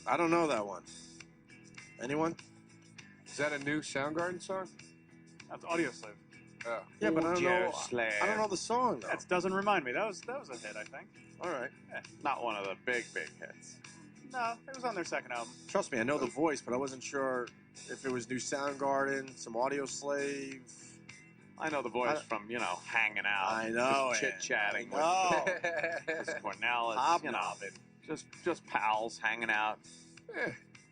I don't know that one. Anyone? Is that a new Soundgarden song? That's Audio Slave. Oh. Yeah, but I don't know. Slave. I don't know the song though. That doesn't remind me. That was a hit, I think. All right. Not one of the big hits. No, it was on their second album. Trust me, I know the voice, but I wasn't sure if it was new Soundgarden, some Audio Slave. I know the voice from, hanging out. I know. Chit-chatting with Oh. Chris Cornell. Hobnobbing. Just pals hanging out.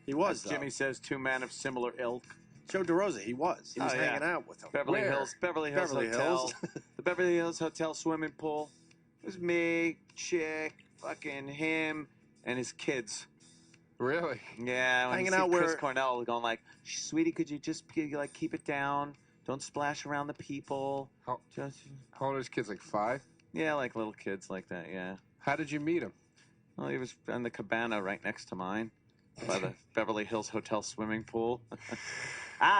He was, though. Jimmy says 2 men of similar ilk. Joe DeRosa, he was. He was hanging out with him. Beverly Hills Hotel. The Beverly Hills Hotel swimming pool. It was me, chick, fucking him, and his kids. Really? Yeah, when Hanging you see out Chris where- Cornell going like, "Sweetie, could you just keep it down? Don't splash around the people." How Just old are his kids? Like 5? yeah, like little kids like that. Yeah. How did you meet him? Well, he was in the cabana right next to mine, by the Beverly Hills Hotel swimming pool.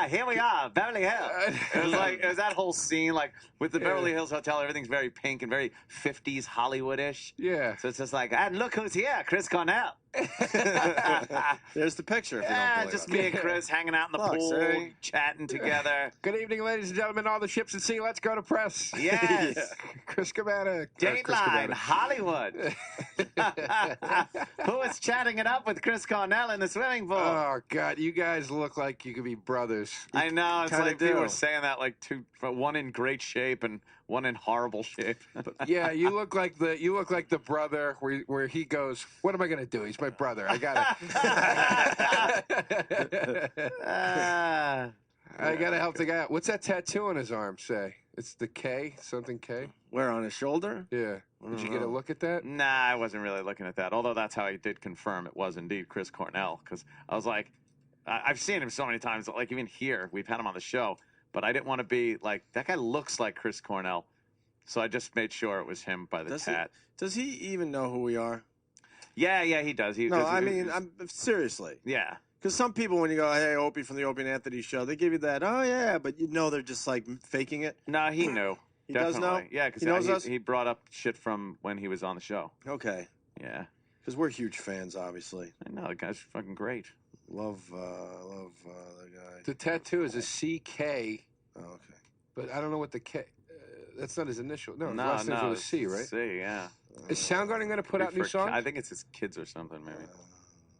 Here we are, Beverly Hills. It was that whole scene, like with the Beverly Hills Hotel, everything's very pink and very 50s Hollywoodish. Yeah. So it's just like, and look who's here, Chris Cornell. There's the picture. If you don't believe Just it. me and Chris hanging out in the Look, pool, see? chatting together. Good evening, ladies and gentlemen. All the ships at sea. Let's go to press. Yes. Chris Cabana. Dateline, Hollywood. Who is chatting it up with Chris Cornell in the swimming pool? Oh, God. You guys look like you could be brothers. I know. It's kinda like people do. were saying that, like one in great shape and one in horrible shape. Yeah, you look like the brother where he goes, "What am I going to do? He's my brother. I got I got to help the guy out." What's that tattoo on his arm say? It's the K, something K? Where, on his shoulder? Yeah. Did you get a look at that? Nah, I wasn't really looking at that. Although that's how I did confirm it was indeed Chris Cornell, because I was like, I've seen him so many times. Like even here, we've had him on the show, but I didn't want to be like that guy looks like Chris Cornell, so I just made sure it was him by the tat. Does he even know who we are? Yeah, he does. I'm seriously. Yeah. Because some people, when you go, "Hey, Opie from the Opie and Anthony show," they give you that, "Oh yeah," but they're just like faking it. No, he knew. He Definitely. does know. Yeah, he knows because us. he brought up shit from when he was on the show. Okay. Yeah. Because we're huge fans, obviously. I know the guy's fucking great. Love the guy. The tattoo is a CK, Oh, okay. but I don't know what the K. That's not his initial. No, his No, last name's no, with a C, right? C, yeah. Is Soundgarden going to put out new songs? I think it's his kids or something, maybe.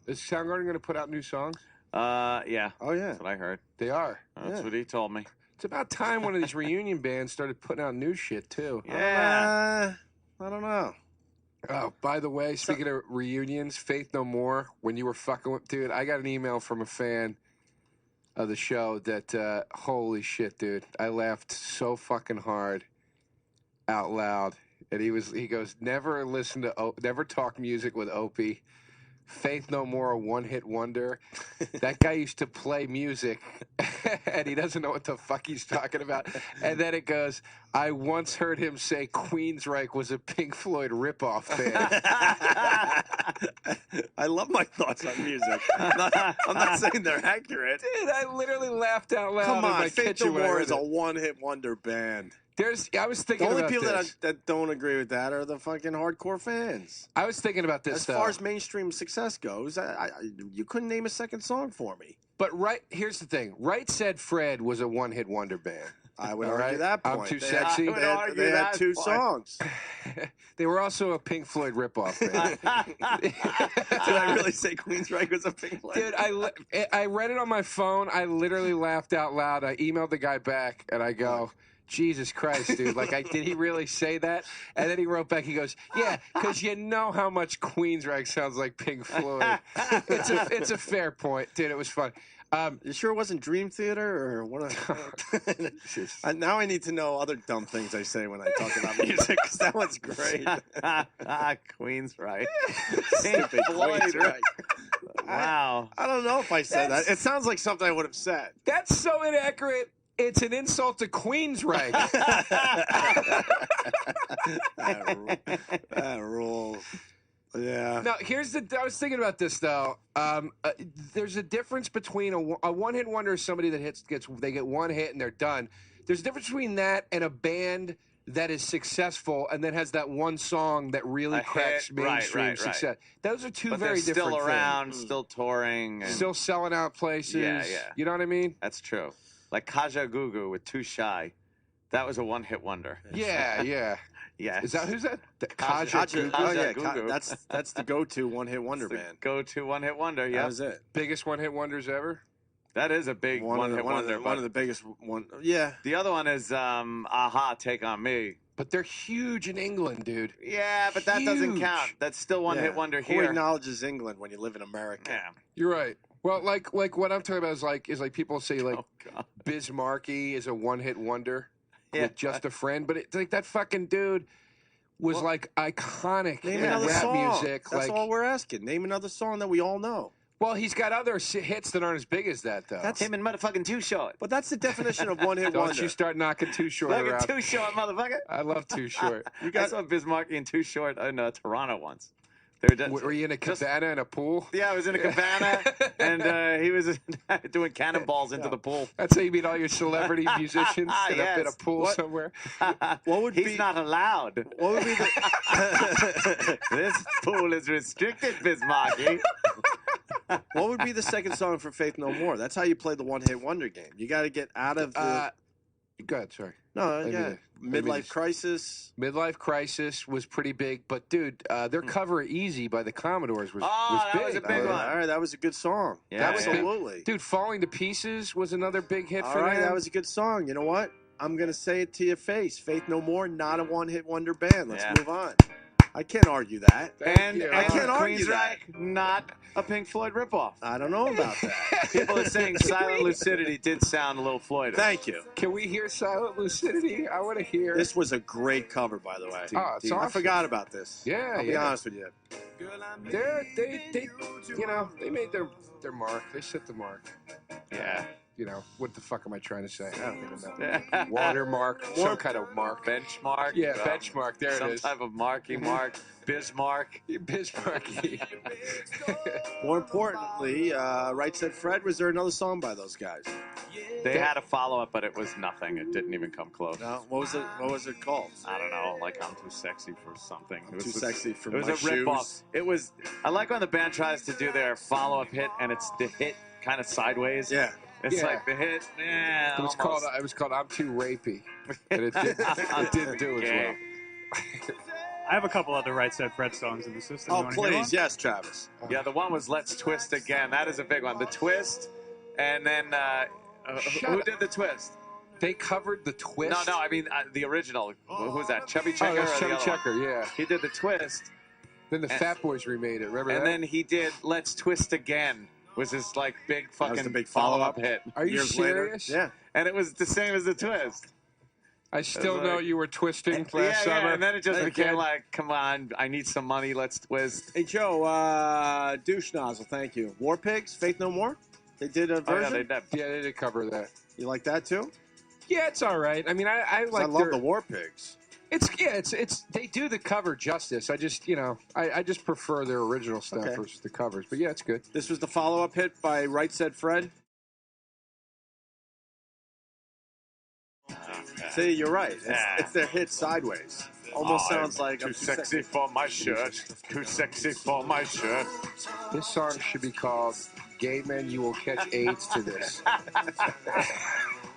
Is Soundgarden going to put out new songs? Yeah. Oh yeah. That's what I heard. They are. That's what he told me. It's about time one of these reunion bands started putting out new shit too. Yeah. I don't know. Oh, by the way, speaking of reunions, Faith No More, when you were fucking with, dude, I got an email from a fan of the show that, holy shit, dude, I laughed so fucking hard out loud. And he goes, never talk music with Opie. Faith No More, a one-hit wonder. That guy used to play music, and he doesn't know what the fuck he's talking about. And then it goes, I once heard him say Queensryche was a Pink Floyd ripoff band. I love my thoughts on music. I'm not saying they're accurate. Dude, I literally laughed out loud. Come in on, my Faith kitchen No when I More read is a it. one-hit wonder band. I was thinking The only about people this. that don't agree with that are the fucking hardcore fans. I was thinking about this, As though. far as mainstream success goes, you couldn't name a second song for me. But here's the thing. Right Said Fred was a one-hit wonder band. I would All argue right? that point. I'm too They sexy. Had, they had two songs. They were also a Pink Floyd ripoff band. Did I really say Queensryche was a Pink Floyd? Dude, I read it on my phone. I literally laughed out loud. I emailed the guy back, and I go, Jesus Christ, dude. Did he really say that? And then he wrote back, he goes, yeah, because you know how much Queensryche sounds like Pink Floyd. It's a fair point. Dude, it was fun. You sure it wasn't Dream Theater or what? Now I need to know other dumb things I say when I talk about music because that one's great. Queensryche. Stupid Queensryche. Wow. I don't know if I said that. It sounds like something I would have said. That's so inaccurate. It's an insult to Queensryche. That rules. Yeah. No, I was thinking about this though. There's a difference between a one-hit wonder is somebody that they get one hit and they're done. There's a difference between that and a band that is successful and then has that one song that really A cracks hit, right, mainstream right. success. Those are two But very they're different still around, things. still touring. And Still selling out places. Yeah. You know what I mean? That's true. Like Kaja Gugu with Too Shy. That was a one-hit wonder. Yeah. Yeah. Is that who's that? Kaja Gugu? Oh yeah, Gugu. that's the go-to one-hit wonder It's the band. go-to one-hit wonder. That Yeah. was it. Biggest one-hit wonders ever. That is a big one-hit wonder. One of the biggest one. Yeah. The other one is Aha, Take On Me. But they're huge in England, dude. Yeah, but that doesn't Huge. count. That's still one-hit wonder Who here. acknowledges England when you live in America? Yeah. You're right. Well, like what I'm talking about is like people say like Oh, God. Bismarcky is a one-hit wonder Yeah. with Just a Friend, but it's like that fucking dude was Well, like iconic Name in another rap song. music. That's like, all we're asking. Name another song that we all know. well, he's got other hits that aren't as big as that though. That's- Him and motherfucking Too Short. But that's the definition of one-hit Don't wonder. you start knocking Too Short Look around. at Too Short, motherfucker. I love Too Short. I saw Bismarcky and Too Short in Toronto once. They were Were you in a cabana in a pool? Yeah, I was in a cabana, and he was doing cannonballs into the pool. That's how you meet all your celebrity musicians in a pool What- somewhere. What would He's be not allowed. What would be the This pool is restricted, Bismarcky. What would be the second song for Faith No More? That's how you play the one-hit wonder game. You got to get out of the Go ahead, sorry. no, maybe yeah, maybe midlife just- crisis. Midlife Crisis was pretty big, but dude, their cover "Easy" by the Commodores was that big. was a big one. All right, that was a good song. Yeah, That was big. Absolutely. Dude, "Falling to Pieces" was another big hit All for right, them. that was a good song. You know what? I'm gonna say it to your face. Faith No More, not a one-hit wonder band. Let's Yeah. move on. I can't argue that. Thank you. I can't argue Queensryche, not a Pink Floyd ripoff. I don't know about that. People are saying Silent Lucidity did sound a little Floyd. Thank you. Can we hear "Silent Lucidity"? I want to hear. This was a great cover, by the way. Oh, it's I awesome. forgot about this. Yeah, I'll be yeah. honest with you. They you know, they made their mark. They set the mark. Yeah. You know, what the fuck am I trying to say? I don't even know. Yeah. Watermark, some kind of mark. Benchmark. Yeah, benchmark. There Some it is. type of marky mark. Bismarck. Bismarcky. More importantly, Right Said Fred, was there another song by those guys? They had a follow up, but it was nothing. It didn't even come close. No. What was it called? I don't know. Like I'm too sexy for something. It was Too sexy for It was my a rip off. shoes. It was. I like when the band tries to do their follow up hit, and it's the hit kind of sideways. Yeah. It's Yeah. like the hit. Yeah. It was called "I'm Too Rapey," and it didn't do as Okay. well. I have a couple other Right Said Fred songs in the system. Oh, You wanna hear one? please. Yes, Travis. Yeah, the one was "Let's Twist Again." That is a big one. The twist, and then who did the twist? They covered the twist. No, I mean the original. Who was that? Chubby Checker. Oh, that's or the Chubby other Checker. one? Yeah. He did the twist, Then the Fat Boys remade it. Remember and that? then he did "Let's Twist Again." Was his like big was fucking the big follow-up follow-up. hit? Are you Years later. serious? Yeah. And it was the same as the twist. I still It's know like- you were twisting last Yeah, summer. and then it just Again. became like, come on, I need some money, let's twist. Hey, Joe, Douche Nozzle, thank you. War Pigs, Faith No More? They did a Oh, yeah, version? they did. Yeah, they did cover that. You like that too? Yeah, it's all right. I mean, I 'Cause like I love their, the War Pigs. It's they do the cover justice. I just I just prefer their original stuff Okay. versus the covers. But yeah, it's good. This was the follow-up hit by Right Said Fred. See, you're right. It's their hit Sideways. Almost sounds like too I'm sexy for my shirt. Too sexy for my shirt. This song should be called "Gay Men, You Will Catch AIDS to This."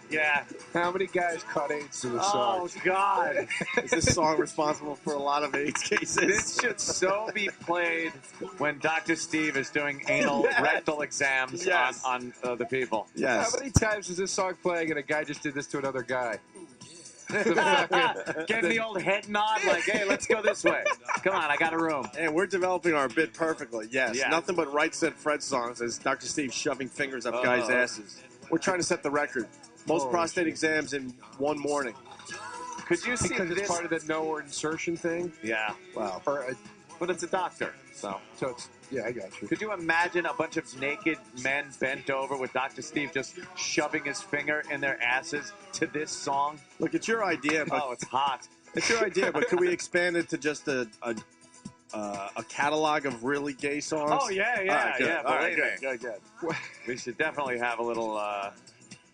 Yeah. How many guys caught AIDS to this Oh song? God. Is this song responsible for a lot of AIDS cases? This should so be played when Dr. Steve is doing anal rectal exams Yes. on the people. How Yes. many times is this song playing and a guy just did this to another guy? The fucking- Getting the old head nod like, hey, let's go this way. Come on, I got a room. And we're developing our bit perfectly. Yes. Yeah. Nothing but Right Said Fred songs as Dr. Steve shoving fingers up guys' asses. We're trying to set the record. Most Holy prostate shit. exams in one morning. Could you see because this? it's part of the no insertion thing. Yeah, Wow. Or but it's a doctor, so. so it's yeah, I got you. Could you imagine a bunch of naked men bent over with Dr. Steve just shoving his finger in their asses to this song? Look, it's your idea, but Oh, it's hot. it's your idea. But could we expand it to just a catalog of really gay songs? Oh, yeah, All right, good. yeah. All right, Believe me. good. We should definitely have a little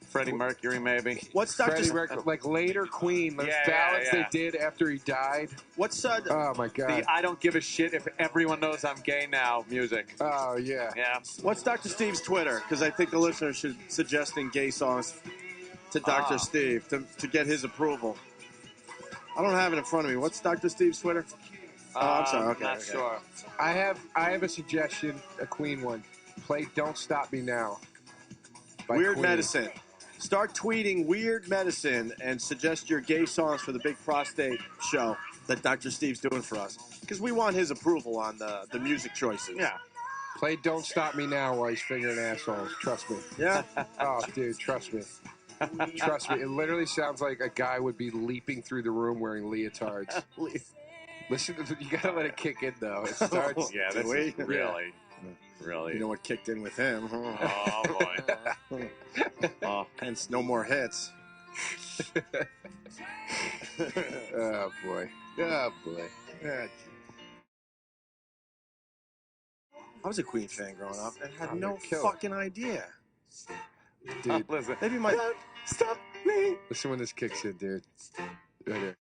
Freddie Mercury, maybe. What's Dr. Freddie Mercury, like later Queen, those ballads they did after he died. What's Oh my God. The I don't give a shit if everyone knows I'm gay now music. Oh yeah. Yeah. What's Dr. Steve's Twitter? Because I think the listeners should suggesting gay songs to Dr. Steve to get his approval. I don't have it in front of me. What's Dr. Steve's Twitter? Oh, I'm sorry. Okay, Not sure. I have a suggestion, a Queen one. Play "Don't Stop Me Now." by Weird Queen. Medicine. Start tweeting Weird Medicine and suggest your gay songs for the big prostate show that Dr. Steve's doing for us. Because we want his approval on the music choices. Yeah. Play "Don't Stop Me Now" while he's fingering assholes. Trust me. Yeah? Oh, dude, trust me. Trust me. It literally sounds like a guy would be leaping through the room wearing leotards. Listen, you gotta let it kick in though. It starts. Yeah, this is really. You know what kicked in with him? Oh, boy. Oh. Hence, no more hits. Oh boy. Oh boy. I was a Queen fan growing up and had Oh, no they're killer. fucking idea. Dude, Listen. Maybe my Stop me. listen when this kicks in, dude. Right here.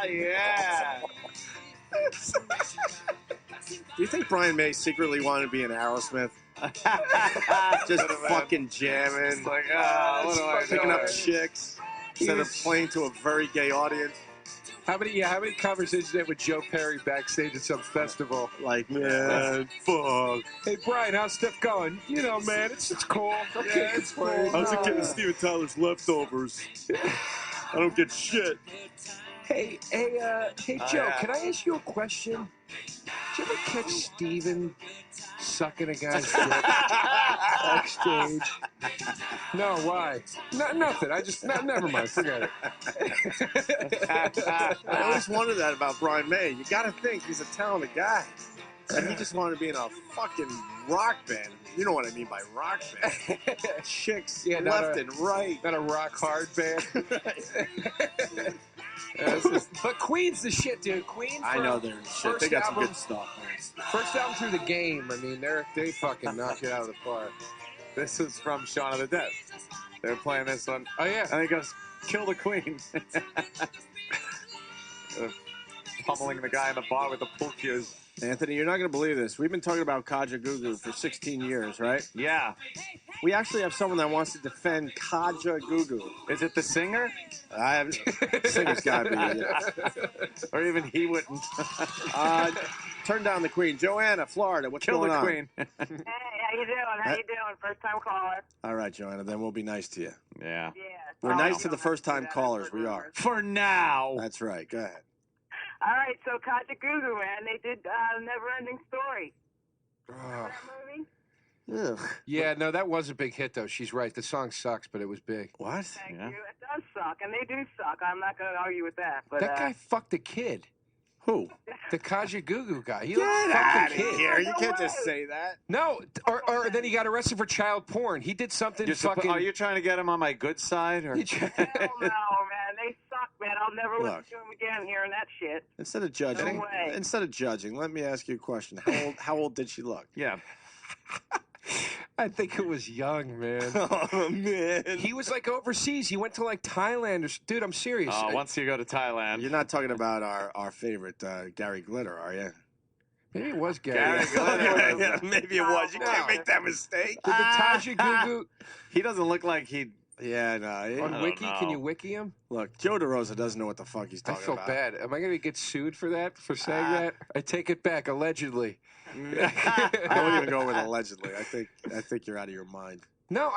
Yeah. Do you think Brian May secretly wanted to be an Aerosmith? Just fucking jamming, It's like, what do I picking do? up chicks instead of playing to a very gay audience. How many conversations you had with Joe Perry backstage at some festival? Like, man, fuck. Hey Brian, how's stuff going? You know, man, it's cool. Okay, Yeah, it's cool. I was a kid of Steven Tyler's leftovers. I don't get shit. Hey, Joe, yeah. can I ask you a question? Did you ever catch Steven sucking a guy's dick backstage? No, why? Nothing. Never mind. Forget it. I always wondered that about Brian May. You gotta think he's a talented guy. And he just wanted to be in a fucking rock band. You know what I mean by rock band. Chicks Yeah, not left a- and right. Not a rock hard band. But Queen's the shit, dude. Queen. I know they're shit. They got some good stuff. First album through the game. I mean, they fucking knock it out of the park. This is from Shaun of the Dead. They're playing this one. Oh yeah. And he goes, kill the queen. Pummeling the guy in the bar with the pool cues. Anthony, you're not going to believe this. We've been talking about Kaja Gugu for 16 years, right? Yeah. We actually have someone that wants to defend Kaja Gugu. Is it the singer? I have singer's got to be. Yeah. Or even he wouldn't. Turn down the queen. Joanna, Florida. What's Kill going the on? queen. Hey, how you doing? How you doing? First time caller. All right, Joanna. Then we'll be nice to you. Yeah. Yeah. We're Oh, nice you to the don't have do first-time that. callers. That's We what are. rumors. For now. That's right. Go ahead. All right, so Kaja Gugu, man, they did Never Ending Story. Oh. That movie? Ugh. Yeah, no, that was a big hit though. She's right. The song sucks, but it was big. What? Thank Yeah. you. It does suck, and they do suck. I'm not going to argue with that. But That guy fucked a kid. Who? The Kaja Gugu guy. He Get fucked out a of kid. here. You can't just say that. No, or then he got arrested for child porn. He did something fucking. Are you trying to get him on my good side? Or? hell no, man. They suck, man. I'll never listen Look. to them again hearing that shit. Instead of judging, No way. let me ask you a question. How old did she look? Yeah. I think it was young, man. Oh man. He was like overseas. He went to like Thailand or dude. I'm serious. Once you go to Thailand. You're not talking about our favorite Gary Glitter, are you? Maybe it was Gary. Gary Glitter. Yeah, maybe it was. You can't make that mistake. Did the Kaja Gugu He doesn't look like he. Yeah, no. on don't Wiki? Can know. you wiki him? Look, Joe DeRosa doesn't know what the fuck he's I talking feel about. bad. Am I going to get sued for that? For saying that? I take it back. Allegedly. I don't even go with allegedly. I think you're out of your mind. No,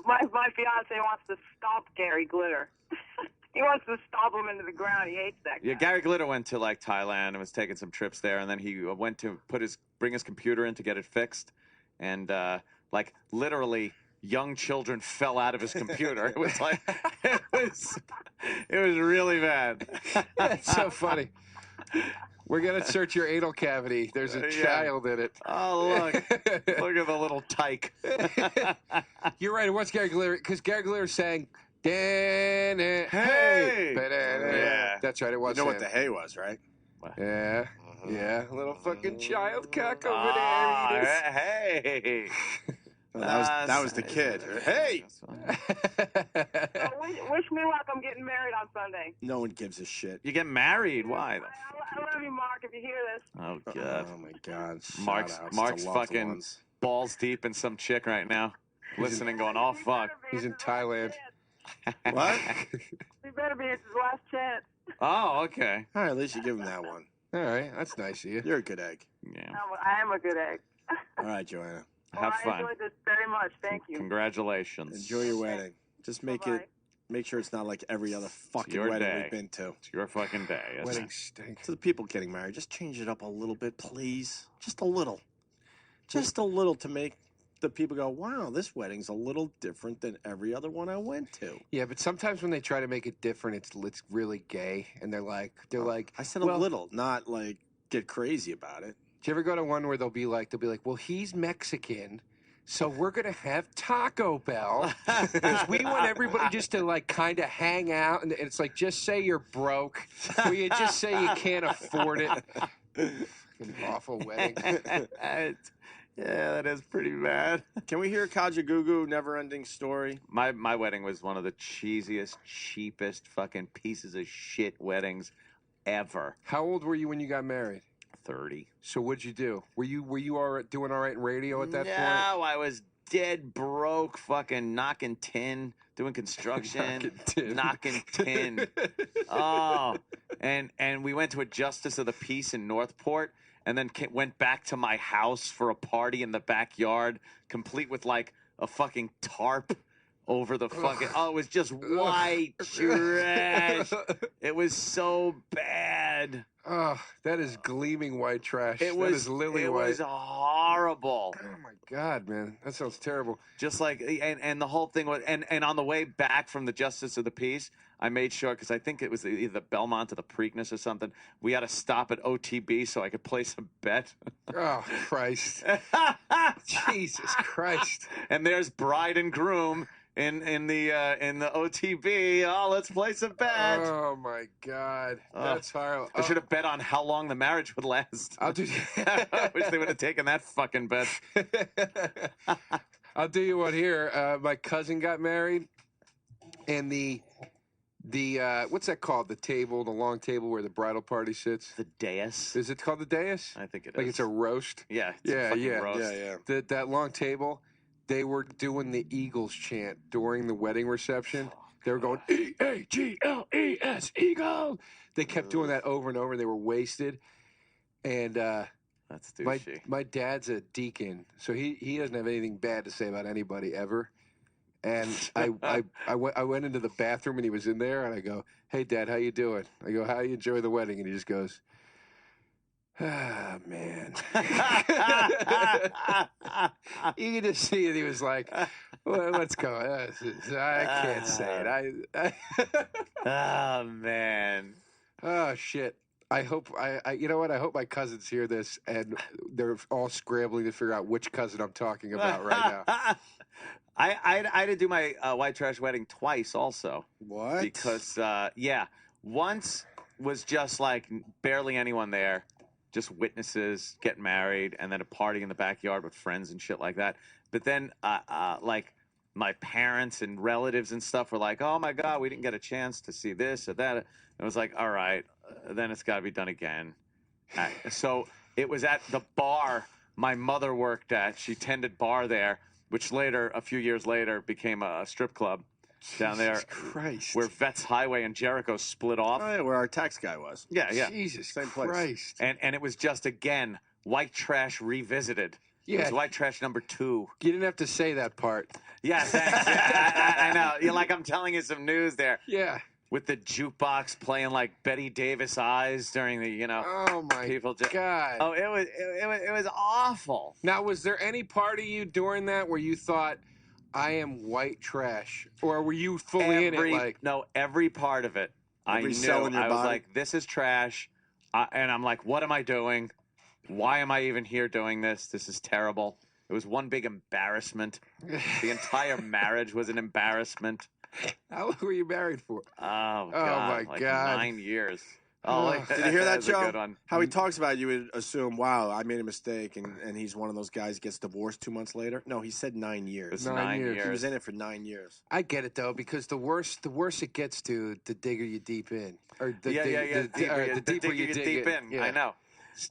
My fiance wants to stomp Gary Glitter. He wants to stomp him into the ground. He hates that guy. Yeah, Gary Glitter went to like Thailand and was taking some trips there, and then he went to bring his computer in to get it fixed, and like literally young children fell out of his computer. It was like it was really bad. That's so funny. We're going to search your anal cavity. There's a Yeah. child in it. Oh look at the little tyke. You're right. It was Gary Glitter because Gary Glitter sang, "Hey, Hey!" ba-da-da. Yeah. That's right. It was. You know what him. the hay was, right? Yeah. Yeah, a little fucking child cock over Ah, there. hey. Oh, that was the kid. Hey! Wish me luck. I'm getting married on Sunday. No one gives a shit. You get married? Why? I love you, Mark, if you hear this. Oh, God. Oh, my God. Mark's fucking balls deep in some chick right now. Listening, going, oh, fuck. He's in Thailand. What? He better be. It's his last chance. Oh, okay. All right, at least you give him that one. All right, that's nice of you. You're a good egg. Yeah. I am a good egg. All right, Joanna. Have I fun. enjoyed this very much. Thank you. Congratulations. Enjoy your wedding. Just make sure it's not like every other fucking wedding day. we've been to. It's your fucking day. Wedding stink. To the people getting married, just change it up a little bit, please. Just a little. Just a little to make the people go, wow, this wedding's a little different than every other one I went to. Yeah, but sometimes when they try to make it different, it's really gay, and they're like, I said a little, not like get crazy about it. Do you ever go to one where they'll be like, well, he's Mexican, so we're gonna have Taco Bell because we want everybody just to like kind of hang out, and it's like, just say you're broke, or you just say you can't afford it. An awful wedding. Yeah, that is pretty bad. Can we hear Kajagoogoo never-ending story? My wedding was one of the cheesiest, cheapest fucking pieces of shit weddings ever. How old were you when you got married? 30. So what'd you do? Were you doing all right in radio at that point? No, I was dead broke, fucking knocking tin, doing construction, knocking tin. Oh, and we went to a Justice of the Peace in Northport, and then went back to my house for a party in the backyard, complete with like a fucking tarp over the fucking. Oh, it was just white trash. It was so bad. Oh, that is gleaming white trash. That is lily white. It was horrible. Oh my God, man, that sounds terrible. Just like, and the whole thing was, and on the way back from the Justice of the Peace, I made sure, because I think it was either the Belmont or the Preakness or something, we had to stop at OTB so I could place a bet. Oh, Christ. Jesus Christ. And there's bride and groom in the OTB. Oh, let's place a bet. Oh my God, that's horrible. I should have bet on how long the marriage would last. I'll do. I wish they would have taken that fucking bet. I'll do you one here. My cousin got married, and the what's that called? The long table where the bridal party sits. The dais. Is it called the dais? I think it is. Like it's a roast. Yeah. It's a roast. Yeah. That long table. They were doing the Eagles chant during the wedding reception. They were going, E-A-G-L-E-S, Eagle. They kept doing that over and over. They were wasted. And that's douchey. My dad's a deacon, so he doesn't have anything bad to say about anybody ever. And I went into the bathroom, and he was in there, and I go, hey, Dad, how you doing? I go, how you enjoy the wedding? And he just goes, ah, man. You can just see it. He was like, well, let's go. I can't say it. Oh, man. Oh, shit. I hope you know what? I hope my cousins hear this, and they're all scrambling to figure out which cousin I'm talking about right now. I had to do my white trash wedding twice also. What? Because, once was just like barely anyone there. Just witnesses get married, and then a party in the backyard with friends and shit like that. But then, like, my parents and relatives and stuff were like, oh, my God, we didn't get a chance to see this or that. And it was like, all right, then it's got to be done again. So it was at the bar my mother worked at. She tended bar there, which later, a few years later, became a strip club. Down there, Christ. Where Vets Highway and Jericho split off. Oh, yeah, where our tax guy was. Yeah. Jesus Same place. Christ. And it was just, again, white trash revisited. Yeah. It was white trash number 2. You didn't have to say that part. Yeah, thanks. Yeah, I know. You're like, I'm telling you some news there. Yeah. With the jukebox playing like Betty Davis eyes during the, Oh my people God. Oh, it was awful. Now, was there any part of you during that where you thought, I am white trash, or were you fully in it? Like, no, every part of it. Every I cell knew. in your I was body? like, this is trash, and I'm like, what am I doing? Why am I even here doing this? This is terrible. It was one big embarrassment. The entire marriage was an embarrassment. how long were you married for? Oh God! my like God. 9 years. Oh, Did you hear that, that's a Joe? good one. How he talks about it, you would assume, wow, I made a mistake, and he's one of those guys who gets divorced 2 months later. No, he said 9 years. It's 9 years. He was in it for 9 years. I get it though, because the worse it gets, dude, the digger you deep in, or the The deeper you dig in. Yeah. I know.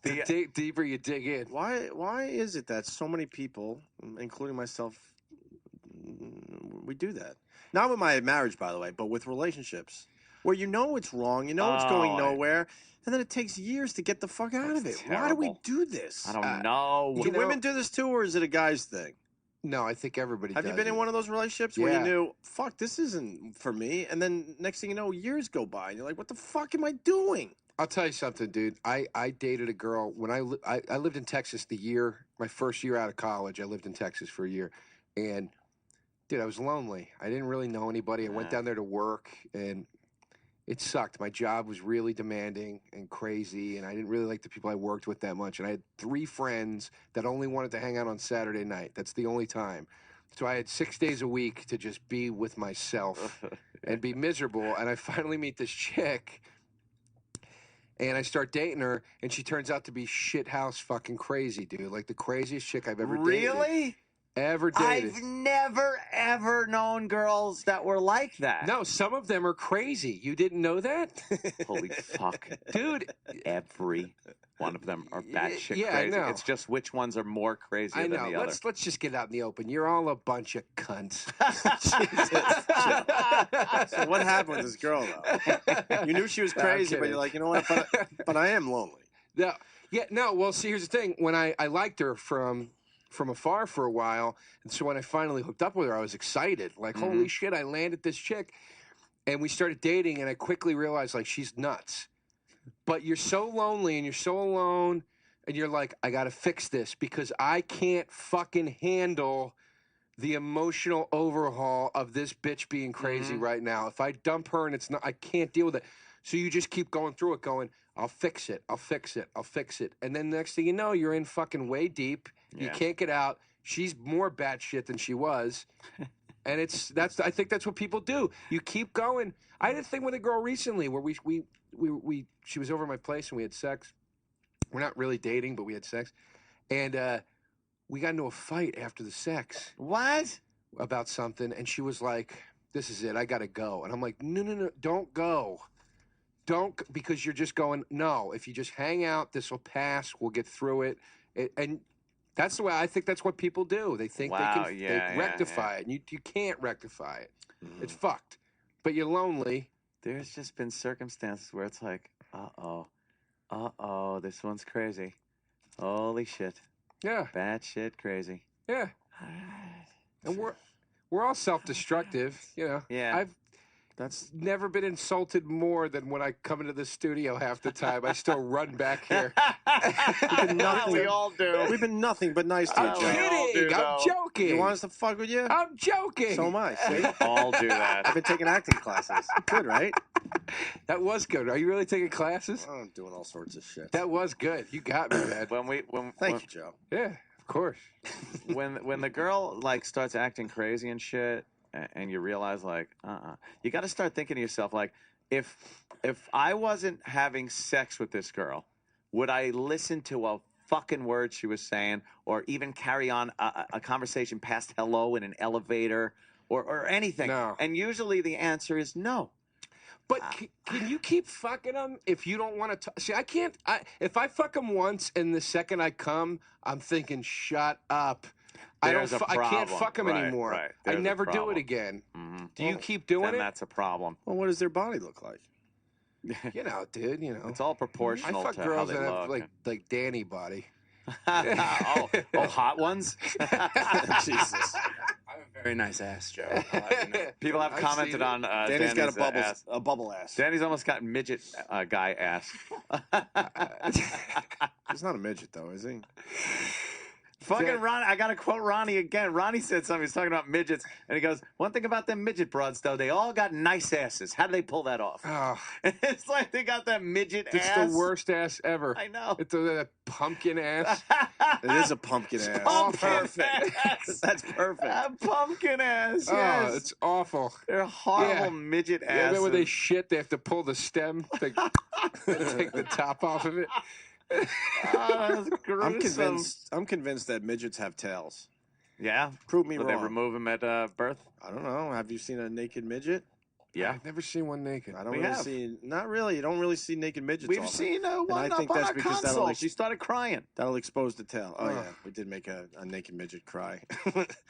The deeper you dig in. Why is it that so many people, including myself, we do that? Not with my marriage, by the way, but with relationships, where you know it's wrong, you know it's going nowhere, and then it takes years to get the fuck out of it. Terrible. Why do we do this? I don't know. Do women do this too, or is it a guy's thing? No, I think everybody Have does you been it. in one of those relationships where Yeah. you knew, fuck, this isn't for me, and then next thing you know, years go by, and you're like, what the fuck am I doing? I'll tell you something, dude. I dated a girl when I lived in Texas my first year out of college. I lived in Texas for a year, and dude, I was lonely. I didn't really know anybody. I went down there to work, and it sucked. My job was really demanding and crazy, and I didn't really like the people I worked with that much. And I had 3 friends that only wanted to hang out on Saturday night. That's the only time. So I had 6 days a week to just be with myself and be miserable. And I finally meet this chick, and I start dating her, and she turns out to be shithouse fucking crazy, dude. Like the craziest chick I've ever dated. Really? Ever dated. I've never, ever known girls that were like that. No, some of them are crazy. You didn't know that? Holy fuck. Dude. Every one of them are batshit Yeah, I crazy. know. It's just which ones are more crazy I than know. the other. Let's just get out in the open. You're all a bunch of cunts. So what happened with this girl, though? You knew she was No, I'm crazy, but kidding. you're like, you know what? But I am lonely. No, no. Well, see, here's the thing. When I liked her from afar for a while, and so when I finally hooked up with her, I was excited. Like, holy shit, I landed this chick, and we started dating, and I quickly realized, like, she's nuts. But you're so lonely, and you're so alone, and you're like, I gotta fix this because I can't fucking handle the emotional overhaul of this bitch being crazy right now. If I dump her and it's not, I can't deal with it. So you just keep going through it, going, I'll fix it, I'll fix it, I'll fix it. And then next thing you know, you're in fucking way deep. You can't get out. She's more batshit than she was. And I think that's what people do. You keep going. I had a thing with a girl recently where she was over at my place and we had sex. We're not really dating, but we had sex. And we got into a fight after the sex. What? About something. And she was like, this is it. I got to go. And I'm like, no, don't go. Because you're just going, no, if you just hang out, this will pass. We'll get through it. And that's the way I think that's what people do. They think they can rectify it. And you can't rectify it. It's fucked. But you're lonely. There's just been circumstances where it's like, uh-oh, this one's crazy. Holy shit. Yeah. Bad shit crazy. Yeah. All right. And we're all self-destructive, you know. Yeah. That's never been insulted more than when I come into the studio half the time. I still run back here. We all do. We've been nothing but nice to I'm each other. kidding. I'm joking. You want us to fuck with you? I'm joking. So am I. See? All do that. I've been taking acting classes. Good, right? That was good. Are you really taking classes? I'm doing all sorts of shit. That was good. You got me, man. Thank you, Joe. Yeah, of course. when the girl like starts acting crazy and shit, and you realize like, you got to start thinking to yourself like, if I wasn't having sex with this girl, would I listen to a fucking word she was saying, or even carry on a conversation past hello in an elevator, or anything? No. And usually the answer is no. But can you keep fucking them if you don't want to? See, I can't. If I fuck them once and the second I come, I'm thinking, shut up. I can't fuck them anymore. Right. I There's a never do it problem. again. Mm-hmm. Do you keep doing Then it? that's a problem. Well, what does their body look like? You know, dude. You know, It's all I proportional fuck to how girls they that look. have like Danny body. oh, hot ones? Jesus. I have a very nice ass, Joe. I'll have you know. People have I've commented seen it. on Danny's got ass. a bubble ass. Danny's almost got midget guy ass. He's not a midget, though, is he? Fucking Ronnie, I got to quote Ronnie again. Ronnie said something. He's talking about midgets. And he goes, one thing about them midget broads, though, they all got nice asses. How do they pull that off? Oh, It's like they got that midget it's ass. the worst ass ever. I know. It's that pumpkin ass. It is a pumpkin ass. Pumpkin Perfect. ass. That's perfect. A pumpkin ass, yes. Oh, it's awful. They're horrible Yeah. midget Yeah, asses. then when they shit, they have to pull the stem, take the top off of it. that's gruesome. I'm convinced that midgets have tails. Yeah? Prove me Will wrong. they remove them at birth? I don't know. Have you seen a naked midget? Yeah. I've never seen one naked. I don't We really have. see. Not really. You don't really see naked midgets. We've often. seen one I up think on that's our because that'll console. ex- She started crying. That'll expose the tail. Oh Oh. yeah, we did make a naked midget cry.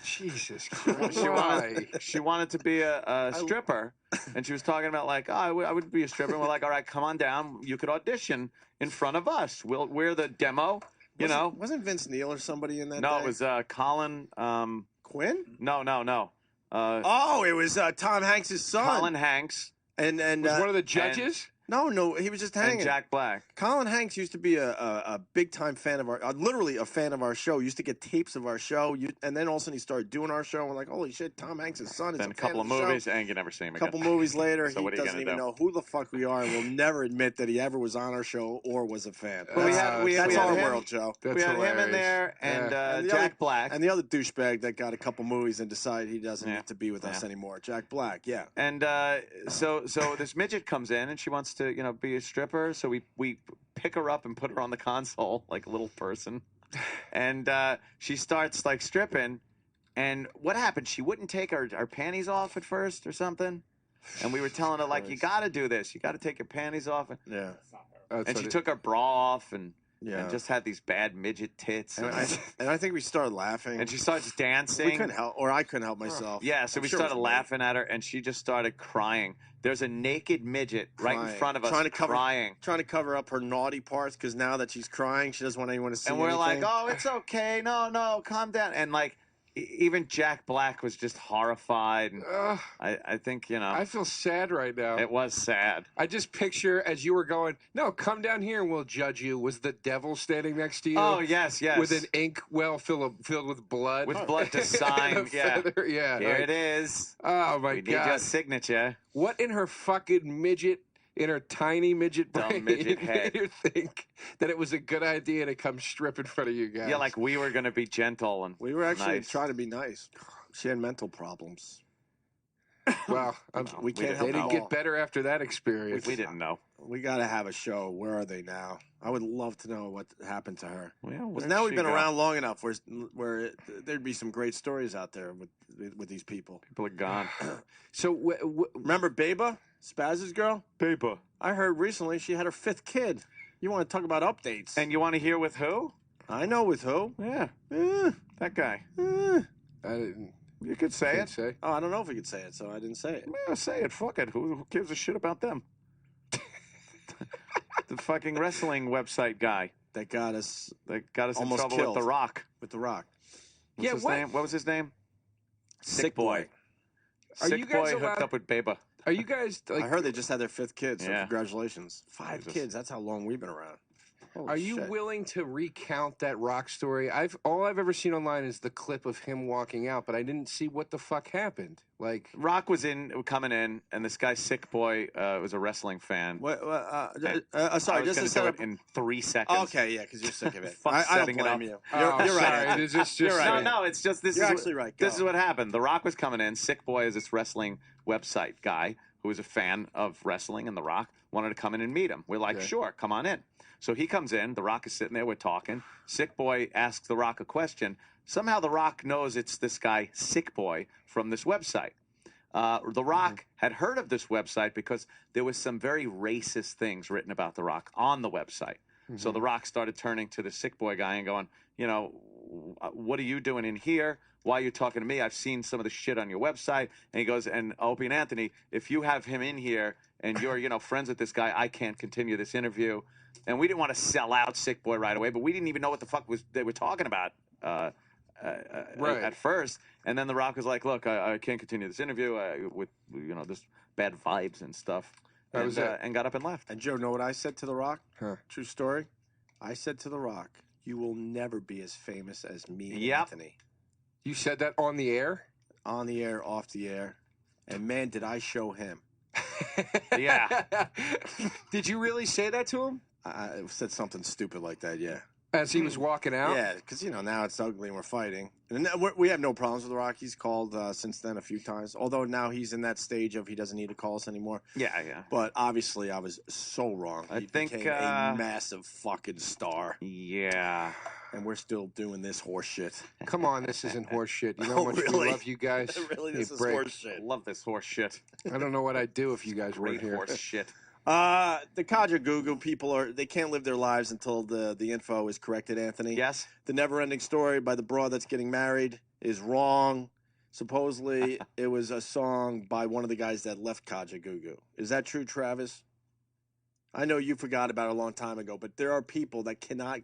Jesus Christ. She Why? wanted to be a stripper, and she was talking about like, oh, I would be a stripper. And we're like, all right, come on down. You could audition in front of us. We're the demo. You know. Wasn't Vince Neil or somebody in that? No, day? it was Colin. Quinn. No. Oh, it was Tom Hanks' son. Colin Hanks and Was one of the judges? no, he was just hanging. and Jack Black. Colin Hanks used to be a big time fan of our, literally a fan of our show. Used to get tapes of our show, and then all of a sudden he started doing our show. And we're like, holy shit, Tom Hanks' son is Then a a couple of fan the movies, show. and you never see him A again. couple movies later, So he what are you doesn't gonna even do? know who the fuck we are, and will never admit that he ever was on our show or was a fan. Well, we That's, had- we had- that's we had our him. world, Joe. That's we had hilarious. him in there, and, And the Jack other- Black. And the other douchebag that got a couple movies and decided he doesn't Yeah. need to be with us Yeah. anymore. Jack Black, yeah. And so this midget comes in and she wants to, be a stripper. So we pick her up and put her on the console like a little person. And she starts like stripping. And what happened? She wouldn't take her panties off at first or something. And we were telling her like, you got to do this. You got to take your panties off. Yeah. And she took her bra off and just had these bad midget tits. And I think we started laughing. And she starts dancing. We couldn't help, or I couldn't help myself. Yeah, so I'm we sure it started was me. laughing at her, and she just started crying. There's a naked midget right in Crying. front of us Trying to cover- crying. Trying to cover up her naughty parts because now that she's crying, she doesn't want anyone to see And we're anything. like, oh, it's okay. No, calm down. And, like, even Jack Black was just horrified. And I think, I feel sad right now. it was sad. I just picture as you were going, no, come down here and we'll judge you. Was the devil standing next to you? Oh, yes. With an ink well filled with blood. With blood to sign. And a Yeah. feather, yeah. Here like, it is. Oh, my We need God. your signature. What in her fucking midget, in her tiny midget Dumb brain midget head. made her think that it was a good idea to come strip in front of you guys? Yeah, like we were going to be gentle. And we were actually nice. trying to be nice. She had mental problems. Well, We can't they help didn't it get all. better after that experience. we didn't know. We got to have a show. Where are they now? I would love to know what happened to her. Well, Because where'd now we've she been go? around long enough where there'd be some great stories out there with these people. People are gone. So, Remember Beba, Spaz's girl? Paper. I heard recently she had her 5th kid. You want to talk about updates? And you want to hear with who? I know with who. Yeah, Eh, that guy. eh. I didn't You could say can't it. say. Oh, I don't know if we could say it, so I didn't say it. Yeah, say it. Fuck it. Who gives a shit about them? The fucking wrestling website guy That got us that got us in Almost trouble killed. with The Rock. with The Rock. What's Yeah, his what? name? What was his name? Sick Boy. Are Sick you guys Boy hooked allowed- up with Beba. Are you guys like? I heard they just had their 5th kid, so Yeah. congratulations. 5 Jesus. kids. That's how long we've been around. Holy Are you shit. willing to recount that Rock story? All I've ever seen online is the clip of him walking out, but I didn't see what the fuck happened. Like, Rock was coming in, and this guy Sick Boy was a wrestling fan. What, sorry, I was just to gonna set do up. it in 3 seconds. Okay, yeah, because you're sick of it. Fuck I don't setting it blame up. you. You're, oh, you're right. sorry, Anthony. is this just You're right. No, it's just this. You're is actually right. Go. This is what happened. The Rock was coming in. Sick Boy is this wrestling website guy who was a fan of wrestling, and The Rock wanted to come in and meet him. We're like, Okay. sure, come on in. So he comes in. The Rock is sitting there. We're talking. Sick Boy asks The Rock a question. Somehow The Rock knows it's this guy, Sick Boy, from this website. The Rock had heard of this website because there was some very racist things written about The Rock on the website. So The Rock started turning to the Sick Boy guy and going, what are you doing in here? Why are you talking to me? I've seen some of the shit on your website. And he goes, and Opie and Anthony, if you have him in here and you're, friends with this guy, I can't continue this interview. And we didn't want to sell out Sick Boy right away, but we didn't even know what the fuck they were talking about Right. at first. And then The Rock was like, look, I can't continue this interview with, this bad vibes and stuff. That was it. And got up and left. And Joe, know what I said to The Rock? Huh. True story. I said to The Rock, you will never be as famous as me and Yep. Anthony. You said that on the air? On the air, off the air. And man, did I show him. Yeah. Did you really say that to him? I said something stupid like that, yeah. As he was walking out? Yeah, because, now it's ugly and we're fighting. And we have no problems with The Rock. He's called since then a few times. Although now he's in that stage of he doesn't need to call us anymore. Yeah. But obviously I was so wrong. I He think, became a massive fucking star. Yeah. And we're still doing this horse shit. Come on, this isn't horse shit. You know how Oh, much really? we love you guys. Really, Give this me a is break. horse shit. Love this horse shit. I don't know what I'd do if you guys weren't Great here. horse shit. The Kaja Gugu people they can't live their lives until the info is corrected, Anthony. Yes. The never-ending story by the broad that's getting married is wrong. Supposedly, it was a song by one of the guys that left Kaja Gugu. Is that true, Travis? I know you forgot about it a long time ago, but there are people that cannot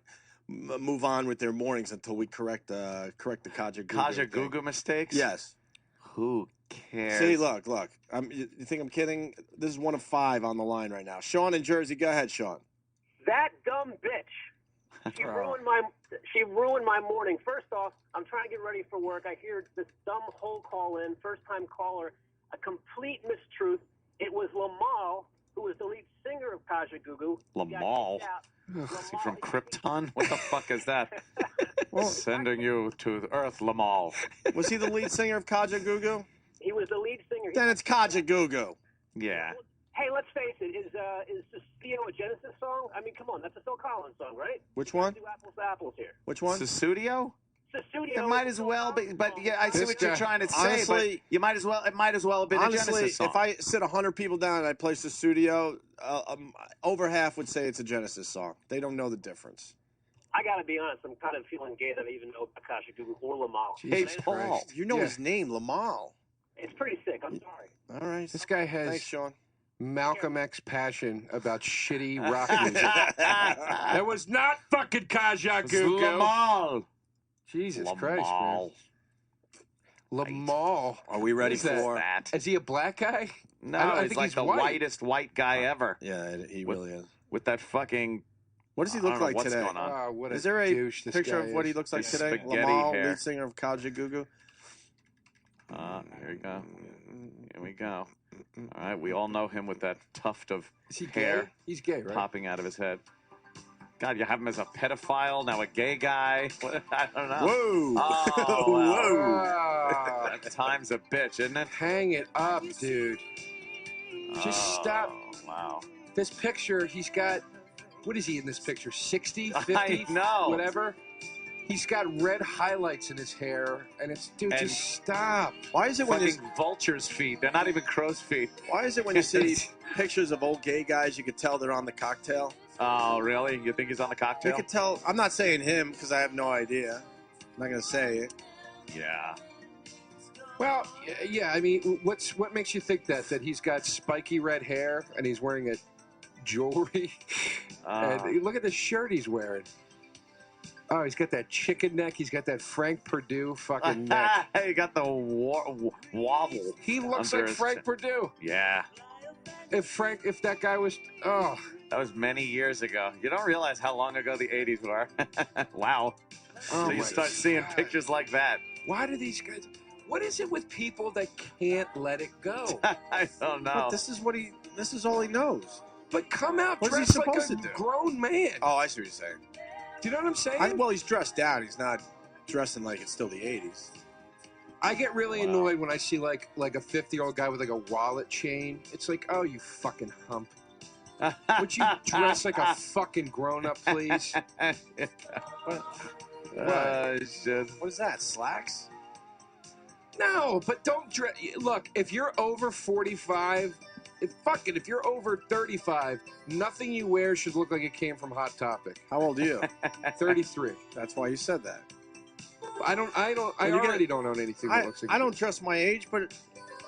move on with their mornings until we correct the Kaja Gugu. Kaja thing. Gugu mistakes? Yes. Who cares? See, look. You think I'm kidding? This is one of 5 on the line right now. Sean in Jersey. Go ahead, Sean. That dumb bitch. She ruined my morning. First off, I'm trying to get ready for work. I hear this dumb whole call in, first time caller, a complete mistruth. It was Lamal, who was the lead singer of Kaja Gugu. Lamal? Is he from Krypton? What the fuck is that? Sending you to the Earth, Lamal. Was he the lead singer of Kaja Gugu? He was the lead singer. Then it's Kaja Gugu. Yeah. Hey, let's face it. Is Susudio a Genesis song? I mean, come on, that's a Phil Collins song, right? Which one? Do apples to apples here. Which one? Susudio? Susudio. It might as well be, but yeah, I see This what you're guy- trying to say. Honestly- but it might as well have been a Honestly, Genesis song. if I sit 100 people down and I play the studio, over half would say it's a Genesis song. They don't know the difference. I gotta be honest. I'm kind of feeling gay that I even know Kaja Gugu or Lamal. Jesus Paul. Christ. You know Yeah. his name, Lamal. It's pretty sick. I'm sorry. All right. This guy has Thanks, Sean. Malcolm X passion about shitty rock music. That was not fucking Kaja Gugu. Lamal. Jesus Christ, man. Lamal. Are we ready What is that? for that? Is he a black guy? No, I he's think like he's the white. whitest white guy ever. Yeah, he With- really is. With that fucking. What does he I look don't know like what's today? going on. Oh, what a Is there a douche this picture guy of what he is. looks like His today? spaghetti Lamal, hair. lead singer of Kaja Gugu. Here we go. Here we go. All right, we all know him with that tuft of Is he hair gay? He's gay, right? popping out of his head. God, you have him as a pedophile, now a gay guy. What? I don't know. Whoa! Oh, wow. Oh, That time's a bitch, isn't it? hang it up, dude. Just stop. Wow. This picture, he's got, what is he in this picture? 60, 50, I know. whatever? He's got red highlights in his hair, and it's, dude, And- just stop. Why is it when Fucking vulture's feet. They're not even crow's feet. Why is it when you see pictures of old gay guys, you could tell they're on the cocktail? Oh, really? You think he's on the You cocktail? could tell. I'm not saying him because I have no idea. I'm not gonna say it. Yeah. Well, yeah, I mean, what makes you think that he's got spiky red hair and he's wearing a jewelry? And look at the shirt he's wearing. Oh, he's got that chicken neck. He's got that Frank Purdue fucking neck. He got the wobble. He looks under like his Frank chin. Purdue. Yeah. If that guy was, oh, That was many years ago. You don't realize how long ago the 80s were. Wow. oh So you my start seeing God. pictures like that. Why do these guys? What is it with people that can't let it go? I don't know. But this is all he knows. But come out What is he dressed like supposed a to do? grown man. Oh, I see what you're saying. Do you know what I'm saying? Well, he's dressed down. He's not dressing like it's still the 80s. I get really Wow. annoyed when I see like a 50-year-old guy with like a wallet chain. It's like, oh, you fucking hump. Would you dress like a fucking grown-up, please? Shit. What is that? Slacks? No, but don't dress. Look, if you're over 45, if you're over 35, nothing you wear should look like it came from Hot Topic. How old are you? 33. That's why you said that. I you already don't own anything that looks like I don't dress my age, but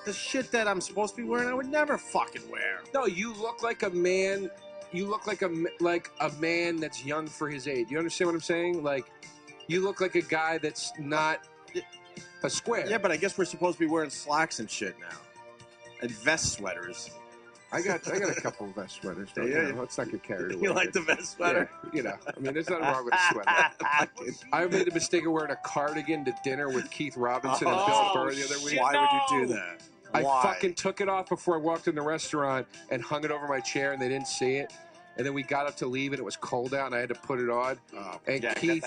the shit that I'm supposed to be wearing, I would never fucking wear. No, you look like a man. You look like a man that's young for his age. You understand what I'm saying? Like, you look like a guy that's not a square. Yeah, but I guess we're supposed to be wearing slacks and shit now, and vest sweaters. I got a couple of vest sweaters. Though, Yeah, let's not get carried away. You like the vest sweater? Yeah, I mean, there's nothing wrong with a sweater. I made the mistake of wearing a cardigan to dinner with Keith Robinson and Bill Burr the other week. Why would you do that? I Why? fucking took it off before I walked in the restaurant and hung it over my chair, and they didn't see it. And then we got up to leave, and it was cold out, and I had to put it on. Oh, and yeah, Keith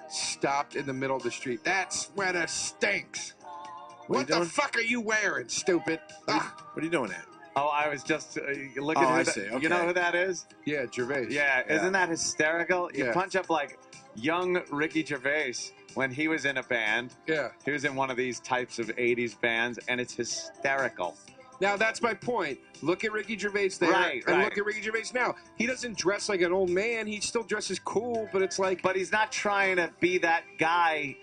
stopped in the middle of the street. That sweater stinks. What the fuck are you wearing, stupid? What are you doing there? Oh, I was just looking Oh, at I that. see. You Okay. know who that is? Yeah, Gervais. Yeah, isn't that hysterical? You Yeah. punch up like young Ricky Gervais when he was in a band. Yeah. He was in one of these types of 80s bands, and it's hysterical. Now, that's my point. Look at Ricky Gervais there, Right, and right. look at Ricky Gervais now. He doesn't dress like an old man. He still dresses cool, but it's like... But he's not trying to be that guy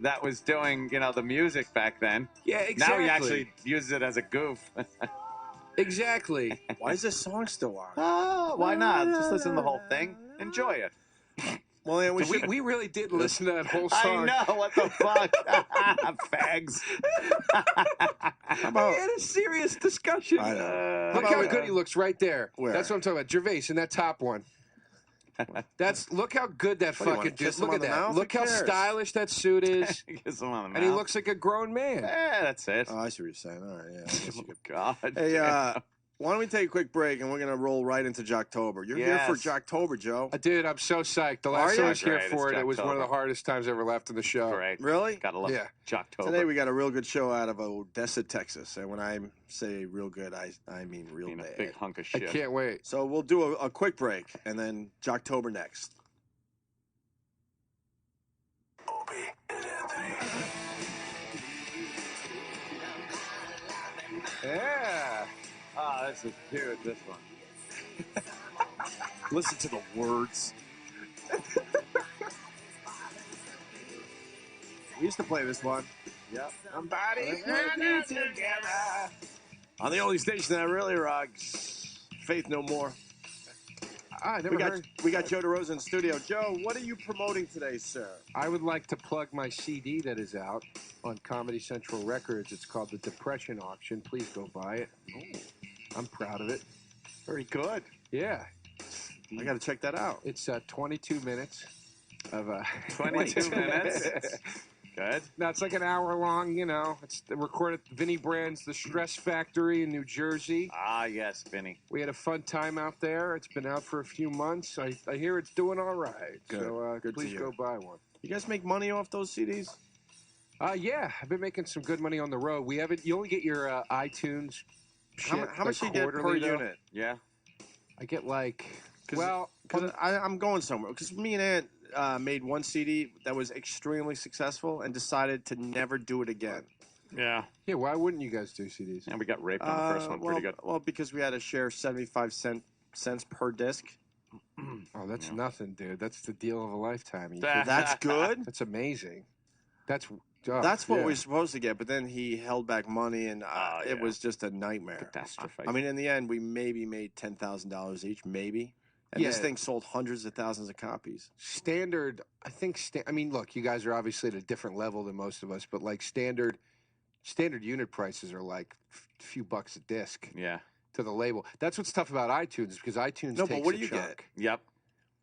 that was doing, the music back then. Yeah, exactly. Now he actually uses it as a goof. Exactly. Why is this song still on? Oh, why not? Just listen to the whole thing. Enjoy it. Well, then we should. We really did listen to that whole I song. know. What the fuck? Fags. We had a serious discussion. I know. Look how good he looks right there. Where? That's what I'm talking about. Gervais in that top one. Look how good that What, do you wanna fucking kiss dude. him Look on at the that. mouth? Look Who how cares? stylish that suit is. Kiss him on the And he mouth. looks like a grown man. Yeah, that's it. Oh, I see what you're saying. All right, yeah. I guess you Oh, could. God. Hey, why don't we take a quick break and we're gonna roll right into Jocktober. You're here for Yes. Jocktober, Joe. Dude, I'm so psyched. The last Are time you? I was here Great, for it's it was one of the Jocktober. hardest times I ever left in the show. Great. Really? Gotta love Yeah. Jocktober. Today we got a real good show out of Odessa, Texas, and when I say real good, I mean real Being a bad. big hunk of I shit. can't wait. So we'll do a quick break and then Jocktober next. Yeah. Oh, this is cute, this one. Listen to the words. We used to play this one. Yep. Somebody together. On the only station that really rocks. Faith No More. I never heard. We got Joe DeRosa in studio. Joe, what are you promoting today, sir? I would like to plug my CD that is out on Comedy Central Records. It's called The Depression Auction. Please go buy it. I'm proud of it. Very good. Yeah. I got to check that out. It's 22 minutes of 22 minutes. Good. No, it's like an hour long, It's recorded at Vinnie Brand's The Stress Factory in New Jersey. Ah, yes, Vinny. We had a fun time out there. It's been out for a few months. I hear it's doing all right. Good. So Good to please hear. go buy one. You guys make money off those CDs? Yeah, I've been making some good money on the road. You only get your iTunes shit. How much do you get per quarterly, though. unit? Yeah. I get like, Because I'm going somewhere. Because me and Aunt made one CD that was extremely successful and decided to never do it again. Yeah. yeah, why wouldn't you guys do CDs? And we got raped on the first one. Pretty good. Well, because we had to share 75 cents per disc. Oh, that's nothing, dude. That's the deal of a lifetime. That's good. That's amazing. That's That's what we're supposed to get, but then he held back money, and yeah. it was just a nightmare. Catastrophe. I mean, in the end, we maybe made $10,000 each, maybe. And this Yeah. thing sold hundreds of thousands of copies. standard. I think. I mean, look, you guys are obviously at a different level than most of us, but like standard unit prices are like a few bucks a disc Yeah. to the label. That's what's tough about iTunes because iTunes No, takes but what a do you chunk. get? Yep.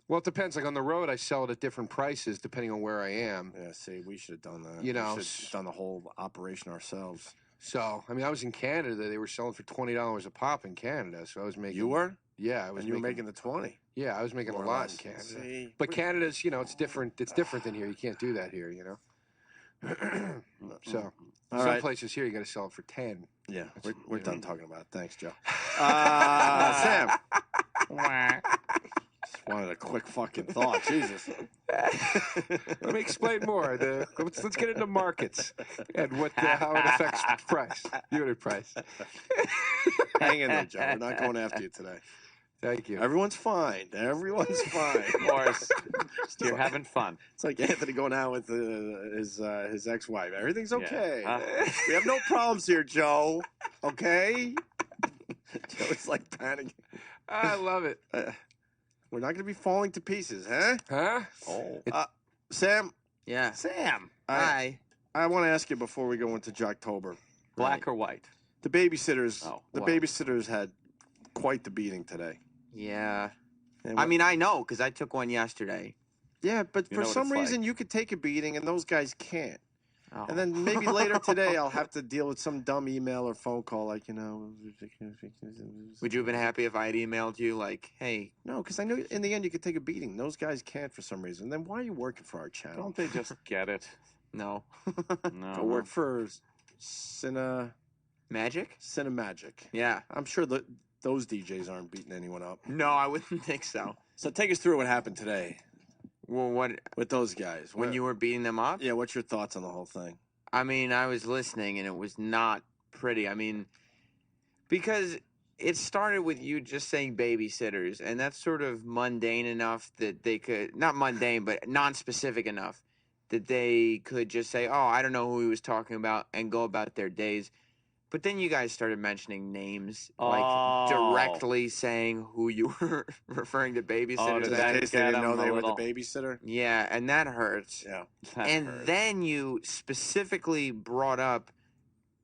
Well, it depends. Like on the road, I sell it at different prices depending on where I am. Yeah, see, we should have done that. You know, we should have done the whole operation ourselves. So, I mean, I was in Canada. They were selling for $20 a pop in Canada. So I was making. You were? Yeah, I was And you were making the 20. Yeah, I was making a more or lot less. in Canada. See? But Canada's, it's different. It's different than here. You can't do that here, So, All some right. places here you got to sell it for 10. Yeah, That's- we're you done know. talking about it. Thanks, Joe. Sam. Just wanted a quick fucking thought. Jesus. Let me explain more. Let's get into markets and how it affects unit price. Hang in there, Joe. We're not going after you today. Thank you. Everyone's fine. Everyone's fine. Of course. You're having fun. It's like Anthony going out with his ex-wife. Everything's okay. Yeah. We have no problems here, Joe. Okay? Joe's like panicking. I love it. We're not going to be falling to pieces, huh? Huh? Oh. Sam, Yeah. Sam. Hi. I want to ask you before we go into Jocktober. Black or white? The Babysitters. Oh, the wow. Babysitters had quite the beating today. Yeah. And I mean, I know because I took one yesterday. yeah, but You for know what some it's reason like. you could take a beating and those guys can't. Oh. And then maybe later today I'll have to deal with some dumb email or phone call like, Would you have been happy if I had emailed you like, hey? No, because I know in the end you could take a beating. Those guys can't for some reason. Then why are you working for our channel? Don't they just get it? No. No. Go work for Magic? Cinemagic. Yeah. I'm sure that those DJs aren't beating anyone up. No, I wouldn't think so. So take us through what happened today Well, what with those guys. when you were beating them up? Yeah, what's your thoughts on the whole thing? I mean, I was listening and it was not pretty. I mean, because it started with you just saying babysitters, and that's sort of mundane enough that they could, not mundane, but non-specific enough that they could just say, oh, I don't know who he was talking about, and go about their days. But then you guys started mentioning names, like directly saying who you were referring to babysitters did In as. case they get didn't know them they a were the little- babysitter. Yeah, and that hurts. Yeah. And then you specifically brought up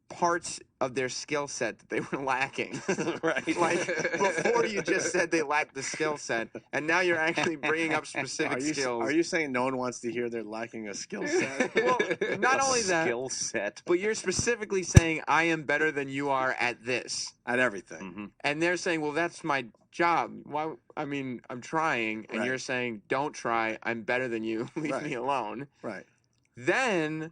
parts of their skill set that they were lacking. Right. Like before you just said they lacked the skill set, and now you're actually bringing up specific skills. Are you saying no one wants to hear they're lacking a skill set? Well, not only that, skill set. but you're specifically saying I am better than you are at this, At everything. Mhm. and they're saying, well, that's my job. Why? I mean, I'm trying, and Right. you're saying, don't try. I'm better than you. Leave Right. me alone. Right. Then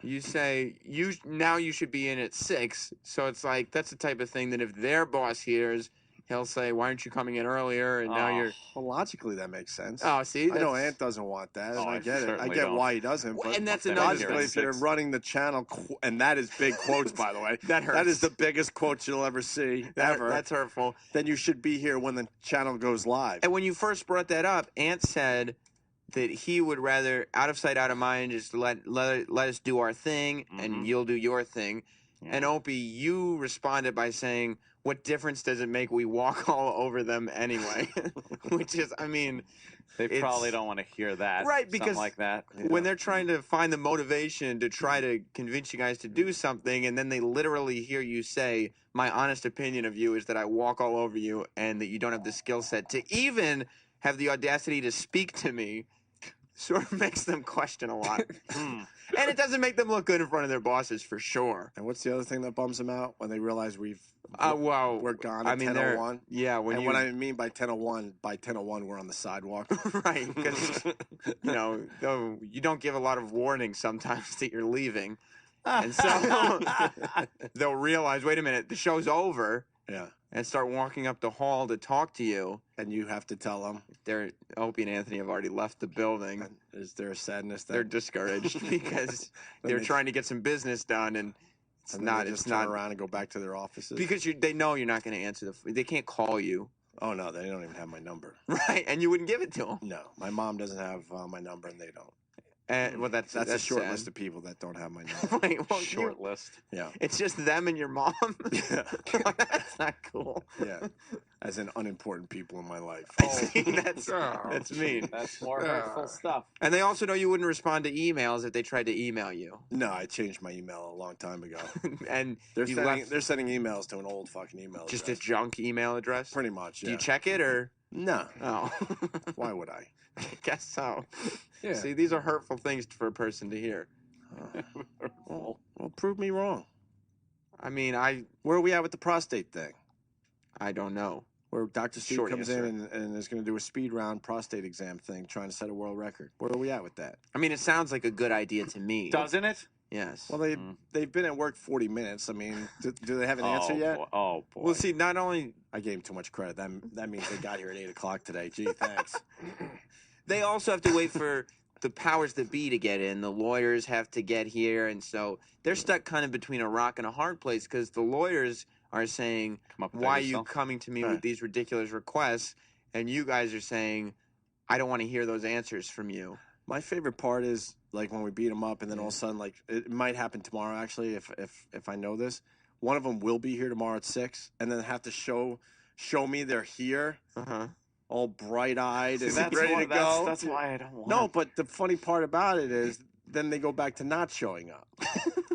you say you should be in at 6. So it's like that's the type of thing that if their boss hears, he'll say, "Why aren't you coming in earlier?" And now you're Well, logically that makes sense. oh, see, I know that's- Ant doesn't want that, Oh, and I I get it. I certainly get don't. why he doesn't. Well, But and that's Then another. logically, if you're running the channel, and that is big quotes, by the way. That hurts. That is the biggest quotes you'll ever see, ever. That's hurtful. Then you should be here when the channel goes live. And when you first brought that up, Ant said that he would rather out of sight, out of mind, just let us do our thing, and you'll do your thing. And Opie, you responded by saying, "What difference does it make? We walk all over them anyway," which is, I mean, They it's- probably don't want to hear that. Right, something because like that. when they're trying to find the motivation to try to convince you guys to do something, and then they literally hear you say, my honest opinion of you is that I walk all over you and that you don't have the skill set to even have the audacity to speak to me, sort of makes them question a lot. And it doesn't make them look good in front of their bosses, for sure. And what's the other thing that bums them out? When they realize we're gone at I mean, they're 10:01? Yeah, when And you what I mean by 10:01, we're on the sidewalk. right, because though you don't give a lot of warning sometimes that you're leaving, and so they'll realize, wait a minute, the show's over, Yeah. and start walking up the hall to talk to you. And you have to tell them. Opie and Anthony have already left the building. Is there a sadness that They're discouraged because they're trying to get some business done, and it's and then not. they It's just turn not around and go back to their offices? because they know you're not going to answer they can't call you, Oh no, they don't even have my number. right? And you wouldn't give it to them. No, my mom doesn't have my number, and they don't. And well, that's a short sad. list of people that don't have my number. Wait, well, Short list. Yeah, It's just them and your mom. Yeah. That's not cool. yeah. As in unimportant people in my life. See, that's mean. That's more hurtful stuff. And they also know you wouldn't respond to emails if they tried to email you. No, I changed my email a long time ago. And They're you sending, left they're sending emails to an old fucking email just a address. junk email address. Pretty much, yeah. Do you check it or No. oh? Why would I? I guess so. Yeah. See, these are hurtful things for a person to hear. Well, prove me wrong. I mean, Where are we at with the prostate thing? I don't know. Where Dr. Steve Short comes answer. in and is going to do a speed round prostate exam thing, trying to set a world record. Where are we at with that? I mean, it sounds like a good idea to me. Doesn't it? Yes. Well, they've been at work 40 minutes. I mean, do they have an answer yet? Boy. Oh boy. Well, see, not only I gave him too much credit. That means they got here at 8 o'clock today. Gee, thanks. they also have to wait for the powers that be to get in. The lawyers have to get here, and so they're stuck kind of between a rock and a hard place because the lawyers are saying, Come up with "Why that are you yourself." coming to me Right. with these ridiculous requests?" And you guys are saying, "I don't want to hear those answers from you." My favorite part is like when we beat them up, and then all of a sudden, like it might happen tomorrow. Actually, if I know this, one of them will be here tomorrow at 6, and then have to show me they're here, all bright eyed and That's ready why- to go. That's why I don't want. No, but the funny part about it is then they go back to not showing up.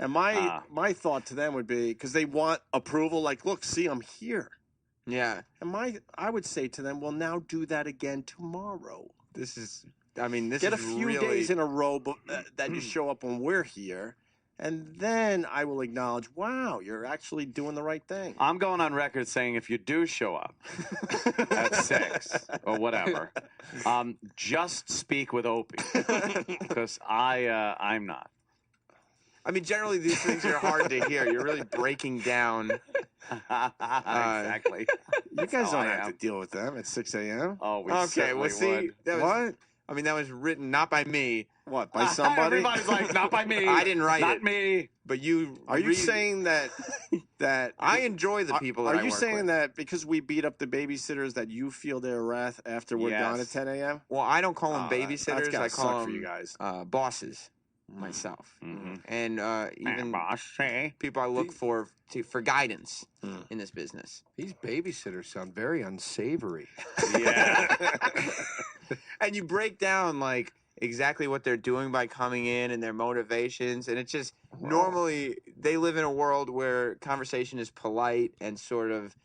And my thought to them would be, because they want approval, like, look, see, I'm here. Yeah. And I would say to them, well, now do that again tomorrow. This is, I mean, this Get is a few really... days in a row that you show up when we're here, and then I will acknowledge, wow, you're actually doing the right thing. I'm going on record saying if you do show up at 6 or whatever, just speak with Opie because I'm not. I mean, generally these things are hard to hear. You're really breaking down. Exactly. You guys don't have to deal with them at 6 a.m. Oh, we Okay, certainly well, see, would. that was, What? I mean, that was written not by me. What, by somebody? Everybody's like, not by me. I didn't write not it. me. But you Are you saying that I enjoy the people that I Are you work saying with. that because we beat up the babysitters that you feel their wrath after we're gone at 10 a.m.? Well, I don't call them That's babysitters. gotta I call suck them for you guys. bosses myself. Mm-hmm. And even people I look for guidance in this business. These babysitters sound very unsavory. Yeah. And you break down like exactly what they're doing by coming in and their motivations, and it's just normally they live in a world where conversation is polite and sort of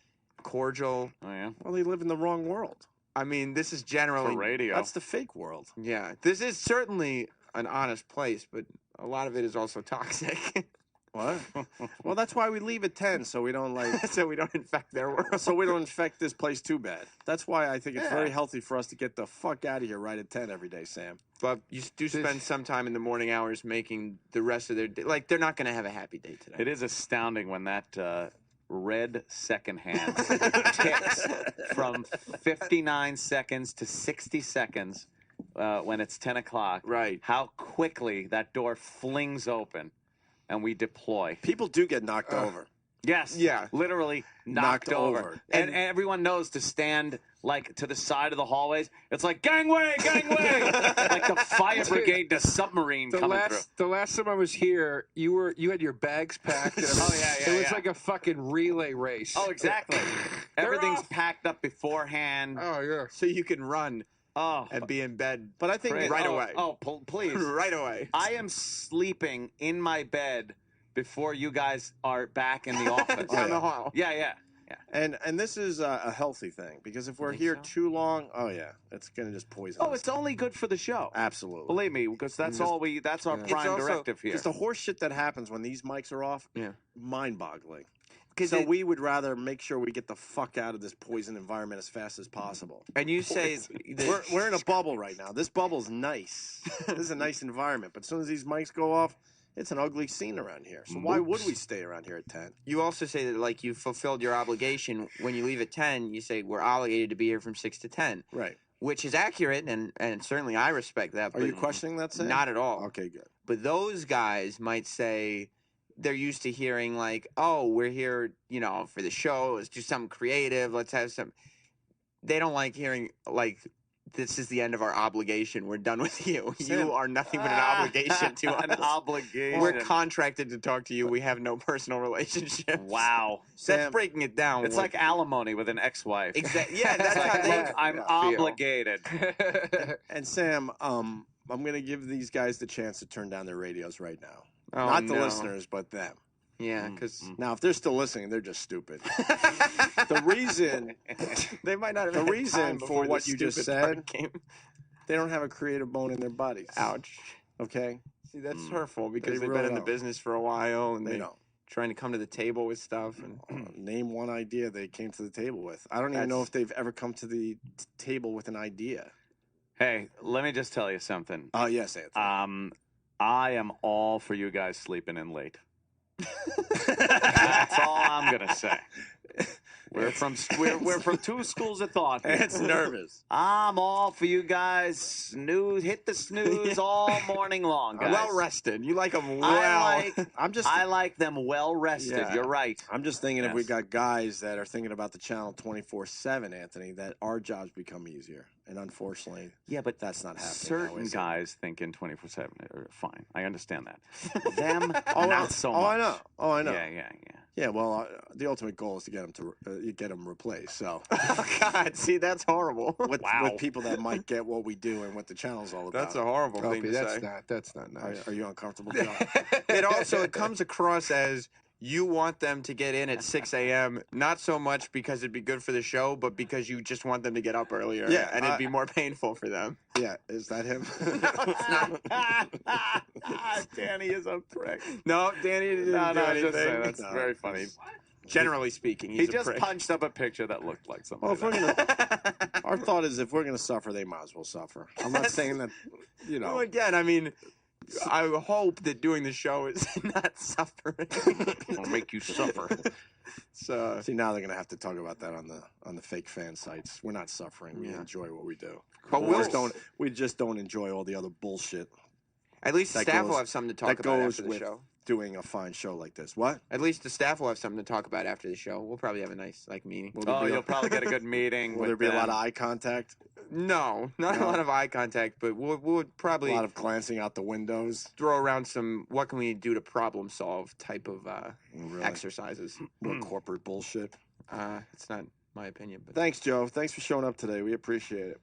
cordial. Oh yeah. Well, they live in the wrong world. I mean, this is generally For radio. That's the fake world. Yeah, this is certainly an honest place, but a lot of it is also toxic. What? Well, that's why we leave at 10, so we don't so we don't infect their world. so we don't infect this place too bad. That's why I think it's very healthy for us to get the fuck out of here right at 10 every day, Sam. But you do spend some time in the morning hours making the rest of their day. Like, they're not going to have a happy day today. It is astounding when that red second hand ticks from 59 seconds to 60 seconds when it's 10 o'clock. Right. How quickly that door flings open and we deploy. People do get knocked over. Yes. Yeah. Literally knocked over. over. And everyone knows to stand like to the side of the hallways. It's like gangway, gangway, like the fire brigade, the submarine coming through. The last time I was here, you had your bags packed. And it was like a fucking relay race. Oh, exactly. Everything's off. packed up beforehand. Oh yeah. So you can run Oh, and be in bed. But I think Right away. Oh, please. Right away. I am sleeping in my bed before you guys are back in the office. Down the hall. Yeah. and this is a healthy thing because if we're here too long, it's going to just poison us. Oh, it's only good for the show. Absolutely. Believe me, because that's all that's our prime also- directive here. Because the horse shit that happens when these mics are off, Yeah. mind-boggling. 'Cause So it- we would rather make sure we get the fuck out of this poison environment as fast as possible. And you say We're in a bubble right now. This bubble's nice. This is a nice environment. But as soon as these mics go off, it's an ugly scene around here. So why would we stay around here at 10? you also say that like you fulfilled your obligation when you leave at 10. You say we're obligated to be here from 6 to 10, Right. which is accurate, and certainly I respect that. Are but you questioning that, Sam? Not at all. Okay, good. But those guys might say they're used to hearing like, "Oh, we're here, for the show. Let's do something creative. Let's have some." They don't like hearing like, "This is the end of our obligation. We're done with you. Sam. You are nothing but an obligation to us. An obligation. We're contracted to talk to you. We have no personal relationship." Wow. That's Sam, breaking it down. It's like alimony with an ex-wife. Exactly. Yeah, that's It's how like, they. look, I'm feel. obligated. And Sam, I'm going to give these guys the chance to turn down their radios right now. Oh, Not the no. listeners, but them. Yeah, because Now, if they're still listening, they're just stupid. The reason they might not have The had reason time for before what the you just stupid part said- came. they don't have a creative bone in their bodies. Ouch. Okay? See, that's hurtful because They they've really been in the don't. business for a while and They they're don't. trying to come to the table with stuff. And Name one idea they came to the table with. I don't even know if they've ever come to the table with an idea. Hey, let me just tell you something. Oh, yes, Anthony. I am all for you guys sleeping in late. That's all I'm gonna say. We're from two schools of thought. here. It's nervous. I'm all for you guys. Hit the snooze all morning long, guys. well rested. You like them well. I like them well rested. Yeah. You're right. I'm just thinking if we Yes. got guys that are thinking about the channel 24/7, Anthony, that our jobs become easier. And unfortunately, Yeah, but that's not happening. now, certain is it? guys thinking 24/7 are fine. I understand that. Them, Oh, not so much. Oh, I know. Oh, I know. Yeah. Yeah, well, the ultimate goal is to get them replaced. So Oh, God. See, that's horrible. with Wow. people that might get what we do and what the channel's all about. That's a horrible thing Opie, to say. that's not nice. Are you uncomfortable, John? It comes across as you want them to get in at 6 a.m., not so much because it'd be good for the show, but because you just want them to get up earlier. Yeah, and it'd be more painful for them. Yeah, is that him? Danny is a prick. No, Danny didn't do I'm anything. just saying, that's very funny. Generally speaking, He he's a just prick. punched up a picture that looked like something. Well, if we're gonna, our thought is if we're gonna suffer, they might as well suffer. I'm not saying that, you know. Well, again, I mean, I hope that doing the show is not suffering. It'll make you suffer. So See, now they're gonna have to talk about that on the fake fan sites. We're not suffering. We enjoy what we do. But we just don't enjoy all the other bullshit at least the that staff goes- will have something to talk that about goes after the with show. doing a fine show like this. What? At least the staff will have something to talk about after the show. We'll probably have a nice meeting. Will there Oh, be you'll probably get a good meeting. Will with there be a lot them. of eye contact? No, not a lot of eye contact, but we'll A probably lot of glancing out the windows. throw around some what can we do to problem solve type of Really? exercises. More corporate bullshit. It's not my opinion, but Thanks, Joe. Thanks for showing up today. We appreciate it.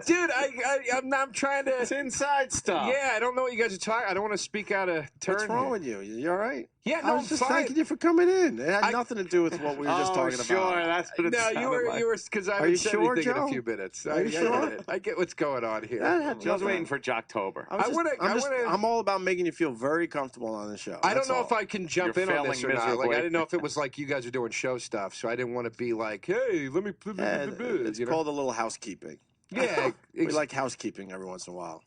Dude, I'm trying to. It's inside stuff. Yeah, I don't know what you guys are talking. I don't want to speak out of turn. What's wrong here. with you? You all right? Yeah, I no, was I'm just fine. thanking you for coming in. It had nothing to do with what we were just talking Sure, about. that's what it No, sounded like. you were because I Are haven't you said sure, anything in Joe? a few minutes. Are you sure? I get what's going on here. That had I was nothing- waiting for Jocktober. I'm all about making you feel very comfortable on the show. I don't That's know all. if I can jump You're in on this or failing not. Like, miserably. I didn't know if it was like you guys are doing show stuff, so I didn't want to be like, hey, let me. It's you know? called a little housekeeping. Yeah, We like housekeeping every once in a while.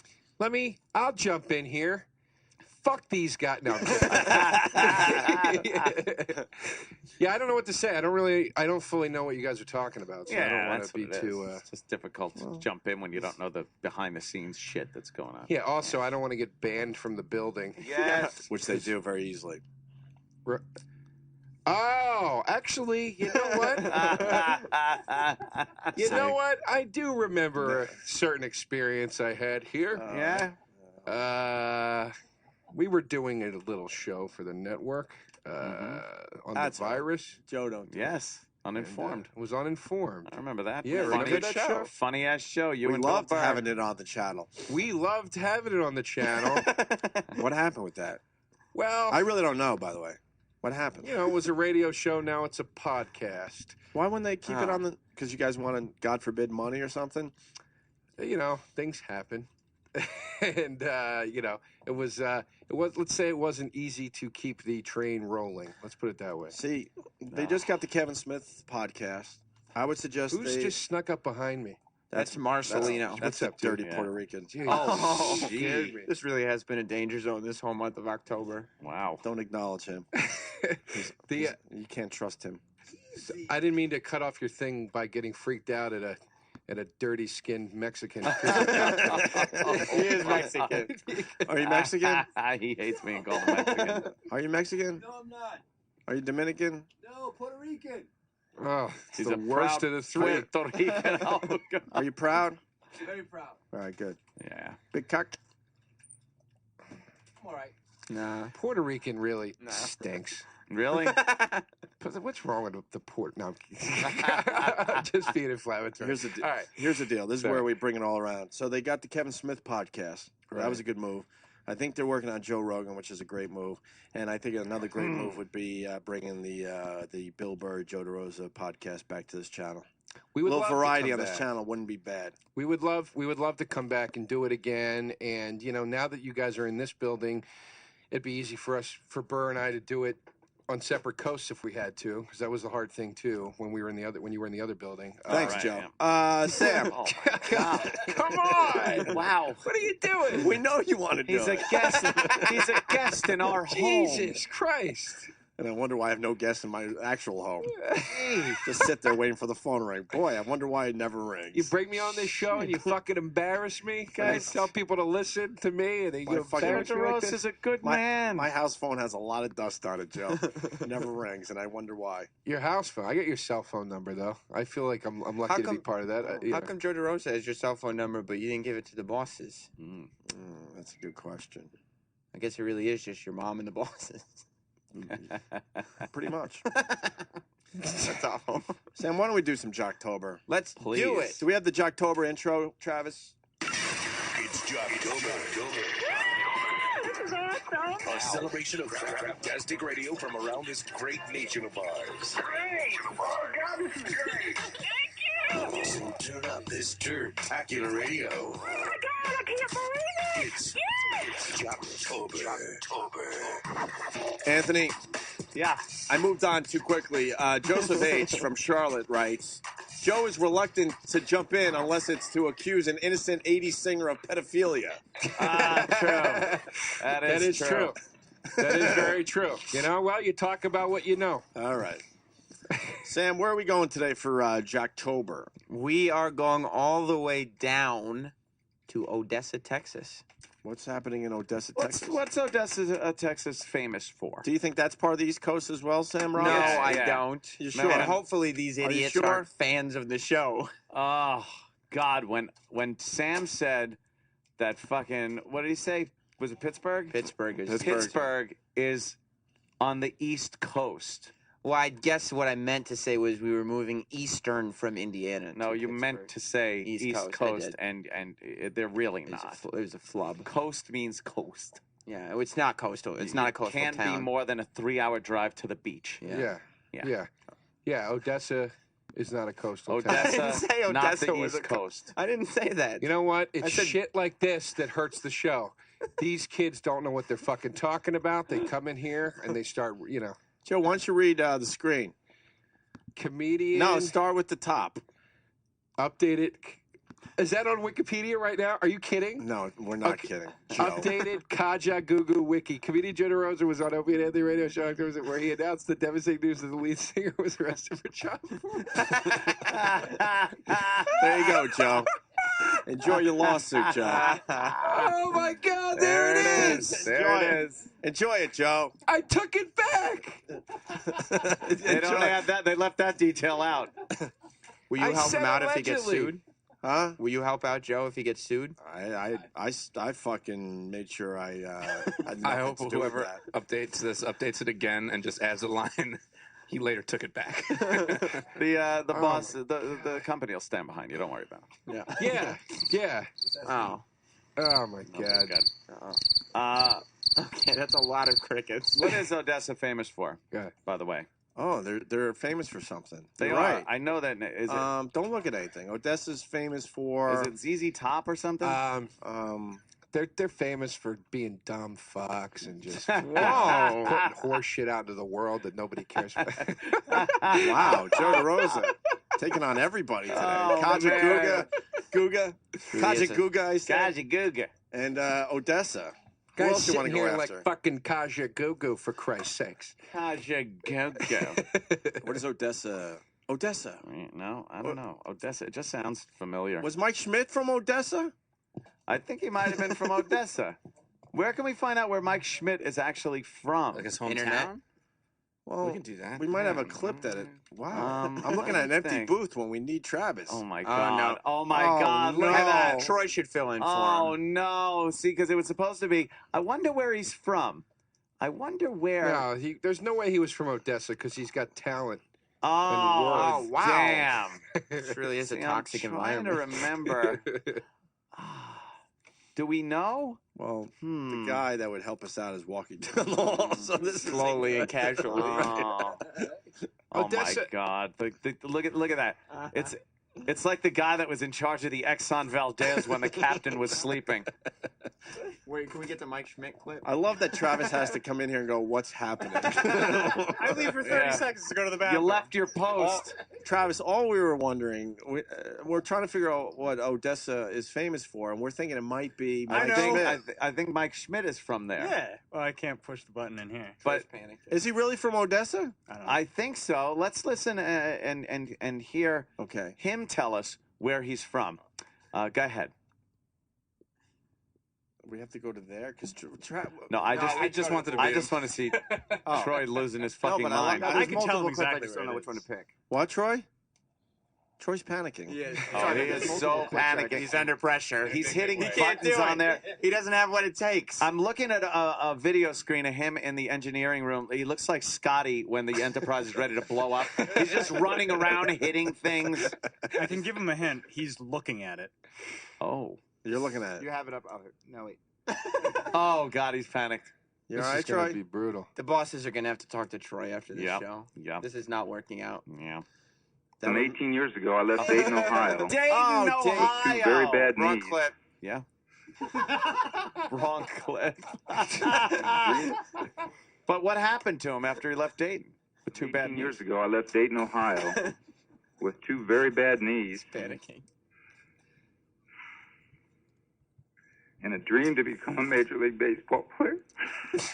I'll jump in here. Fuck these guys. No, I'm kidding. Yeah, I don't know what to say. I don't fully know what you guys are talking about, so I don't want that's to be what it too. is. It's just difficult to jump in when you don't know the behind-the-scenes shit that's going on. Yeah, also, I don't want to get banned from the building. Yes. Which they do very easily. Oh, actually, you know what? You know what? I do remember a certain experience I had here. Yeah. We were doing a little show for the network on That's the virus. Joe don't. Yes. Uninformed. I was uninformed. I remember that. Yeah, funny remember that show? Funny ass show. You We and loved Bill Burr. having it on the channel. We loved having it on the channel. What happened with that? Well, I really don't know, by the way. What happened? you know, it was a radio show. Now it's a podcast. Why wouldn't they keep it on the... Because you guys wanted, God forbid, money or something? You know, things happen. And, you know, it was, let's say it wasn't easy to keep the train rolling. Let's put it that way. See, they just got the Kevin Smith podcast. I would suggest Who's they... just snuck up behind me? that's Marcelino. That's What's a up, dude? dirty Yeah. Puerto Rican. Jeez. Oh, scared me. this really has been a danger zone this whole month of October. Wow. Don't acknowledge him. You can't trust him. I didn't mean to cut off your thing by getting freaked out at a dirty skinned Mexican. He is Mexican. Are you Mexican? He hates being called a Mexican. Are you Mexican? No, I'm not. Are you Dominican? No, Puerto Rican. Oh, it's He's the a worst proud of the three. Puerto Rican. Oh, God. Are you proud? Very proud. All right, good. Yeah. Big cock. I'm all right. Nah. Puerto Rican really stinks. Really? What's wrong with the port? No, I'm just being inflammatory. Here's the deal. All right. Here's the deal. This is Sorry. where we bring it all around. So they got the Kevin Smith podcast. That Right. was a good move. I think they're working on Joe Rogan, which is a great move. And I think another great move would be bringing the Bill Burr, Joe DeRosa podcast back to this channel. We A would little love to variety come on this back. channel wouldn't be bad. We would love to come back and do it again. And you know, now that you guys are in this building, it'd be easy for Burr and I to do it on separate coasts if we had to, because that was the hard thing too when you were in the other building. Thanks, right, Joe. Sam. Oh, my God. Come on! Wow. What are you doing? We know you want to do He's a it. guest. He's a guest in our home. Jesus Christ! And I wonder why I have no guests in my actual home. Just sit there waiting for the phone to ring. Boy, I wonder why it never rings. You bring me on this show and you fucking embarrass me, guys. Tell people to listen to me and you embarrass me like DeRosa this. is a good man. My house phone has a lot of dust on it, Joe. It never rings, and I wonder why. Your house phone. I got your cell phone number though. I feel like I'm lucky to be part of that. How come Joe DeRosa has your cell phone number, but you didn't give it to the bosses? That's a good question. I guess it really is just your mom and the bosses. Pretty much. That's awful. Sam, why don't we do some Jocktober? Let's do it. Do we have the Jocktober intro, Travis? It's Jocktober. is awesome. A celebration of fantastic radio from around this great nation of ours. Great. Oh, God, this is great. Thank you. So turn up this turd-tacular radio. Oh, my God, I can't believe it. It's Yes. Jocktober. Anthony, Yeah. I moved on too quickly. Joseph H. from Charlotte writes, Joe is reluctant to jump in unless it's to accuse an innocent 80s singer of pedophilia. True. That is true. That is very true. You know, well, you talk about what you know. All right. Sam, where are we going today for Jocktober? We are going all the way down to Odessa, Texas. What's happening in Odessa, Texas? What's Odessa, Texas famous for? Do you think that's part of the East Coast as well, Sam Ross? No, Yeah, I yeah. don't. You And sure? hopefully these Are you idiots sure? aren't fans of the show. Oh, God. When Sam said that fucking, what did he say? Was it Pittsburgh? Pittsburgh is Pittsburgh is on the East Coast. Well, I guess what I meant to say was we were moving eastern from Indiana. No, to you meant Pittsburgh. to say East East Coast, I Coast, did. and they're really It not. was a flub. Coast means coast. Yeah, it's not coastal. It's not a coastal Can't town. be more than a 3-hour drive to the beach. Yeah. Odessa is not a coastal town. I didn't Odessa, say not Odessa the was East a Coast. I didn't say that. You know what? It's I said- shit like this that hurts the show. These kids don't know what they're fucking talking about. They come in here and they start, you know, Joe, why don't you read the screen? comedian. No, start with the top. Updated. Is that on Wikipedia right now? Are you kidding? No, we're not Okay. kidding. Joe. Updated Kaja Gugu Wiki. Comedian Joe DeRosa was on Opie and Anthony Radio Show Jocktober, where he announced the devastating news that the lead singer was arrested for child porn. There you go, Joe. Enjoy your lawsuit, Joe. Oh my God! There it is. There it is. Enjoy it, Joe. I took it back. They don't have that. They left that detail out. Will you I help said him out if he gets allegedly. sued? Huh? Will you help out Joe if he gets sued? I fucking made sure I had I nothing hope to do with whoever that. updates it again and just adds a line. He later took it back. The boss, the company will stand behind you. Don't worry about it. Yeah. Yeah. Oh. Oh my God. Okay, that's a lot of crickets. What is Odessa famous for? Yeah. By the way, Oh, they're famous for something. they You're are. right. I know that. Is it? Don't look at anything. Odessa's famous for. Is it ZZ Top or something? They're famous for being dumb fucks and just Whoa. putting horse shit out into the world that nobody cares about. Wow, Joe DeRosa taking on everybody today. Oh, Kaja man. Guga, Kaja is a- Guga, I said, Kaja Guga. and Odessa. Who Guys else you want sitting to go here after? like fucking Kaja Gugu, for Christ's sakes. Kaja Guga. What is Odessa? Odessa. No, I don't know. Odessa. It just sounds familiar. Was Mike Schmidt from Odessa? I think he might have been from Odessa. Where can we find out where Mike Schmidt is actually from? Like his hometown. Internet? Well, We can do that. We might have a Yeah. clip that it. Wow. I'm let looking me at an empty think. booth when we need Travis. Oh my Oh, god! no. Oh my Oh, god! Look no. at that! Troy should fill in for Oh him. no! See, because it was supposed to be. I wonder where he's from. I wonder where. No, there's no way he was from Odessa because he's got talent. Oh, words. wow. Damn! This really is a See, toxic I'm trying environment. to remember. Do we know? Well, Hmm. the guy that would help us out is walking down the hall. So this Slowly is and casually. Oh, oh my Odessa- God! Look at that! It's like the guy that was in charge of the Exxon Valdez when the captain was sleeping. Wait, can we get the Mike Schmidt clip? I love that Travis has to come in here and go, "What's happening?" I leave for 30 Yeah. seconds to go to the You bathroom. left your post. Travis, all we were wondering, we're trying to figure out what Odessa is famous for, and we're thinking it might be I Mike know. Schmidt. I think Mike Schmidt is from there. Yeah. Well, I can't push the button in here. But Is he really from Odessa? I don't know. I think so. Let's listen and hear Okay. him tell us where he's from. Go ahead. We have to go to there because No, I just wanted to. I just want to see Oh. Troy losing his No, fucking but I like mind. that. I There's can tell multiple him clips, exactly I just where don't know it which one is. to pick. What, Troy? Troy's panicking. Yeah. Oh, he is so panicking. He's under pressure. He's hitting He can't buttons do it. on there. He doesn't have what it takes. I'm looking at a video screen of him in the engineering room. He looks like Scotty when the Enterprise is ready to blow up. He's just running around hitting things. I can give him a hint. He's looking at it. Oh. You're looking at it. You have it up. Oh, no, wait. Oh God, he's panicked. You This all is right, gonna Troy? be brutal. The bosses are going to have to talk to Troy after this Yep. show. Yep. This is not working out. Yeah. Some 18 years ago, I left Dayton, Ohio. Dayton, Dayton. Ohio. Two very bad Wrong knees. clip. Yeah. Wrong clip. But what happened to him after he left Dayton? With 2 bad 18 knees. years ago, I left Dayton, Ohio, with 2 very bad knees Panicking. and a dream to become a Major League Baseball player.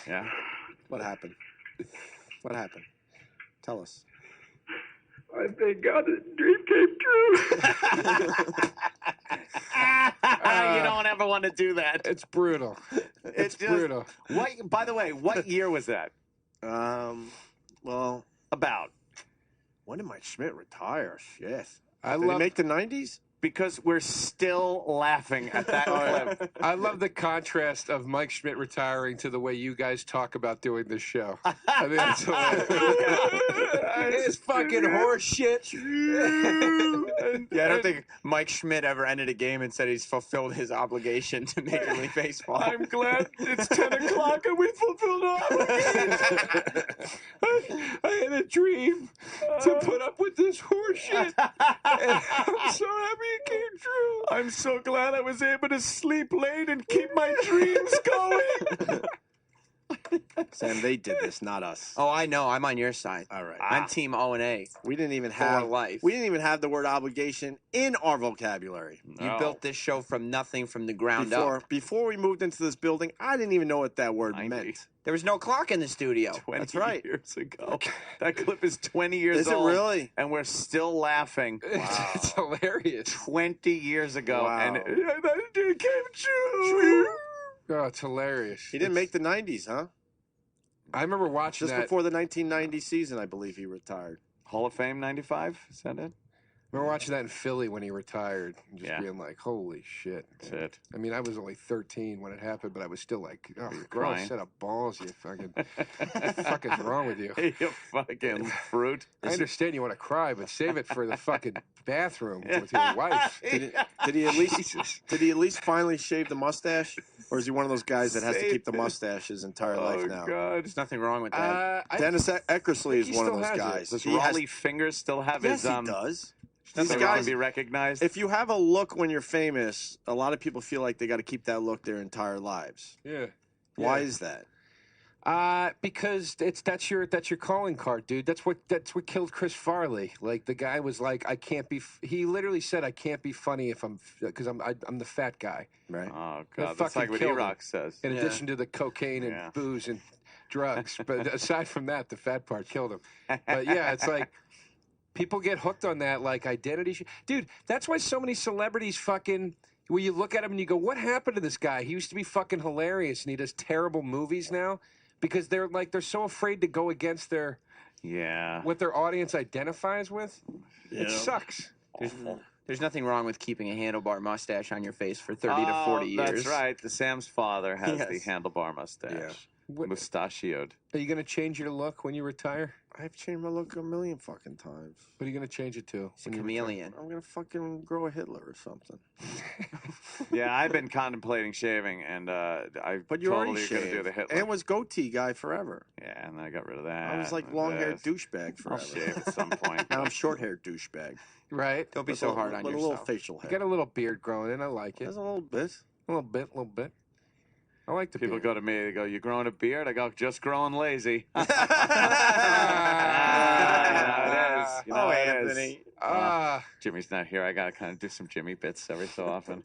Yeah. What happened? What happened? Tell us. I thank God the dream came true. You don't ever want to do that. It's brutal. It's just- brutal. What? By the way, what year was that? Well, About. when did Mike Schmidt retire? Shit. I Did he love make the 90s? Because we're still laughing at that clip. I love the contrast of Mike Schmidt retiring to the way you guys talk about doing this show. I mean, that's hilarious. It's fucking horse shit. Yeah, I don't think Mike Schmidt ever ended a game and said he's fulfilled his obligation to Major League Baseball. I'm glad it's 10 o'clock and we fulfilled our obligation. I had a dream to put up with this horse shit. And I'm so happy it came true. I'm so glad I was able to sleep late and keep my dreams going. Sam, they did this, not us. Oh, I know. I'm on your side. All right. I'm Team O&A. We didn't even For have life. We didn't even have the word obligation in our vocabulary. You built this show from nothing, from the ground up. Before we moved into this building, I didn't even know what that word 90. meant. There was no clock in the studio. 20 That's right. years ago. That clip is 20 years Is it old. really? And we're still laughing. It's hilarious. 20 years ago. Wow. And it came true. Oh, it's hilarious. He didn't make the 90s, huh? I remember watching Just that. before the 1990 season, I believe he retired. Hall of Fame 95? Is that it? I remember watching that in Philly when he retired, and just Yeah. being like, "Holy shit!" That's it. I mean, I was only 13 when it happened, but I was still like, "Oh, grow a crying. set of balls, you fucking, what the fuck is wrong with you?" You fucking fruit. I understand you want to cry, but save it for the fucking bathroom with your wife. Did he at least Did he at least finally shave the mustache, or is he one of those guys that has to keep the mustache his entire life now? God. There's nothing wrong with that. Dennis Eckersley is he one of still those has it. guys. Does He has- Raleigh Fingers still have yes, his he does. These These guys guys, be recognized? if you have a look when you're famous, a lot of people feel like they got to keep that look their entire lives. Yeah. Why is that? Because that's your calling card, dude. That's what killed Chris Farley. Like the guy was like, I can't be. He literally said, I can't be funny if I'm because I'm the fat guy. Right. Oh That God, that's like fucking what killed E-Rock says. In Yeah. addition to the cocaine and Yeah. booze and drugs, but aside from that, the fat part killed him. But yeah, it's like people get hooked on that like identity shit. Dude, that's why so many celebrities fucking. Where you look at him and you go, what happened to this guy? He used to be fucking hilarious, and he does terrible movies now because they're so afraid to go against their Yeah. what their audience identifies with. It Yeah. sucks. There's nothing wrong with keeping a handlebar mustache on your face for 30 to 40 years. That's right. The Sam's father has Yes. the handlebar mustache. What- Mustachioed. Are you going to change your look when you retire? I've changed my look a million fucking times. What are you going to change it to? He's a when you chameleon. I'm gonna fucking grow a Hitler or something. Yeah, I've been contemplating shaving, and I But you're totally already gonna shaved. do the Hitler. And it was goatee guy forever. Yeah, and then I got rid of that. I was like and long-haired this. douchebag I'll forever. shave at some point. Now I'm short-haired douchebag. Right? Don't be With so a- hard on with yourself. a little facial You hair. got a little beard growing in. I like it. There's a little bit. A little bit. I like the People beard. go to me, they go, "You growing a beard?" I go, "Just growing lazy." You know it is. You know Oh, it is. Anthony. Jimmy's not here. I gotta kind of do some Jimmy bits every so often.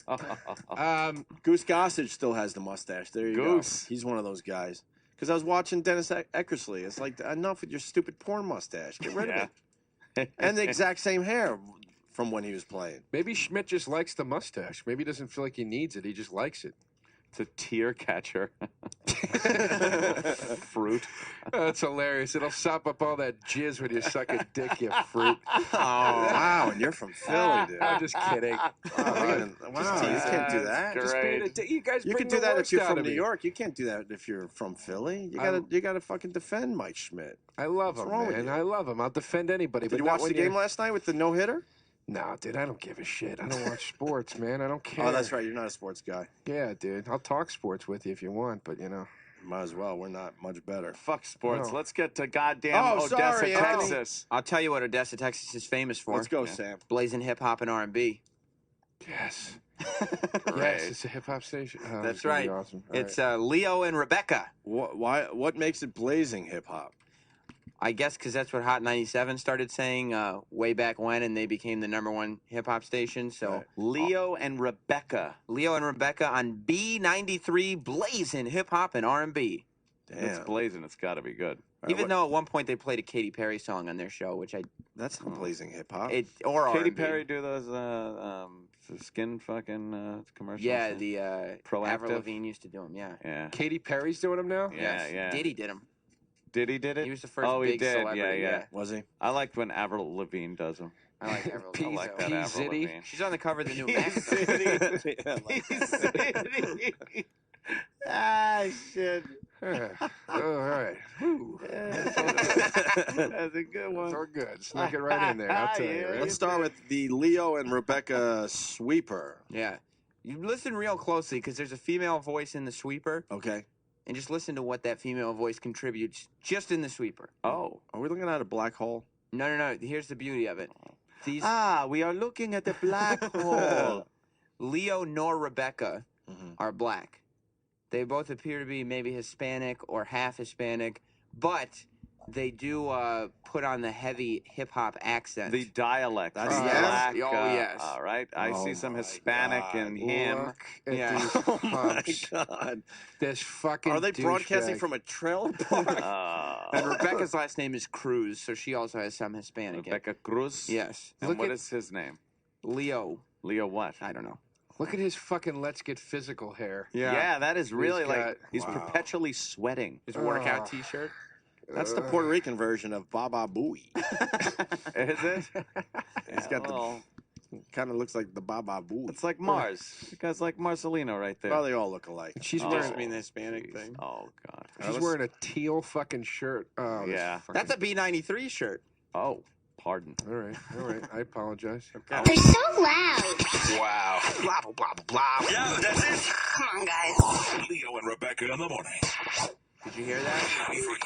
Goose Gossage still has the mustache. There you Goose. go. He's one of those guys. Because I was watching Dennis Eckersley. It's like, enough with your stupid porn mustache. Get rid of it. And the exact same hair from when he was playing. Maybe Schmidt just likes the mustache. Maybe he doesn't feel like he needs it. He just likes it. It's a tear catcher. Fruit. That's hilarious. It'll sop up all that jizz when you suck a dick, you fruit. Oh, wow. And you're from Philly, dude. I'm just kidding. Wow, you can't do that. Just being you guys You bring can do the that if worst you're out from of New me. York. You can't do that if you're from Philly. I'm- You gotta fucking defend Mike Schmidt. I love What's him, wrong with man. you? I love him. I'll defend anybody. Did but you not watch when the game you're- last night with the no hitter? No, dude, I don't give a shit. I don't watch sports, man. I don't care. Oh, that's right. You're not a sports guy. Yeah, dude. I'll talk sports with you if you want, but you know. Might as well. We're not much better. Fuck sports. No. Let's get to goddamn Oh, Odessa, sorry, Anthony. Texas. I'll tell you what Odessa, Texas is famous for. Let's go, Sam. Blazing hip hop and R&B. Yes. Right. Yes, it's a hip hop station. Oh, That's it's gonna be right. Awesome. All It's Leo and Rebecca. What makes it blazing hip hop? I guess because that's what Hot 97 started saying way back when, and they became the #1 hip hop station. So Right. Leo and Rebecca. Leo and Rebecca on B93, blazing hip hop and R&B. Damn. It's blazing. It's got to be good. Even though at one point they played a Katy Perry song on their show, which That's not blazing hip hop. or Katy R&B. Perry do those skin fucking commercials? Yeah, the Proactive? Avril Lavigne used to do them. Yeah. Yeah. Katy Perry's doing them now? Yeah, yeah. Diddy did them. Did it? He was the first Oh, he big did. celebrity. Yeah. Was he? I liked when Avril Lavigne does them. I like Avril P- I Lavigne. like that P- Avril Zitty? Lavigne. She's on the cover of the new Mac. Ah, shit. All right. Whew. That's a good one. It's all good. Snuck it right in there. I'll tell you. Yeah. Right? Let's start with the Leo and Rebecca sweeper. Yeah. You listen real closely because there's a female voice in the sweeper, Okay. and just listen to what that female voice contributes just in the sweeper. Oh. Are we looking at a black hole? No. Here's the beauty of it. These We are looking at the black hole. Leo nor Rebecca Mhm. are black. They both appear to be maybe Hispanic or half Hispanic, but they do put on the heavy hip hop accent. The dialect. That's from yes. black, Oh, yes. All right. I Oh, see some my Hispanic God. in him. Look at Yeah. these Oh my pups. God! This fucking Are they broadcasting douchebag. from a trailer park? And Rebecca's last name is Cruz, so she also has some Hispanic. Rebecca Cruz. Yes. And Look what at- is his name? Leo. Leo what? I don't know. Look at his fucking let's get physical hair. Yeah, that is really He's like got- he's Wow. perpetually sweating. His workout Oh. T-shirt. That's the Puerto Rican version of Baba Booey. Is it? He's got well, kind of looks like the Baba Booey. it's like Mars. You guys like Marcelino right there. Well, they all look alike. She's Oh, wearing I mean the Hispanic jeez. thing. Oh God. she's wearing a teal fucking shirt. Oh, this Yeah. fucking- That's a B93 shirt. Oh, pardon. all right. I apologize. They're so loud. Wow. Blah, blah, blah, blah, blah. Yeah, that's it. Come on, guys. Leo and Rebecca in the morning. Did you hear that?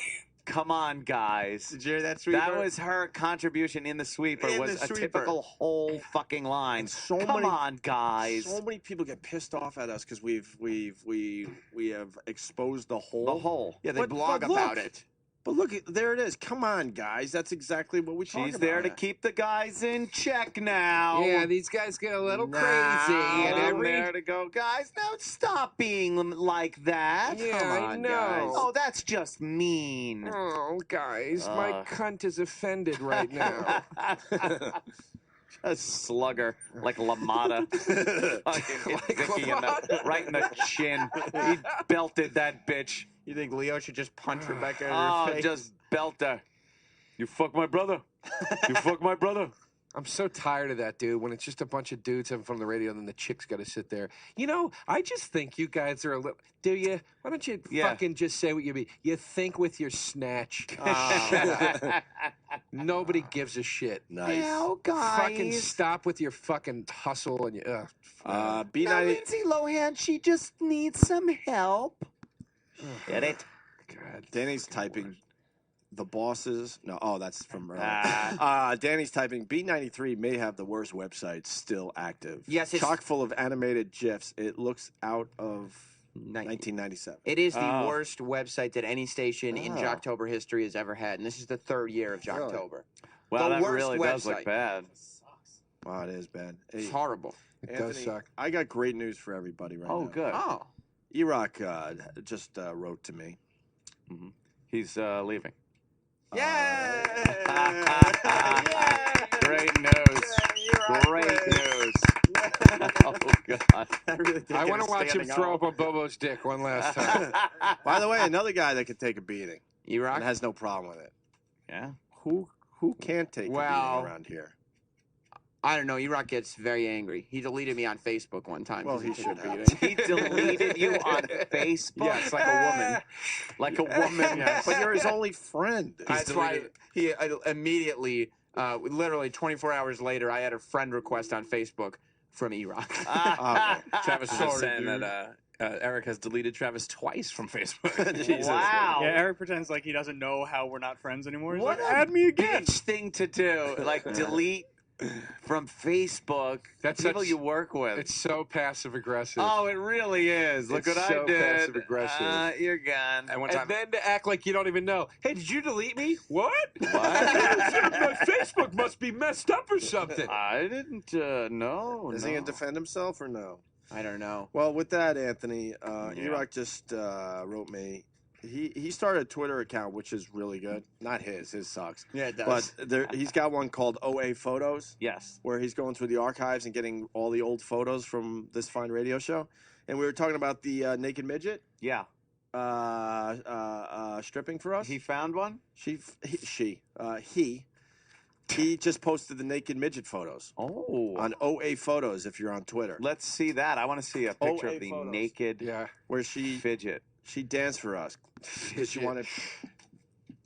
Come on, guys. Did you hear that, sweeper? That was her contribution in the sweeper. In Was the a sweeper. typical whole fucking line. So Come many- on, guys. So many people get pissed off at us because we have exposed the hole. The hole. Yeah, they But- blog but look, about it. But look, there it is. Come on, guys. That's exactly what we talk She's about. there to keep the guys in check now. Yeah, these guys get a little Nah, crazy. And I'm every there to go, guys. Now stop being like that. Yeah, Come I on, know. guys. Oh, that's just mean. oh, guys, my cunt is offended right now. A slugger like LaMotta. Fucking hit Vicky right in the chin. He belted that bitch. You think Leo should just punch Rebecca in Oh, her face? just belt her. You fuck my brother. You fuck my brother. I'm so tired of that, dude. When it's just a bunch of dudes having fun on the radio, and then the chick's got to sit there. You know, I just think you guys are a little. Do you? Why don't you Yeah. fucking just say what you be? You think with your snatch. Nobody gives a shit. Nice. Now, guys. Fucking stop with your fucking hustle and your. Now, B90. Lindsay Lohan, she just needs some help. Get it? God. Danny's typing the bosses. No, oh, that's from earlier. Ah. Danny's typing B93 may have the worst website still active. Yes, it's- chock full of animated GIFs. It looks out of 1997. It is the Oh. worst website that any station in Oh. Jocktober history has ever had, and this is the 3rd year of Jocktober. Well, The that worst really does website. look bad. Wow, it is bad. Hey, It's horrible. It Anthony, does suck. I got great news for everybody right Oh, now. good. Oh. Iraq just wrote to me. He's leaving. Yeah! Great news. Great news. Oh, God. I want to watch him throw up on Bobo's dick one last time. By the way, another guy that could take a beating Iraq? and has no problem with it. Yeah. Who can't take a Well, beating around here? I don't know. Iraq gets very angry. He deleted me on Facebook one time. Well, 'cause he took should a have. beating. He deleted you on Facebook? Yes, like a woman. Like a woman, yes. But you're his only friend. That's why he immediately Literally 24 hours later, I had a friend request on Facebook from E-Rock. Travis was just Sorry, saying dude. that Eric has deleted Travis twice from Facebook. Wow. Yeah, Eric pretends like he doesn't know how we're not friends anymore. He's What like, a add me again. bitch thing to do. Like, delete from Facebook That's people such- you work with. It's so passive aggressive. Oh, it really is. Look It's what so I did. passive aggressive. You're gone. And one And time, then to act like you don't even know. Hey, did you delete me? What? What? My Facebook must be messed up or something. I didn't know. Is he going to defend himself or no? I don't know. Well, with that, Anthony, E-Rock just wrote me. He started a Twitter account, which is really good. Not his sucks. Yeah, it does. But he's got one called OA Photos. Yes. Where he's going through the archives and getting all the old photos from this fine radio show. And we were talking about the naked midget. Yeah. Stripping for us. He found one? He just posted the naked midget photos. Oh. On OA Photos if you're on Twitter. Let's see that. I want to see a picture OA of the photos. naked where she fidget. She danced for us. She wanted.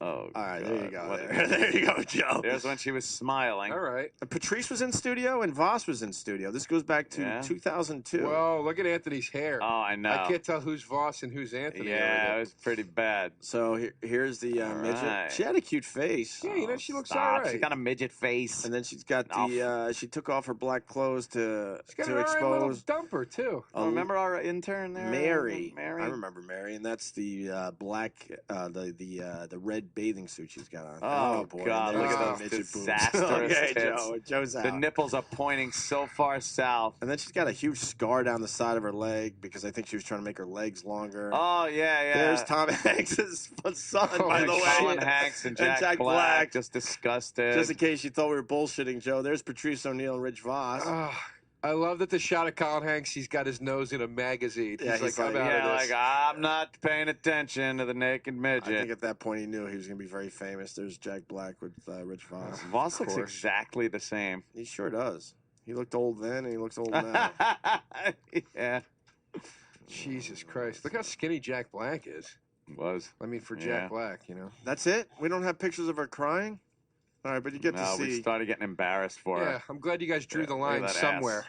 Oh, all right, there you go. What There you go, Joe. There's when she was smiling. All right. Patrice was in studio and Voss was in studio. This goes back to Yeah. 2002. Whoa, look at Anthony's hair. Oh, I know. I can't tell who's Voss and who's Anthony. Yeah, it was pretty bad. So here's the midget. right. She had a cute face. Yeah, you know, she looks Stop. all right. She got a midget face. And then she's got the. She took off her black clothes to She's got an all right little expose. dumper, too. Oh, remember our intern there? Mary. Mary. I remember Mary, and that's the black, the red bathing suit she's got on. Oh, boy, God, there's look the at those midget boobs. disastrous Okay, tits. Joe's out. The nipples are pointing so far south. And then she's got a huge scar down the side of her leg because I think she was trying to make her legs longer. Oh, yeah. There's Tom Hanks' son, by the way. Colin Hanks and Jack Black. Just disgusted. Just in case you thought we were bullshitting, Joe, there's Patrice O'Neill and Rich Voss. I love that the shot of Colin Hanks, he's got his nose in a magazine. Yeah, he's like, I'm out of this. like, I'm not paying attention to the naked midget. I think at that point he knew he was going to be very famous. There's Jack Black with Rich Voss. Voss Of looks course. exactly the same. He sure does. He looked old then and he looks old now. Yeah. Jesus Christ. Look how skinny Jack Black is. Was. I mean, for Yeah. Jack Black, you know. That's it? We don't have pictures of her crying? All right, but you get to No, see. we started getting embarrassed for her. Yeah, I'm glad you guys drew the look at line that ass. somewhere.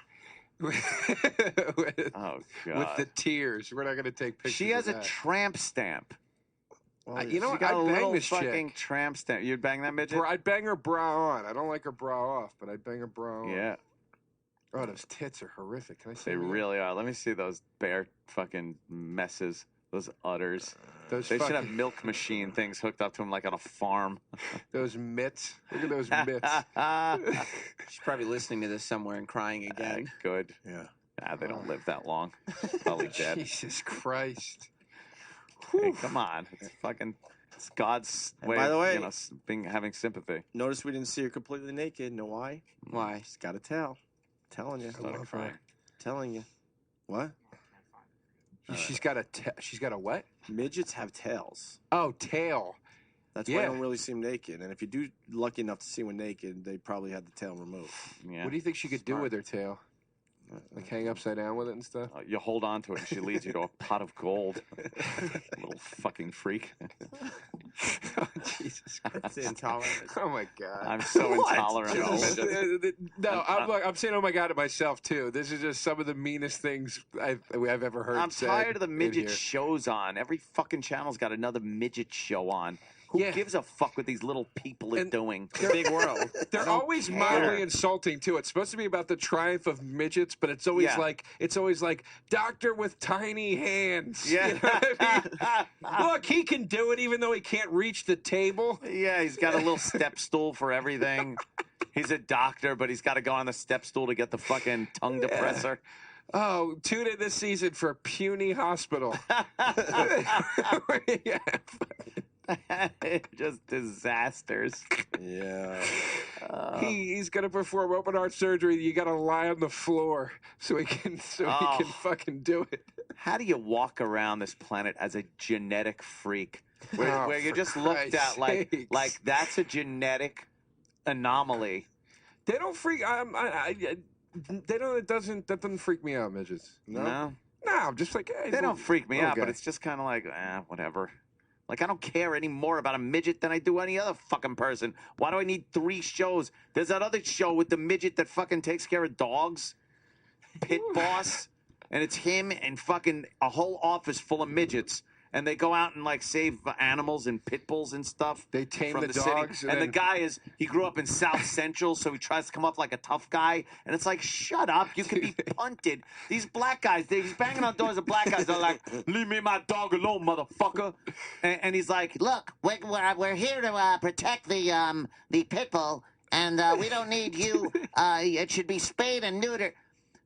with, Oh, with God. the tears. We're not going to take pictures She has of a that. tramp stamp. You know she what? got a I'd bang little this fucking chick. tramp stamp. You'd bang that midget? I'd bang her bra on. I don't like her bra off, but I'd bang her bra on. Yeah. Oh, those tits are horrific. Can I see They them again? really are. Let me see those bare fucking messes. Those udders. Those They should have fucking- milk machine things hooked up to them like on a farm. Those mitts. Look at those mitts. She's probably listening to this somewhere and crying again. Good. Yeah. Nah, they don't live that long. Probably dead. Jesus Christ. Hey, come on. It's God's And way by the of, way- having sympathy. Notice we didn't see her completely naked. Know why? Why? She's got to tell. Telling you. Started crying. Telling you. What? She's got a what? Midgets have tails. Oh, tail. That's why Yeah. I don't really see them naked. And if you do lucky enough to see one naked, they probably had the tail removed. Yeah. What do you think she could do with her tail? Like hang upside down with it and stuff? You hold on to it and she leads you to a pot of gold. Little fucking freak. Oh, Jesus Christ. That's intolerant. Oh, my God. I'm so intolerant of midgets. No, I'm saying, oh, my God, to myself, too. This is just some of the meanest things I've ever heard I'm said tired of the in midget here. shows on. Every fucking channel's got another midget show on. Who Yeah. gives a fuck what these little people are doing? Big world. They're always care. mildly insulting too. It's supposed to be about the triumph of midgets, but it's always Yeah. like doctor with tiny hands. Yeah. You know what I mean? Look, he can do it even though he can't reach the table. Yeah, he's got a little step stool for everything. He's a doctor, but he's got to go on the step stool to get the fucking tongue depressor. Oh, tune in this season for Puny Hospital. Yeah. Just disasters. Yeah. He's gonna perform open heart surgery. You gotta lie on the floor so he can fucking do it. How do you walk around this planet as a genetic freak, where you're for just looked at Christ's like sakes. that's a genetic anomaly? They don't freak. They don't. That doesn't freak me out, midgets. No, No, I'm just like, hey, they don't freak me out, but okay. it's just kind of like, whatever. Like, I don't care any more about a midget than I do any other fucking person. Why do I need 3 shows? There's that other show with the midget that fucking takes care of dogs, Pit Boss, and it's him and fucking a whole office full of midgets. And they go out and, like, save animals and pit bulls and stuff. They tame from the city. dogs. And the guy he grew up in South Central, so he tries to come up like a tough guy. And it's like, shut up. You can be punted. These black guys, he's banging on doors of black guys. They're like, leave me my dog alone, motherfucker. And he's like, Look, we're here to protect the pit bull, and we don't need you. It should be spayed and neutered.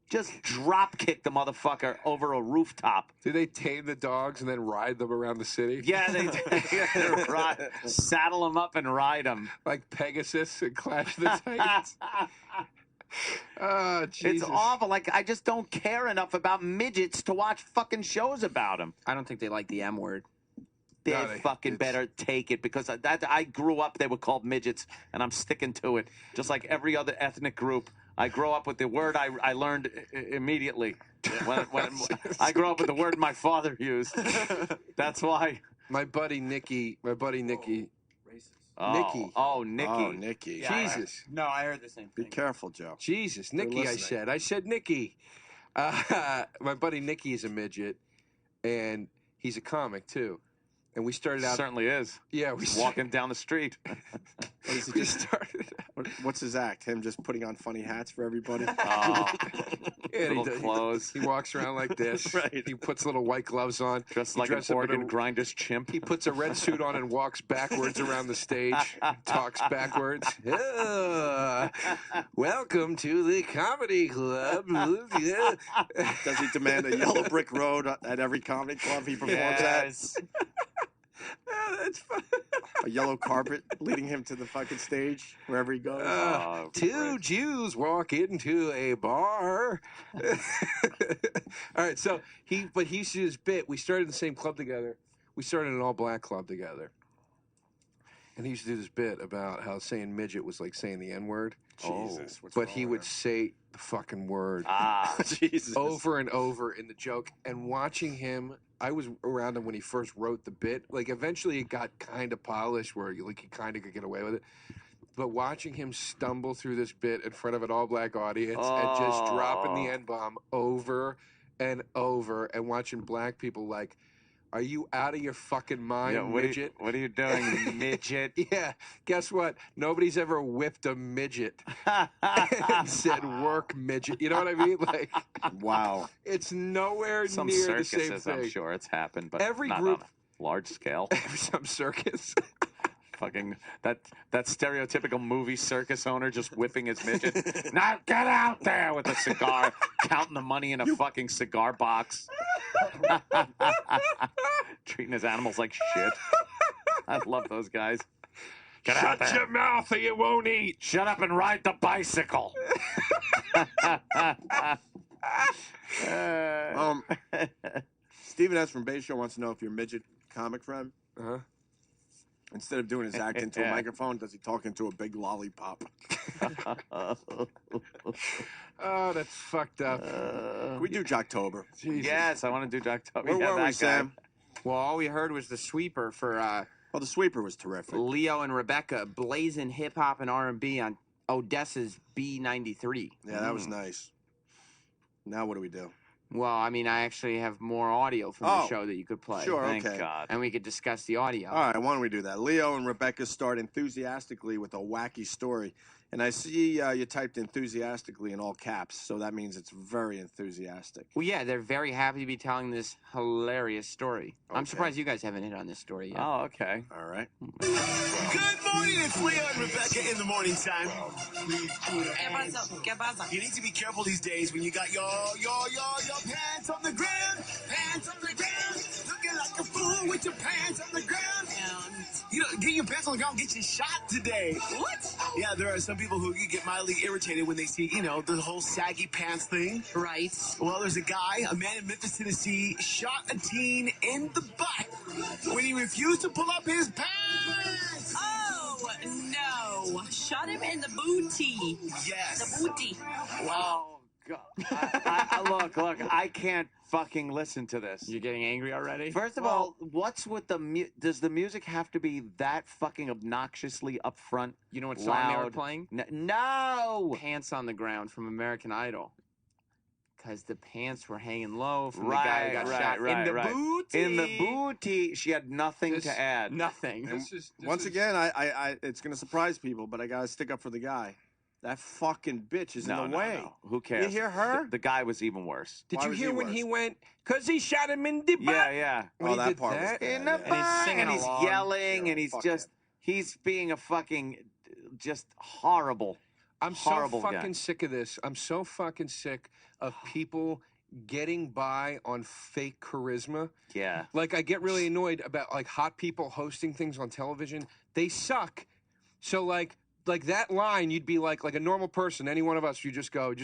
just drop kick the motherfucker over a rooftop. Do they tame the dogs and then ride them around the city? Yeah, they saddle them up and ride them. Like Pegasus and Clash of the Titans. Oh, Jesus. It's awful. Like, I just don't care enough about midgets to watch fucking shows about them. I don't think they like the M word. They fucking better take it, because I grew up, they were called midgets, and I'm sticking to it. Just like every other ethnic group, I grew up with the word I learned immediately. When I grew up with the word my father used. That's why. My buddy Nicky. Oh, Nicky. Oh, Nicky. Yeah, Jesus. No, I heard the same thing. Be careful, Joe. Jesus, Nicky, I said Nicky. My buddy Nicky is a midget, and he's a comic, too. And we started out... Certainly is. Yeah. Walking down the street. We started... What's his act? Him just putting on funny hats for everybody? Oh. Yeah, little clothes. He walks around like this. Right. He puts little white gloves on. Dressed like an organ grinder's chimp. He puts a red suit on and walks backwards around the stage. Talks backwards. Welcome to the comedy club. Does he demand a yellow brick road at every comedy club he performs at? That's fun. A yellow carpet leading him to the fucking stage wherever he goes. Two Jews walk into a bar. All right, so he used to do this bit. We started in the same club together. We started an all-black club together. And he used to do this bit about how saying midget was like saying the N-word. Jesus. But he would say the fucking word Jesus. over and over in the joke. And watching him, I was around him when he first wrote the bit. Like, eventually it got kind of polished where he kind of could get away with it. But watching him stumble through this bit in front of an all-black audience and just dropping the N-bomb over and over, and watching black people like, are you out of your fucking mind, midget? What are you doing, midget? Yeah. Guess what? Nobody's ever whipped a midget and said, work, midget. You know what I mean? Like, wow. It's nowhere Some near the same circuses, thing. I'm sure it's happened, but Every not group, on a large scale. Some circus. Fucking that stereotypical movie circus owner just whipping his midget. Now get out there with a cigar, counting the money in a fucking cigar box. Treating his animals like shit. I love those guys. Get out there. Shut your mouth or you won't eat. Shut up and ride the bicycle. Stephen S. from Bay Show wants to know if your midget comic friend, instead of doing his act into a microphone, does he talk into a big lollipop? Oh, that's fucked up. We do Jocktober. Yes, I want to do Jocktober. Where were we, Sam? Well, all we heard was the sweeper for well, the sweeper was terrific. Leo and Rebecca blazing hip hop and R&B on Odessa's B93. Yeah, that was nice. Now what do we do? Well, I mean, I actually have more audio from the show that you could play. Sure, Thank okay. God. And we could discuss the audio. All right, why don't we do that? Leo and Rebecca start enthusiastically with a wacky story. And I see you typed enthusiastically in all caps, so that means it's very enthusiastic. Well, yeah, they're very happy to be telling this hilarious story. I'm surprised you guys haven't hit on this story yet. Oh, okay. All right. Good morning, it's Leo and Rebecca in the morning time. You need to be careful these days when you got your pants on the ground, looking like a fool with your pants on the ground. You know, get your pants on the ground, get you shot today. What? Yeah, there are some people who get mildly irritated when they see, you know, the whole saggy pants thing. Right. Well, there's a man in Memphis, Tennessee, shot a teen in the butt when he refused to pull up his pants. Oh, no. Shot him in the booty. Yes. The booty. Wow. God. I look, Look, I can't fucking listen to this. You're getting angry already? First of all, what's with the does the music have to be that fucking obnoxiously upfront? You know what song they were loud? playing? No! Pants on the Ground from American Idol. Because the pants were hanging low from the Right, guy who got shot in the booty. In the booty. She had nothing to add. Nothing. Once again, I it's going to surprise people, but I got to stick up for the guy. That fucking bitch is in the way. No. Who cares? You hear her? The guy was even worse. Did you hear when he went, because he shot him in the butt? Yeah. When he did part that? In the butt. And he's singing and he's along. yelling, and he's being a fucking just horrible. I'm horrible so fucking guy. sick of this. I'm so fucking sick of people getting by on fake charisma. Yeah. Like, I get really annoyed about, like, hot people hosting things on television. They suck. So, like that line, you'd be like a normal person, any one of us, you just go,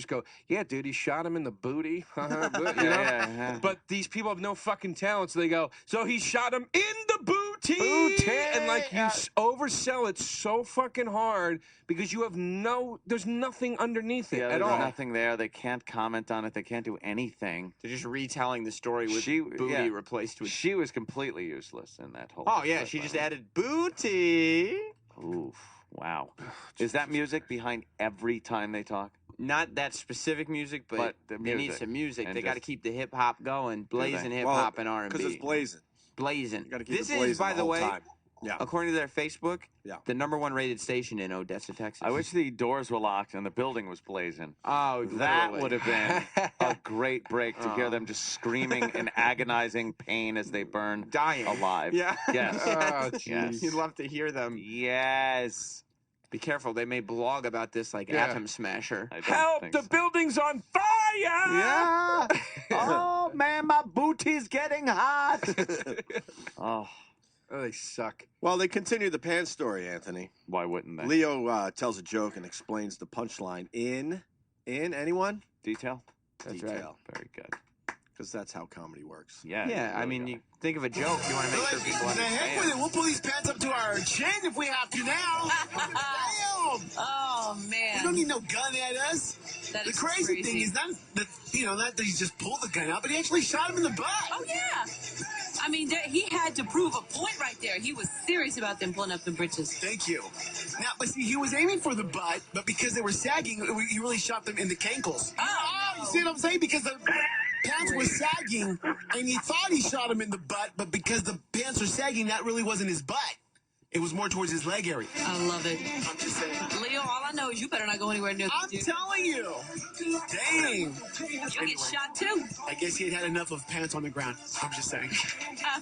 yeah, dude, he shot him in the booty. You know? Yeah. But these people have no fucking talent, so they go, so he shot him in the booty. And, like, you oversell it so fucking hard because you have there's nothing underneath it at all. There's nothing there. They can't comment on it. They can't do anything. They're just retelling the story with booty replaced with... She was completely useless in that whole... Oh, yeah, she just added booty. Oof. Wow. Is that music behind every time they talk? Not that specific music, but the they need music. some music. And They got to just- keep the hip hop going, blazing hip hop and R&B. Because it's blazing. Blazing. You got to keep This it blazing is, by the whole way, time. Yeah. according to their Facebook, Yeah. the #1 rated station in Odessa, Texas. I wish the doors were locked and the building was blazing. Oh, that literally. would have been a great break to hear them just screaming in agonizing pain as they burn dying alive. Yeah. Yes. Oh, Yes. You'd love to hear them. Yes. Be careful. They may blog about this like Yeah. Atom Smasher. I don't Help! think The so. building's on fire! Yeah. Oh man, my booty's getting hot. Oh, they suck. Well, they continue the pants story, Anthony. Why wouldn't they? Leo tells a joke and explains the punchline in anyone? Detail. That's right. Detail. Very good. Because that's how comedy works. Yeah. Yeah, I mean, you think of a joke, you want to make sure people The heck with understand. it. We'll pull these pants up to our chin if we have to now. Damn. Oh, man. We don't need no gun at us. That The is crazy thing is not that not that he just pulled the gun out, but he actually shot him in the butt. Oh, yeah. I mean, he had to prove a point right there. He was serious about them pulling up the britches. Thank you. Now, but see, he was aiming for the butt, but because they were sagging, he really shot them in the cankles. Oh, You see what I'm saying? Because the pants were sagging, and he thought he shot him in the butt, but because the pants were sagging, that really wasn't his butt. It was more towards his leg area. I love it. I'm just saying. Leo, all I know is you better not go anywhere near I'm this dude. telling you. Dang. You'll get shot, too. I guess he had enough of pants on the ground. I'm just saying.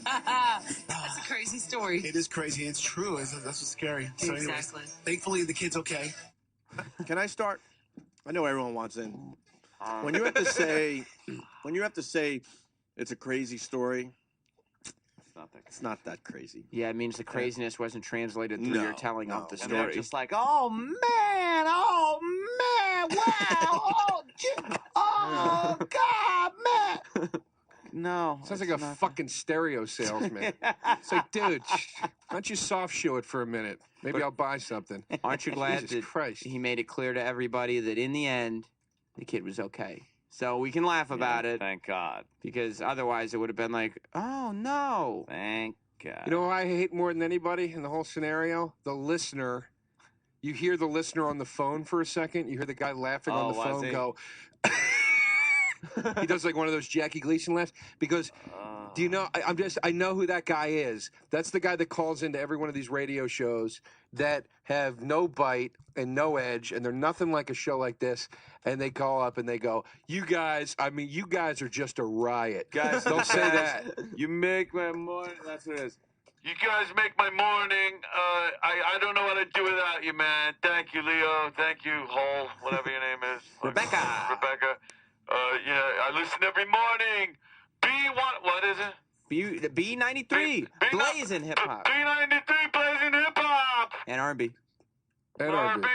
That's a crazy story. It is crazy. It's true. That's what's scary. So anyways, Exactly. thankfully, the kid's okay. Can I start? I know everyone wants in. When you have to say, it's a crazy story, it's not that crazy. Yeah, it means the craziness wasn't translated through No, your telling of the And they're story. just like, oh man, wow, oh God, man. No, Sounds like a fucking stereo salesman. It's like, dude, why don't you soft show it for a minute? Maybe I'll buy something. Aren't you glad Jesus that Christ. he made it clear to everybody that in the end, the kid was okay? So we can laugh about it. Thank God. Because otherwise it would have been like, oh no. Thank God. You know what I hate more than anybody in the whole scenario? The listener. You hear the listener on the phone for a second. You hear the guy laughing on the was phone he? go. He does like one of those Jackie Gleason laughs. Because, do you know, I know who that guy is. That's the guy that calls into every one of these radio shows that have no bite and no edge, and they're nothing like a show like this. And they call up and they go, you guys are just a riot. Guys, Don't say that. You make my morning. That's what it is. You guys make my morning. I don't know what I'd do without you, man. Thank you, Leo. Thank you, Hole, whatever your name is. Rebecca. Rebecca. Yeah, I listen every morning. What is it? The B93, blazing hip hop. B93, blazing hip hop. And R&B. And R&B.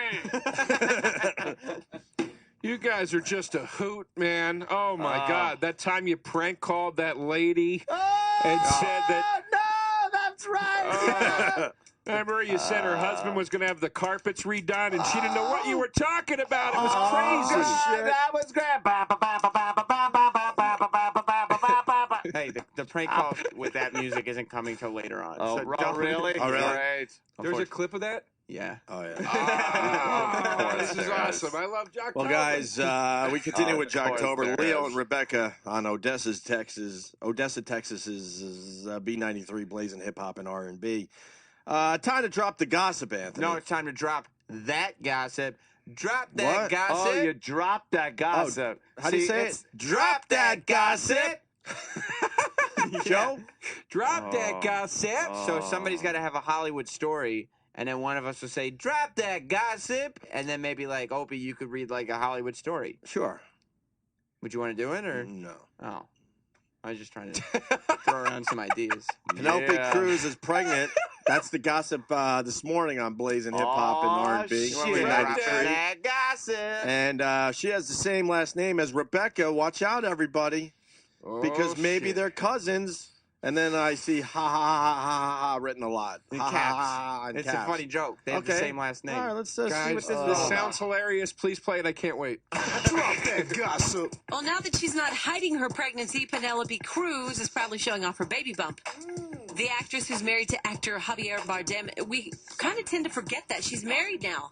You guys are just a hoot, man. Oh, my God. That time you prank called that lady and said that... No, that's right. Remember you said her husband was going to have the carpets redone and she didn't know what you were talking about. It was crazy. That was great. Ba, ba, ba, ba, ba, ba, ba, ba. prank call with that music isn't coming till later on. Oh, really? Oh, really? Right. There's a clip of that? Yeah. Oh, yeah. Oh, this is awesome. I love Jocktober. Well, guys, we continue with Jocktober. Leo and Rebecca on Odessa, Texas. Odessa, Texas is B93 blazing hip hop and R&B. Time to drop the gossip, Anthony. No, it's time to drop that gossip. Drop that gossip. Oh, you dropped that gossip. How do you say it? Drop that gossip. Joe? Drop that gossip. So somebody's got to have a Hollywood story, and then one of us will say, drop that gossip, and then maybe like, Opie, you could read like a Hollywood story. Sure. Would you want to do it, or? No. Oh. I was just trying to throw around some ideas. Penelope Cruz is pregnant. That's the gossip this morning on Blazing Hip Hop and R&B. That gossip. And she has the same last name as Rebecca. Watch out, everybody. Because maybe they're cousins. And then I see ha ha ha ha ha ha written a lot. In ha, caps. ha, ha, ha, in It's caps. a funny joke. They have the same last name. All right, let's see Guys, what this is this all sounds about. hilarious. Please play it. I can't wait. Drop that gossip. Well, now that she's not hiding her pregnancy, Penelope Cruz is proudly showing off her baby bump. The actress who's married to actor Javier Bardem, we kind of tend to forget that she's married now.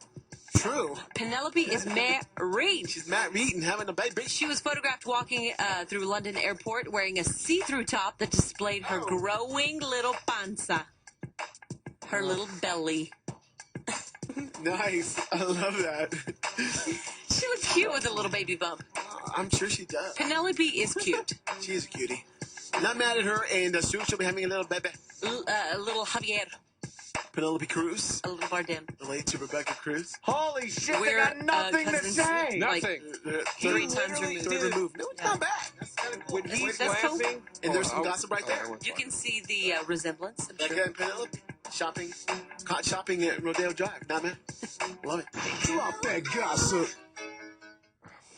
True. Penelope is married. She's married and having a baby. She was photographed walking through London airport wearing a see-through top that displayed her growing little panza. Her little belly. Nice. I love that. She looks cute with a little baby bump. I'm sure she does. Penelope is cute. She is a cutie. Not mad at her, and soon she'll be having a little baby. Little Javier. Penelope Cruz. A little Bardem. Related to Rebecca Cruz. Holy shit, We're, they got nothing to cousins, say. Nothing. Three times removed. Third removed. No, it's not bad. When he's That's cool. laughing. And there's some gossip right there. You can see the resemblance. I'm Becca sure. and Penelope shopping, caught shopping at Rodeo Drive. Not bad. Love it. Drop that gossip.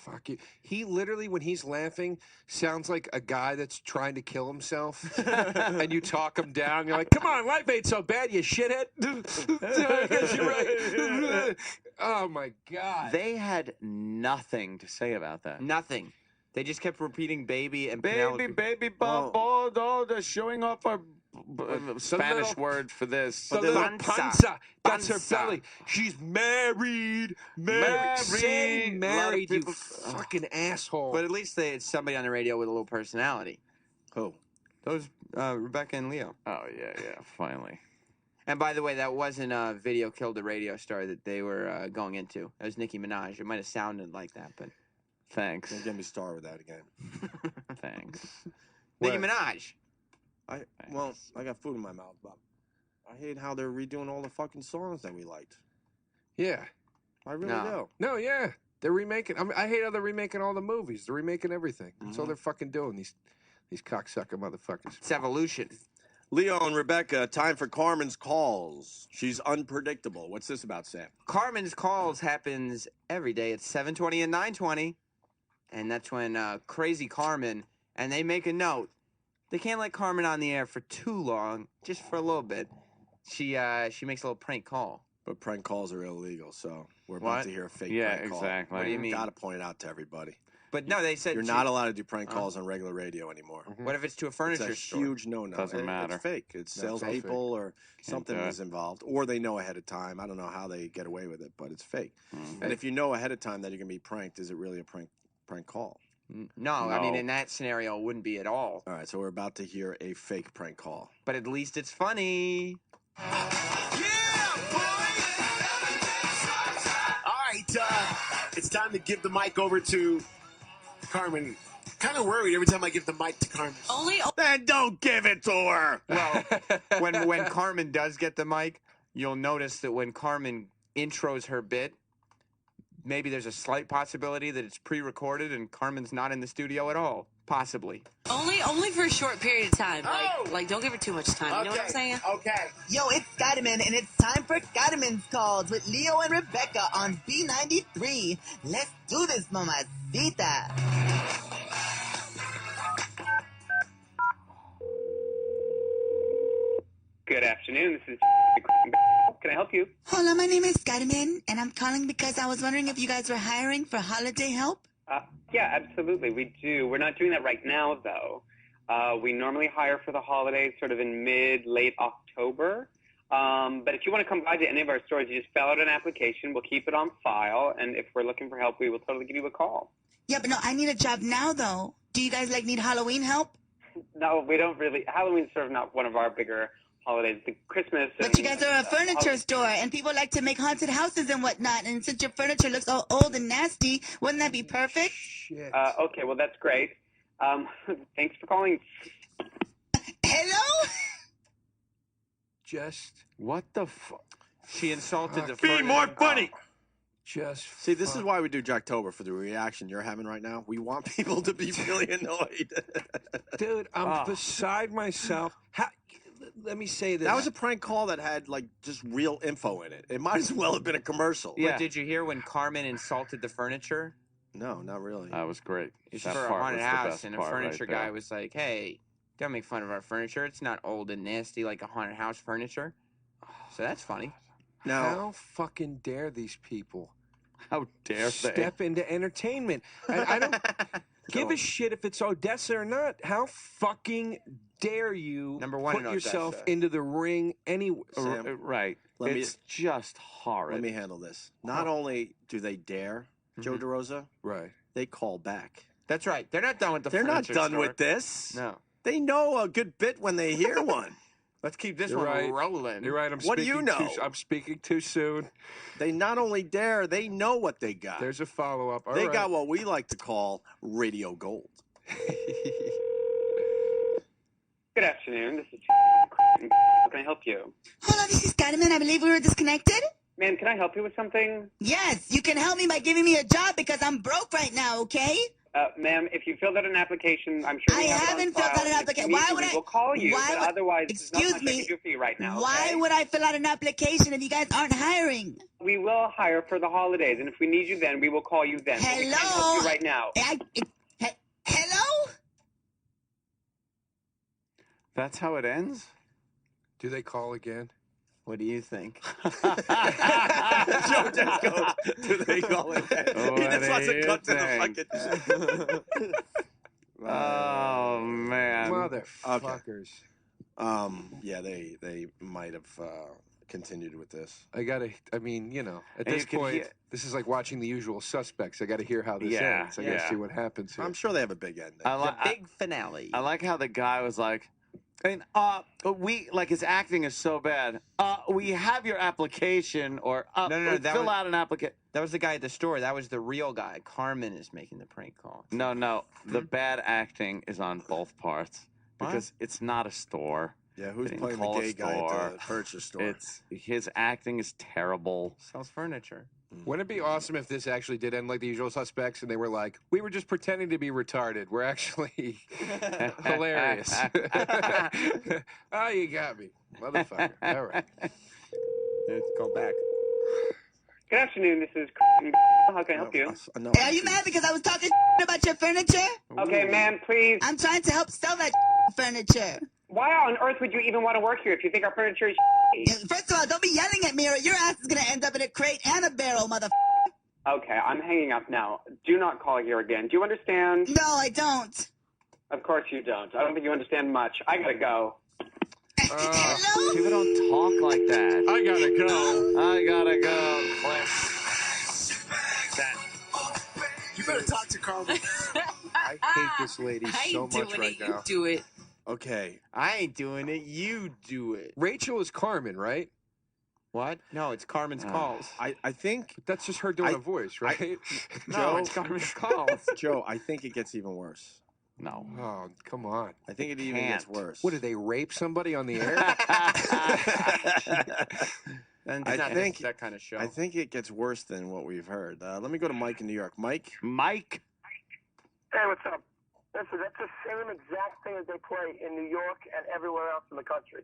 Fuck you. He literally, when he's laughing, sounds like a guy that's trying to kill himself. And you talk him down. You're like, come on, life ain't so bad, you shithead. I guess you're right. Oh, my God. They had nothing to say about that. Nothing. They just kept repeating baby and Baby, Penelope. baby, bump, they're showing off our Spanish little- word for this. The little panza. That's her Panza. belly. She's married. Say married, you fucking asshole. But at least it's somebody on the radio with a little personality. Who? Those Rebecca and Leo. Oh, yeah, finally. And by the way, that wasn't Video Killed the Radio Star that they were going into. That was Nicki Minaj. It might have sounded like that, but... Thanks. Don't get me started with that again. Thanks. Nicki Minaj. I got food in my mouth, Bob. I hate how they're redoing all the fucking songs that we liked. Yeah. I really do. No, yeah. They're remaking. I mean, I hate how they're remaking all the movies. They're remaking everything. That's all they're fucking doing, these cocksucker motherfuckers. It's evolution. Leo and Rebecca, time for Carmen's calls. She's unpredictable. What's this about, Sam? Carmen's Calls happens every day at 7:20 and 9:20. And that's when Crazy Carmen, and they make a note. They can't let Carmen on the air for too long, just for a little bit. She makes a little prank call. But prank calls are illegal, so we're about to hear a fake prank call. Exactly. What do you mean? Got to point it out to everybody. But no, they said You're not allowed to do prank calls on regular radio anymore. What if it's to a It's furniture a store? huge no-no. Doesn't matter. It's fake. It's No, it's all salespeople or something do it. is involved, or they know ahead of time. I don't know how they get away with it, but it's fake. And if you know ahead of time that you're going to be pranked, is it really a prank call? No, I mean, in that scenario, it wouldn't be at all. All right, so we're about to hear a fake prank call. But at least it's funny. All right, it's time to give the mic over to Carmen. Kind of worried every time I give the mic to Carmen. Then don't give it to her. Well, when Carmen does get the mic, you'll notice that when Carmen intros her bit, maybe there's a slight possibility that it's pre-recorded and Carmen's not in the studio at all. Possibly. Only for a short period of time. Like don't give her too much time. You know what I'm saying? Okay. Yo, it's Scottyman, and it's time for Scottyman's Calls with Leo and Rebecca on B93. Let's do this, mamacita. Good afternoon. This is. Can I help you? Hola, my name is Scottyman, and I'm calling because I was wondering if you guys were hiring for holiday help. Yeah, absolutely. We do. We're not doing that right now, though. We normally hire for the holidays sort of in late October. But if you want to come by to any of our stores, you just fill out an application. We'll keep it on file. And if we're looking for help, we will totally give you a call. Yeah, but no, I need a job now, though. Do you guys, need Halloween help? No, we don't really. Halloween's sort of not one of our bigger holidays. The Christmas. But you guys are a furniture store, and people like to make haunted houses and whatnot. And since your furniture looks all old and nasty, wouldn't that be perfect? Shit. Okay, well, that's great. Thanks for calling. Hello? Just what the fuck? She insulted the Be furniture. more funny. Just see, this is why we do Jocktober, for the reaction you're having right now. We want people to be really annoyed. Dude, I'm beside myself. Let me say this. That was a prank call that had just real info in it. It might as well have been a commercial. But did you hear when Carmen insulted the furniture? No, not really. That was great. It's That for a part haunted was the house, best and a part furniture right there. guy was like, "Hey, don't make fun of our furniture. It's not old and nasty like a haunted house furniture." So that's funny. How fucking dare these people? How dare they? Step into entertainment. I don't give a shit if it's Odessa or not. How fucking dare you Number one put in yourself Odessa. into the ring anyway? Sam, Right. It's just horrid. Let me handle this. Not only do they dare, Joe DeRosa, right? They call back. That's right. They're not done with the They're not furniture done store. with this. No. They know a good bit when they hear one. Let's keep this You're one right. rolling. You're right. What do you know? I'm speaking too soon. They not only dare, they know what they got. There's a follow-up. All They right. got what we like to call radio gold. Good afternoon. This is How can I help you? Hold on, this is Carmen. I believe we were disconnected. Ma'am, can I help you with something? Yes, you can help me by giving me a job because I'm broke right now, okay? Ma'am, if you filled out an application, I'm sure I we have it on haven't filled file. out an If application. you need Why to, would we I? will call you, why but would- otherwise, there's not excuse much I me. can do for you right now. Why okay? would I fill out an application if you guys aren't hiring? We will hire for the holidays, and if we need you then, we will call you then. But we can't help you right now. Hello? That's how it ends? Do they call again? What do you think? Joe just goes, do they call it? He just wants to cut to the fucking... Oh, man. Motherfuckers. Yeah, they might have continued with this. I mean, at And this you can point, hear- this is like watching The Usual Suspects. I got to hear how this ends. I got to see what happens here. I'm sure they have a big ending. big finale. I like how the guy was like, his acting is so bad. We have your application, or No, that fill was- out an application. That was the guy at the store. That was the real guy. Carmen is making the prank call. No, the bad acting is on both parts What? because it's not a store. Yeah, who's They didn't playing the call a gay guy at store. the furniture store? It's his acting is terrible. Sells furniture. Wouldn't it be awesome if this actually did end like The Usual Suspects and they were like, we were just pretending to be retarded. We're actually hilarious. Oh, you got me. Motherfucker. All right. Let's go back. Good afternoon. This is How can I help you? Hey, are you mad because I was talking about your furniture? Okay, ma'am, please. I'm trying to help sell that furniture. Why on earth would you even want to work here if you think our furniture is First of all, don't be yelling at me or your ass is going to end up in a crate and a barrel, motherfucker. Okay, I'm hanging up now. Do not call here again. Do you understand? No, I don't. Of course you don't. I don't think you understand much. I gotta go. People don't talk like that. I gotta go. I gotta go. You better talk to Carmen. I hate this lady I so ain't much doing right it. now. You do it. Okay. I ain't doing it. You do it. Rachel is Carmen, right? What? No, it's Carmen's calls. I think that's just her doing a voice, right? No, it's Carmen's calls. Joe, I think it gets even worse. No. Oh, come on. I think it even gets worse. What, did they rape somebody on the air? And I think that kind of show. I think it gets worse than what we've heard. Let me go to Mike in New York. Mike? Hey, what's up? Listen, that's the same exact thing that they play in New York and everywhere else in the country.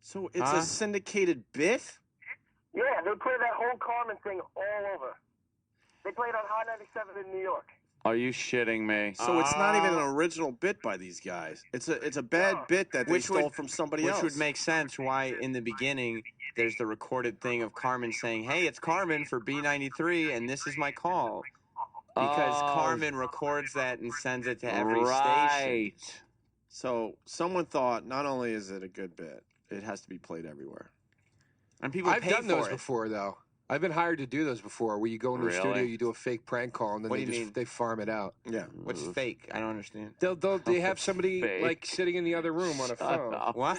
So it's a syndicated bit? Yeah, they play that whole Carmen thing all over. They play it on Hot 97 in New York. Are you shitting me? So it's not even an original bit by these guys. It's a bad bit that they stole from somebody else. Which would make sense why in the beginning there's the recorded thing of Carmen saying, hey, it's Carmen for B93 and this is my call. Because Oh. Carmen records that and sends it to every Right. station. So someone thought not only is it a good bit, it has to be played everywhere. And people I've pay done for those it. before, though. I've been hired to do those before, where you go into a studio, you do a fake prank call, and then What do you mean? they farm it out. Yeah. What's fake? I don't understand. They have somebody Fake. like sitting in the other room on a phone. What?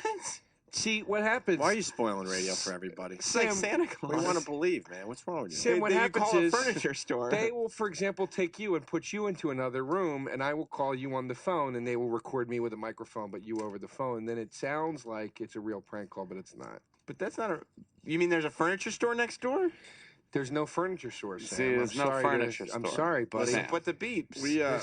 See what happens. Why are you spoiling radio for everybody? It's like Santa Claus. We want to believe, man. What's wrong with you? Sam, what happens call is a furniture store. they will, for example, take you and put you into another room, and I will call you on the phone, and they will record me with a microphone, but you over the phone. Then it sounds like it's a real prank call, but it's not. But that's not a. You mean there's a furniture store next door? There's no furniture store, Sam. See, there's no furniture I'm store. sorry, buddy. Listen, put the beeps. We're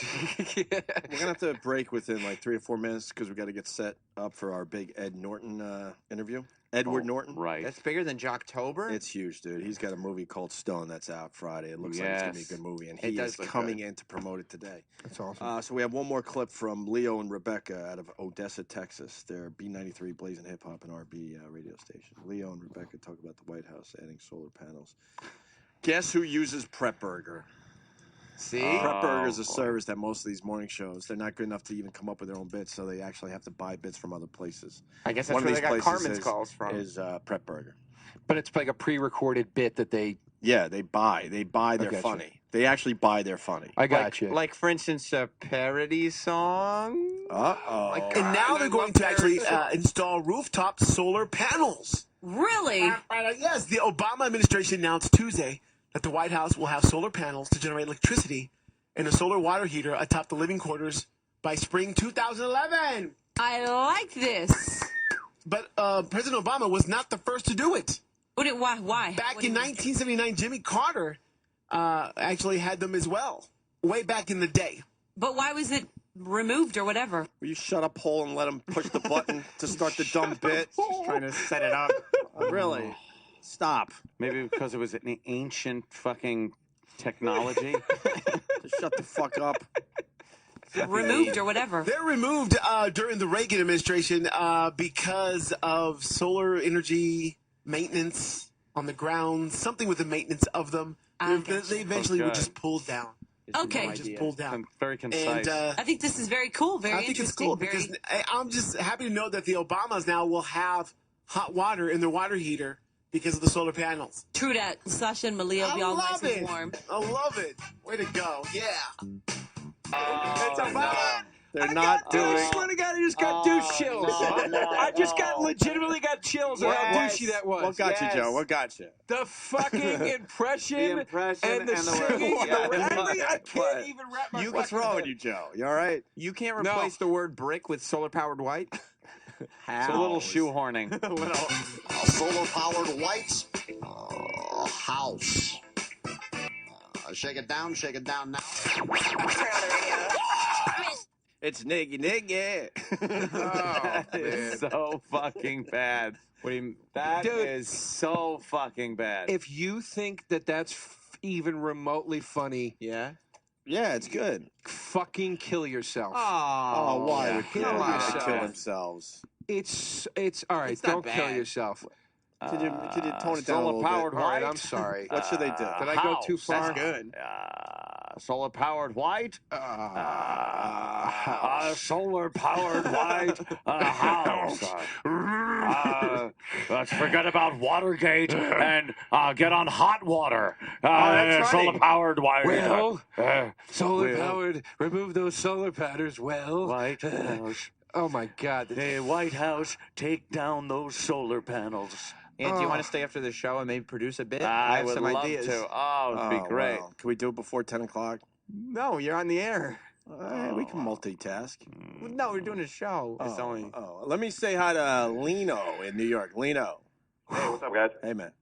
gonna have to break within like 3 or 4 minutes because we got to get set up for our big Ed Norton interview. Edward Norton. Right. That's bigger than Jocktober? It's huge, dude. He's got a movie called Stone that's out Friday. It looks like it's gonna be a good movie, and It he does is look coming good. in to promote it today. That's awesome. So we have one more clip from Leo and Rebecca out of Odessa, Texas. They're B93 Blazing Hip Hop and RB radio station. Leo and Rebecca talk about the White House adding solar panels. Guess who uses Prep Burger? See? Prep Burger is a service that most of these morning shows, they're not good enough to even come up with their own bits, so they actually have to buy bits from other places. I guess that's One of where these they got places Carmen's is- calls from. Is Prep Burger. But it's like a pre-recorded bit that they. Yeah, they buy. They buy their I gotcha. funny. They actually buy their funny. I got like, you. Like, for instance, a parody song. Uh-oh. And now they're going to actually install rooftop solar panels. Really? Yes, the Obama administration announced Tuesday that the White House will have solar panels to generate electricity and a solar water heater atop the living quarters by spring 2011. I like this. But President Obama was not the first to do it. Why? Back in 1979, Jimmy Carter actually had them as well, way back in the day. But why was it removed or whatever? Will you shut up, Hole, and let him push the button to start the dumb bit? Just trying to set it up. Really? Stop. Maybe because it was an ancient fucking technology. Just shut the fuck up. Removed or whatever. They're removed during the Reagan administration because of solar energy maintenance on the ground, something with the maintenance of them. They eventually were just pulled down. Okay. Just pulled down. Very concise. And, I think this is very cool, very I think it's interesting. cool because I'm just happy to know that the Obamas now will have hot water in their water heater because of the solar panels. True that. Sasha and Malia will be all nice and warm. I love it. Way to go. Yeah. It's Obama. They're not doing. I swear to God, I just got douche chills. I just legitimately got chills at how douchey that was. What got you, Joe? What got you? The fucking impression, and the and the singing. word. Yeah. I can't even wrap my What's wrong with you, Joe? You all right? You can't replace the word brick with solar-powered white? It's a little shoehorning. Solar-powered white house. Shake it down now. It's niggy. That is so fucking bad. What do you? That Dude. is so fucking bad. If you think that that's even remotely funny, Yeah. Yeah, it's good. fucking kill yourself. Oh, why yeah. would Kill people yourself. kill themselves? It's all right. It's not Don't kill bad. yourself. Could you tone it down a little bit? Solar-powered All right, white. I'm sorry. What should they do? Did I go too far? That's good. Solar-powered white. Solar-powered white house. Let's forget about Watergate and get on hot water. that's right. Solar-powered white. Well, solar powered. Remove those solar patterns. Well, White House. oh my God. Hey, White House, take down those solar panels. And do you want to stay after the show and maybe produce a bit? I have would some love ideas. to. Oh, it'd be great. Well, can we do it before 10 o'clock? No, you're on the air. We can multitask. No, we're doing a show. It's only. Let me say hi to Lino in New York. Lino. Hey, what's up, guys? Hey, man.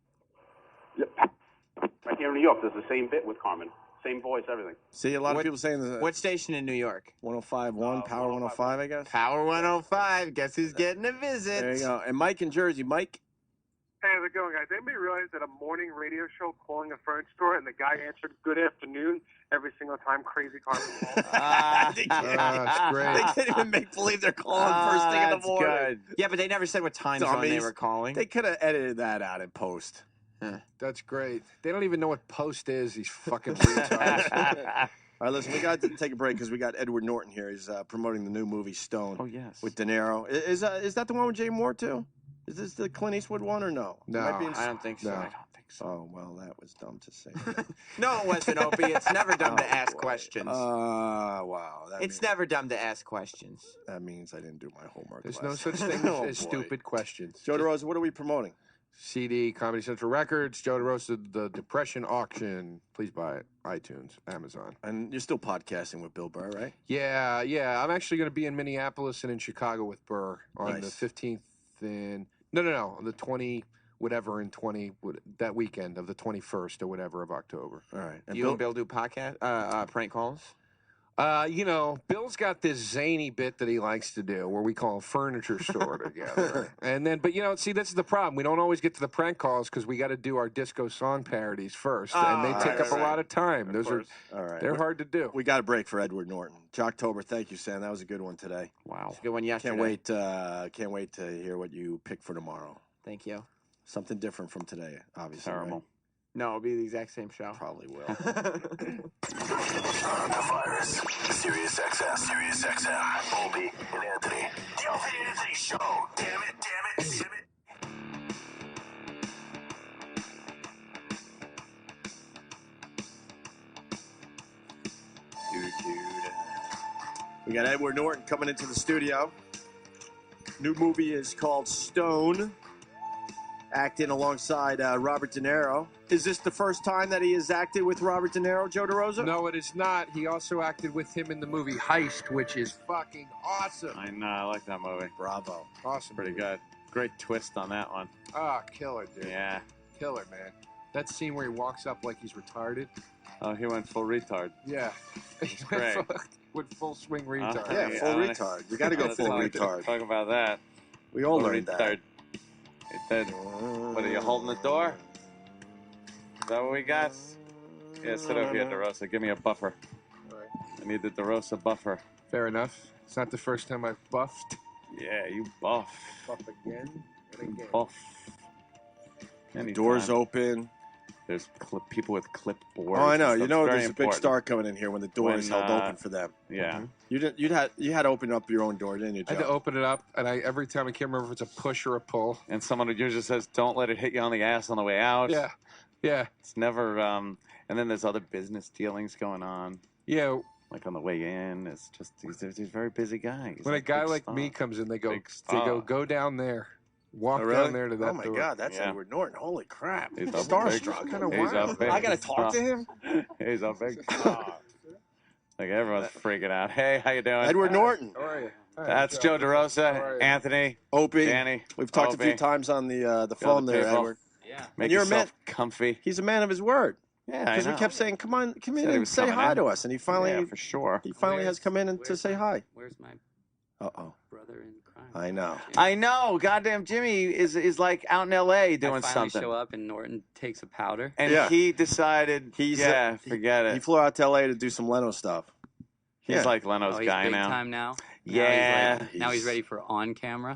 Right here in New York, there's the same bit with Carmen. Same voice, everything. See, a lot of people saying that. What station in New York? 105.1, Power 105, I guess. Power 105. Guess who's getting a visit? There you go. And Mike in Jersey. Mike. Hey, how's it going, guys? Anybody realize that a morning radio show calling a furniture store and the guy answered "Good afternoon" every single time Crazy Carmen called? That's great. They can't even make believe they're calling first thing in the That's morning. good. Yeah, but they never said what time zone they Dummies. were calling. They could have edited that out in post. That's great. They don't even know what post is. These fucking retards. All right, listen, we got to take a break because we got Edward Norton here. He's promoting the new movie Stone. Oh, yes. With De Niro. Is that the one with Jay Moore too? Is this the Clint Eastwood one or no? No, I don't think so. No. I don't think so. Oh well, that was dumb to say. No, it wasn't, Opie. It's never dumb to ask questions. Wow. It's never dumb to ask questions. That means I didn't do my homework. There's no last such night. thing Oh, as boy. stupid questions. Joe DeRosa, what are we promoting? CD, Comedy Central Records, Joe DeRosa, The Depression Auction. Please buy it. iTunes, Amazon. And you're still podcasting with Bill Burr, right? Yeah. I'm actually going to be in Minneapolis and in Chicago with Burr on the 15th and... No. The 20... whatever in 20... that weekend of the 21st or whatever of October. All right. And you and Bill do podcast, prank calls? Bill's got this zany bit that he likes to do where we call a furniture store together. And then, but see, this is the problem. We don't always get to the prank calls because we got to do our disco song parodies first. And they take up a lot of time. All right. They're hard to do. We got a break for Edward Norton. Jocktober, thank you, Sam. That was a good one today. Wow. It's a good one yesterday. Can't wait to hear what you pick for tomorrow. Thank you. Something different from today, obviously. Terrible. Right? No, it'll be the exact same show. Probably will. Coronavirus. Sirius XM. Opie and Anthony. The Opie and Anthony Show. Damn it. We got Edward Norton coming into the studio. New movie is called Stone. Acting alongside Robert De Niro. Is this the first time that he has acted with Robert De Niro, Joe DeRosa? No, it is not. He also acted with him in the movie Heist, which is fucking awesome. I know. I like that movie. Bravo. Awesome. Pretty good. Great twist on that one. Ah, killer, dude. Yeah. Killer, man. That scene where he walks up like he's retarded. Oh, he went full retard. Yeah. It's great. With full swing retard. Yeah, full retard. You got to go full retard. Talk about that. We all Full learned that. retard. What are you holding the door? Is that what we got? Yeah, sit over here, DeRosa. Give me a buffer. I need the DeRosa buffer. Fair enough. It's not the first time I've buffed. Yeah, you buff. Buff again and again. Buff. Doors open. There's people with clipboards. Oh, I know. and You stuff. know, It's very there's a big important. star coming in here when the door is held open for them. Yeah. You had to open up your own door, didn't you, Joe? I had to open it up, and every time I can't remember if it's a push or a pull. And someone usually says, "Don't let it hit you on the ass on the way out." Yeah. It's never. And then there's other business dealings going on. Yeah. Like on the way in, it's just he's a very busy guy. He's When a like guy big like star. me comes in, they go, Big star. go down there. Walk Oh, really? down there to that Oh, my door. God. That's Edward Norton. Holy crap. He's a Starstruck. big- Kind of he's a wild. big I got to talk star. to him? He's a big star. Like everyone's freaking out. Hey, how you doing? Edward Norton. How are you? That's Joe DeRosa, Anthony, Opie. Danny. We've talked a few Opie. times on the phone there, table. Edward. Yeah. And Make you're a yourself man. comfy. He's a man of his word. Yeah, I Because we know. kept saying, come in Said he and was say coming hi in. to us. And he finally, Yeah, for sure. he finally has come in and to say hi. Where's my Uh-oh. brother in crime? I know. I know. Goddamn Jimmy is like out in L.A. doing I finally something. show up and Norton takes a powder. And Yeah. he decided, forget it. He flew out to L.A. to do some Leno stuff. He's like Leno's he's guy big now. time now. Yeah. Now he's ready for on camera.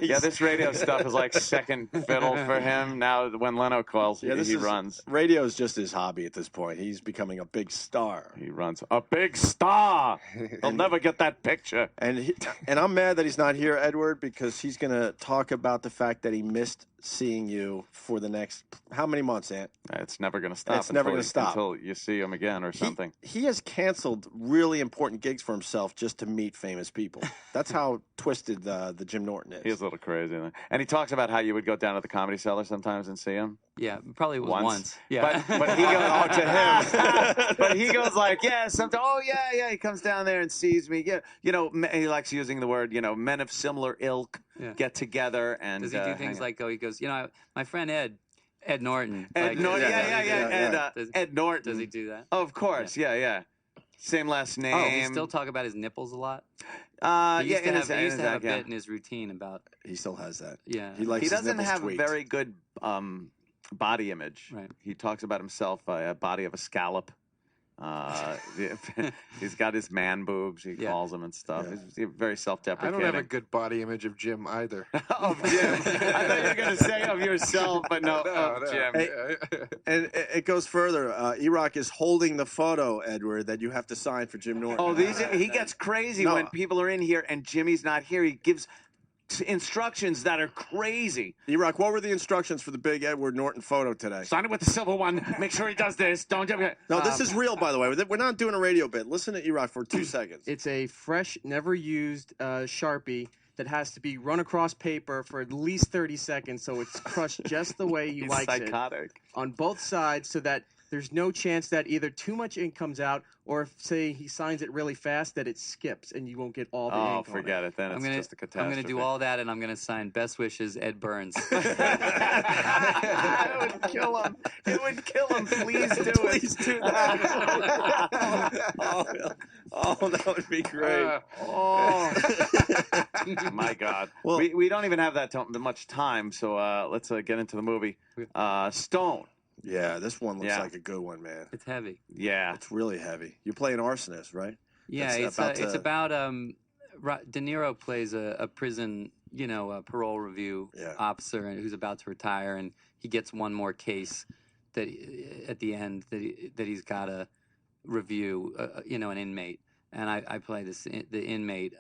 Yeah, this radio stuff is like second fiddle for him. Now, when Leno calls, he runs. Radio's just his hobby at this point. He's becoming a big star. He runs. A big star! He'll never get that picture. And I'm mad that he's not here, Edward, because he's going to talk about the fact that he missed seeing you for the next, how many months, Ant? It's never going to stop. It's never going to stop. Until you see him again or something. He has canceled really important gigs for himself just to meet famous people. That's how twisted the Jim Norton is. He's a little crazy. And he talks about how you would go down to the Comedy Cellar sometimes and see him. Yeah, probably was once. Yeah. Yeah. But he goes to him. But he goes like, yeah, sometimes. Oh yeah. He comes down there and sees me. Yeah, he likes using the word, men of similar ilk get together and. Does he do things like he goes, my friend Ed Norton. Ed Norton, Ed Norton. Does he do that? Of course, yeah. Same last name. Oh, he still talk about his nipples a lot. He used to have a bit in his routine about. He still has that. Yeah, he likes. He his doesn't nipples have tweaked. very good body image. Right. He talks about himself a body of a scallop. He's got his man boobs. He calls them and stuff. He's very I self-deprecating. don't have a good body image of Jim either. Of Jim. I thought you were going to say of yourself, but no, of Jim. Hey, and it goes further. E-Rock is holding the photo, Edward, that you have to sign for Jim Norton. Oh, he gets crazy when people are in here and Jimmy's not here. He gives instructions that are crazy. E-Rock, what were the instructions for the big Edward Norton photo today? Sign it with the silver one. Make sure he does this. Don't do it. No, this is real, by the way. We're not doing a radio bit. Listen to E-Rock for 2 seconds. It's a fresh, never used Sharpie that has to be run across paper for at least 30 seconds so it's crushed just the way you like it. On both sides so that there's no chance that either too much ink comes out or if, say, he signs it really fast, that it skips and you won't get all the ink on forget it. Then it's just a catastrophe. I'm going to do all that, and I'm going to sign Best Wishes, Ed Burns. It would kill him. It would kill him. Please do it. Please do that. That would be great. My God. Well, we don't even have that much time, so let's get into the movie. Stone. Yeah, this one looks like a good one, man. It's heavy. Yeah. It's really heavy. You're playing arsonist, right? Yeah, it's about De Niro plays a prison, a parole review officer who's about to retire, and he gets one more case that at the end that he's got to review, an inmate, and I play the inmate.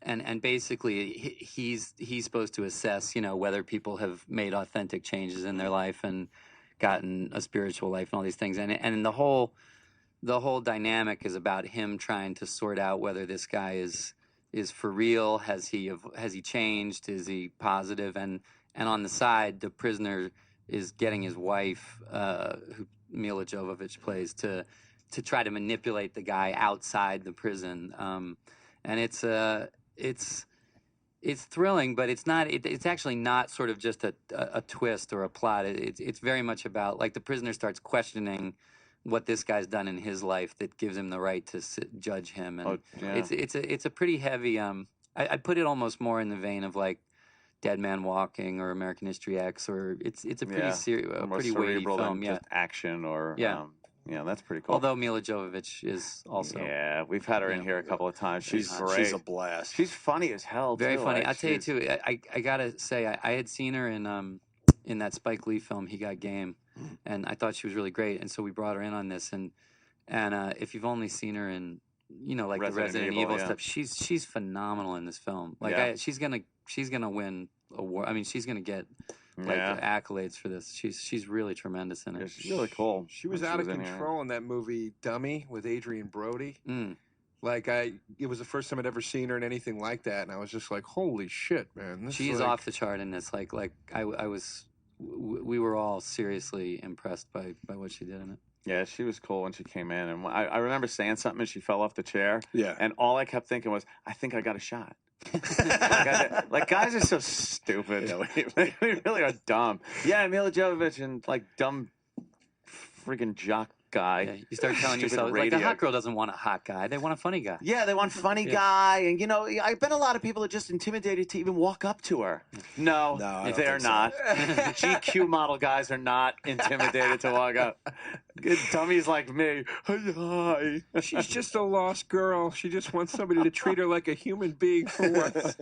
And basically, he's supposed to assess, whether people have made authentic changes in their life and gotten a spiritual life and all these things. And the whole dynamic is about him trying to sort out whether this guy is for real. Has he changed? Is he positive? And on the side, the prisoner is getting his wife, who Mila Jovovich plays, to try to manipulate the guy outside the prison. And it's thrilling, but it's not. It's actually not sort of just a twist or a plot. It's very much about, like, the prisoner starts questioning what this guy's done in his life that gives him the right to judge him, and it's a pretty heavy. I'd put it almost more in the vein of like Dead Man Walking or American History X, or it's a pretty pretty weighty film. Just action or yeah, that's pretty cool. Although Mila Jovovich is also... Yeah, we've had her in here a couple of times. She's great. She's a blast. She's funny as hell, Very too. funny. I'll tell you, too, I got to say, I had seen her in that Spike Lee film, He Got Game, and I thought she was really great, and so we brought her in on this. And if you've only seen her in, like the Resident Evil stuff, she's phenomenal in this film. Like, she's gonna win award. I mean, she's gonna get... accolades for this. She's really tremendous in it. Yeah, she's really cool. She was out of control in that movie Dummy with Adrian Brody. Like, it was the first time I'd ever seen her in anything like that, and I was just like, holy shit, man. She's off the chart in this. Like we were all seriously impressed by what she did in it. Yeah, she was cool when she came in, and I remember saying something and she fell off the chair. Yeah, and all I kept thinking was, I think I got a shot. like guys are so stupid. Yeah, we really are dumb. Yeah, Mila Jovovich and like dumb freaking jock guy. Yeah, you start telling yourself, like, the hot girl doesn't want a hot guy. They want a funny guy. Yeah, they want funny guy. And, I bet a lot of people are just intimidated to even walk up to her. No, they're not. GQ model guys are not intimidated to walk up. Good dummies like me. Hi. She's just a lost girl. She just wants somebody to treat her like a human being for once.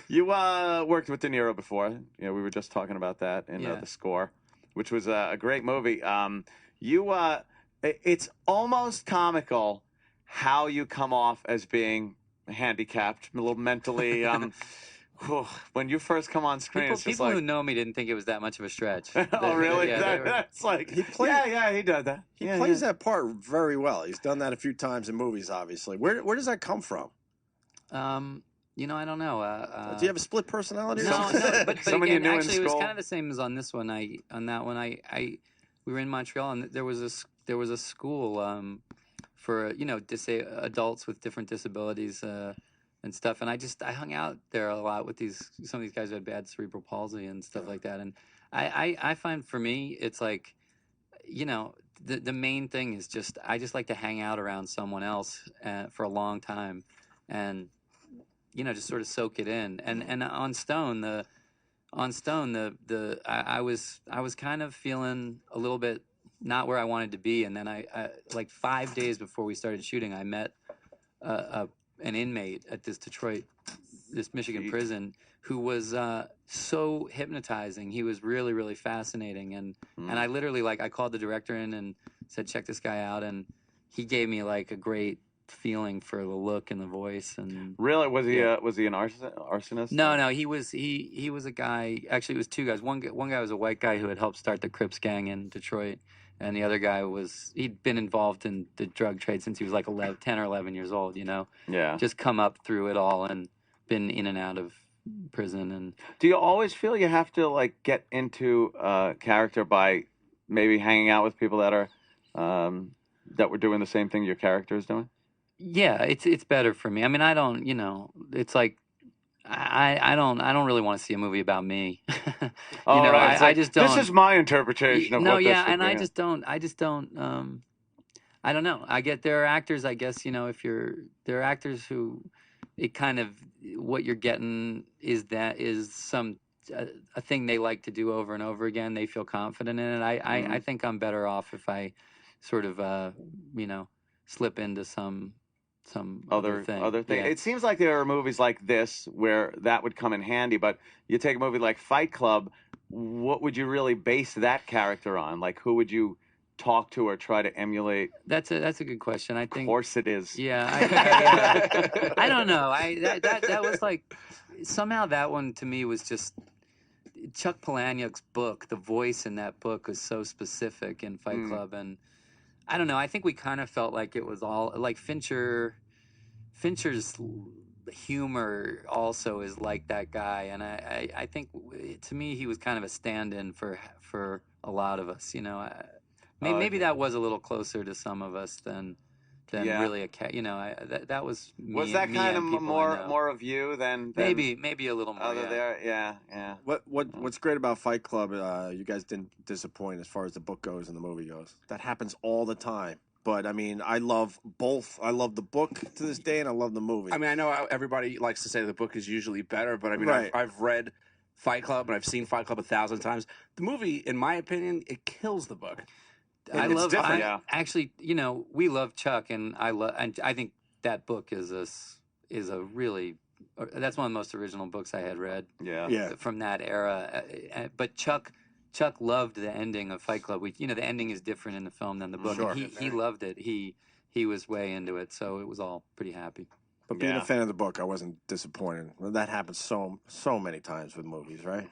You worked with De Niro before. We were just talking about that in The Score, which was a great movie. It's almost comical how you come off as being handicapped, a little mentally. When you first come on screen, it's just people who know me didn't think it was that much of a stretch. Oh, really? That's like, he does that. He plays that part very well. He's done that a few times in movies, obviously. Where does that come from? I don't know. Do you have a split personality? No, but again, actually, it was kind of the same as on this one. We were in Montreal, and there was a school for adults with different disabilities and stuff. And I hung out there a lot with some of these guys who had bad cerebral palsy and stuff like that. And I find, for me, it's like, the main thing is I just like to hang out around someone else for a long time, and just sort of soak it in. And on Stone, I was kind of feeling a little bit not where I wanted to be. And then I like 5 days before we started shooting, I met an inmate at this Michigan prison who was so hypnotizing. He was really, really fascinating. And I literally, like, I called the director in and said, check this guy out. And he gave me, like, a great feeling for the look and the voice. And really, was he an arsonist? No, he was a guy. Actually, it was two guys. One guy was a white guy who had helped start the Crips gang in Detroit, and the other guy he'd been involved in the drug trade since he was like 10 or 11 years old. Yeah. Just come up through it all and been in and out of prison. And do you always feel you have to like get into character by maybe hanging out with people that are that were doing the same thing your character is doing? Yeah, it's better for me. I mean, I don't, it's like I don't really want to see a movie about me. Right. I just don't. This is my interpretation of what this would be. I just don't. I don't know. There are actors, I guess, there are actors who it kind of what you're getting is a thing they like to do over and over again. They feel confident in it. I think I'm better off if I sort of slip into some other thing. Yeah. It seems like there are movies like this where that would come in handy, but you take a movie like Fight Club, what would you really base that character on? Like, who would you talk to or try to emulate? That's a good question. I think. Of course it is. Yeah. I don't know. That was like somehow that one to me was just Chuck Palahniuk's book. The voice in that book was so specific in Fight Club, and I don't know. I think we kind of felt like it was all like Fincher's humor also is like that guy, and I think to me he was kind of a stand-in for a lot of us. Maybe that was a little closer to some of us than really a cat. That was me. Was that kind of more of you than maybe a little more other there? Yeah. What's great about Fight Club? You guys didn't disappoint as far as the book goes and the movie goes. That happens all the time. But I mean, I love both. I love the book to this day, and I love the movie. I mean, I know everybody likes to say the book is usually better, but I mean, Right. I've read Fight Club and I've seen Fight Club 1,000 times. The movie, in my opinion, it kills the book. Actually, we love Chuck, and I think that book is a really that's one of the most original books I had read. Yeah. From that era, but Chuck loved the ending of Fight Club. The ending is different in the film than the book. Sure. He loved it. He was way into it, so it was all pretty happy. But being a fan of the book, I wasn't disappointed. That happens so many times with movies, right?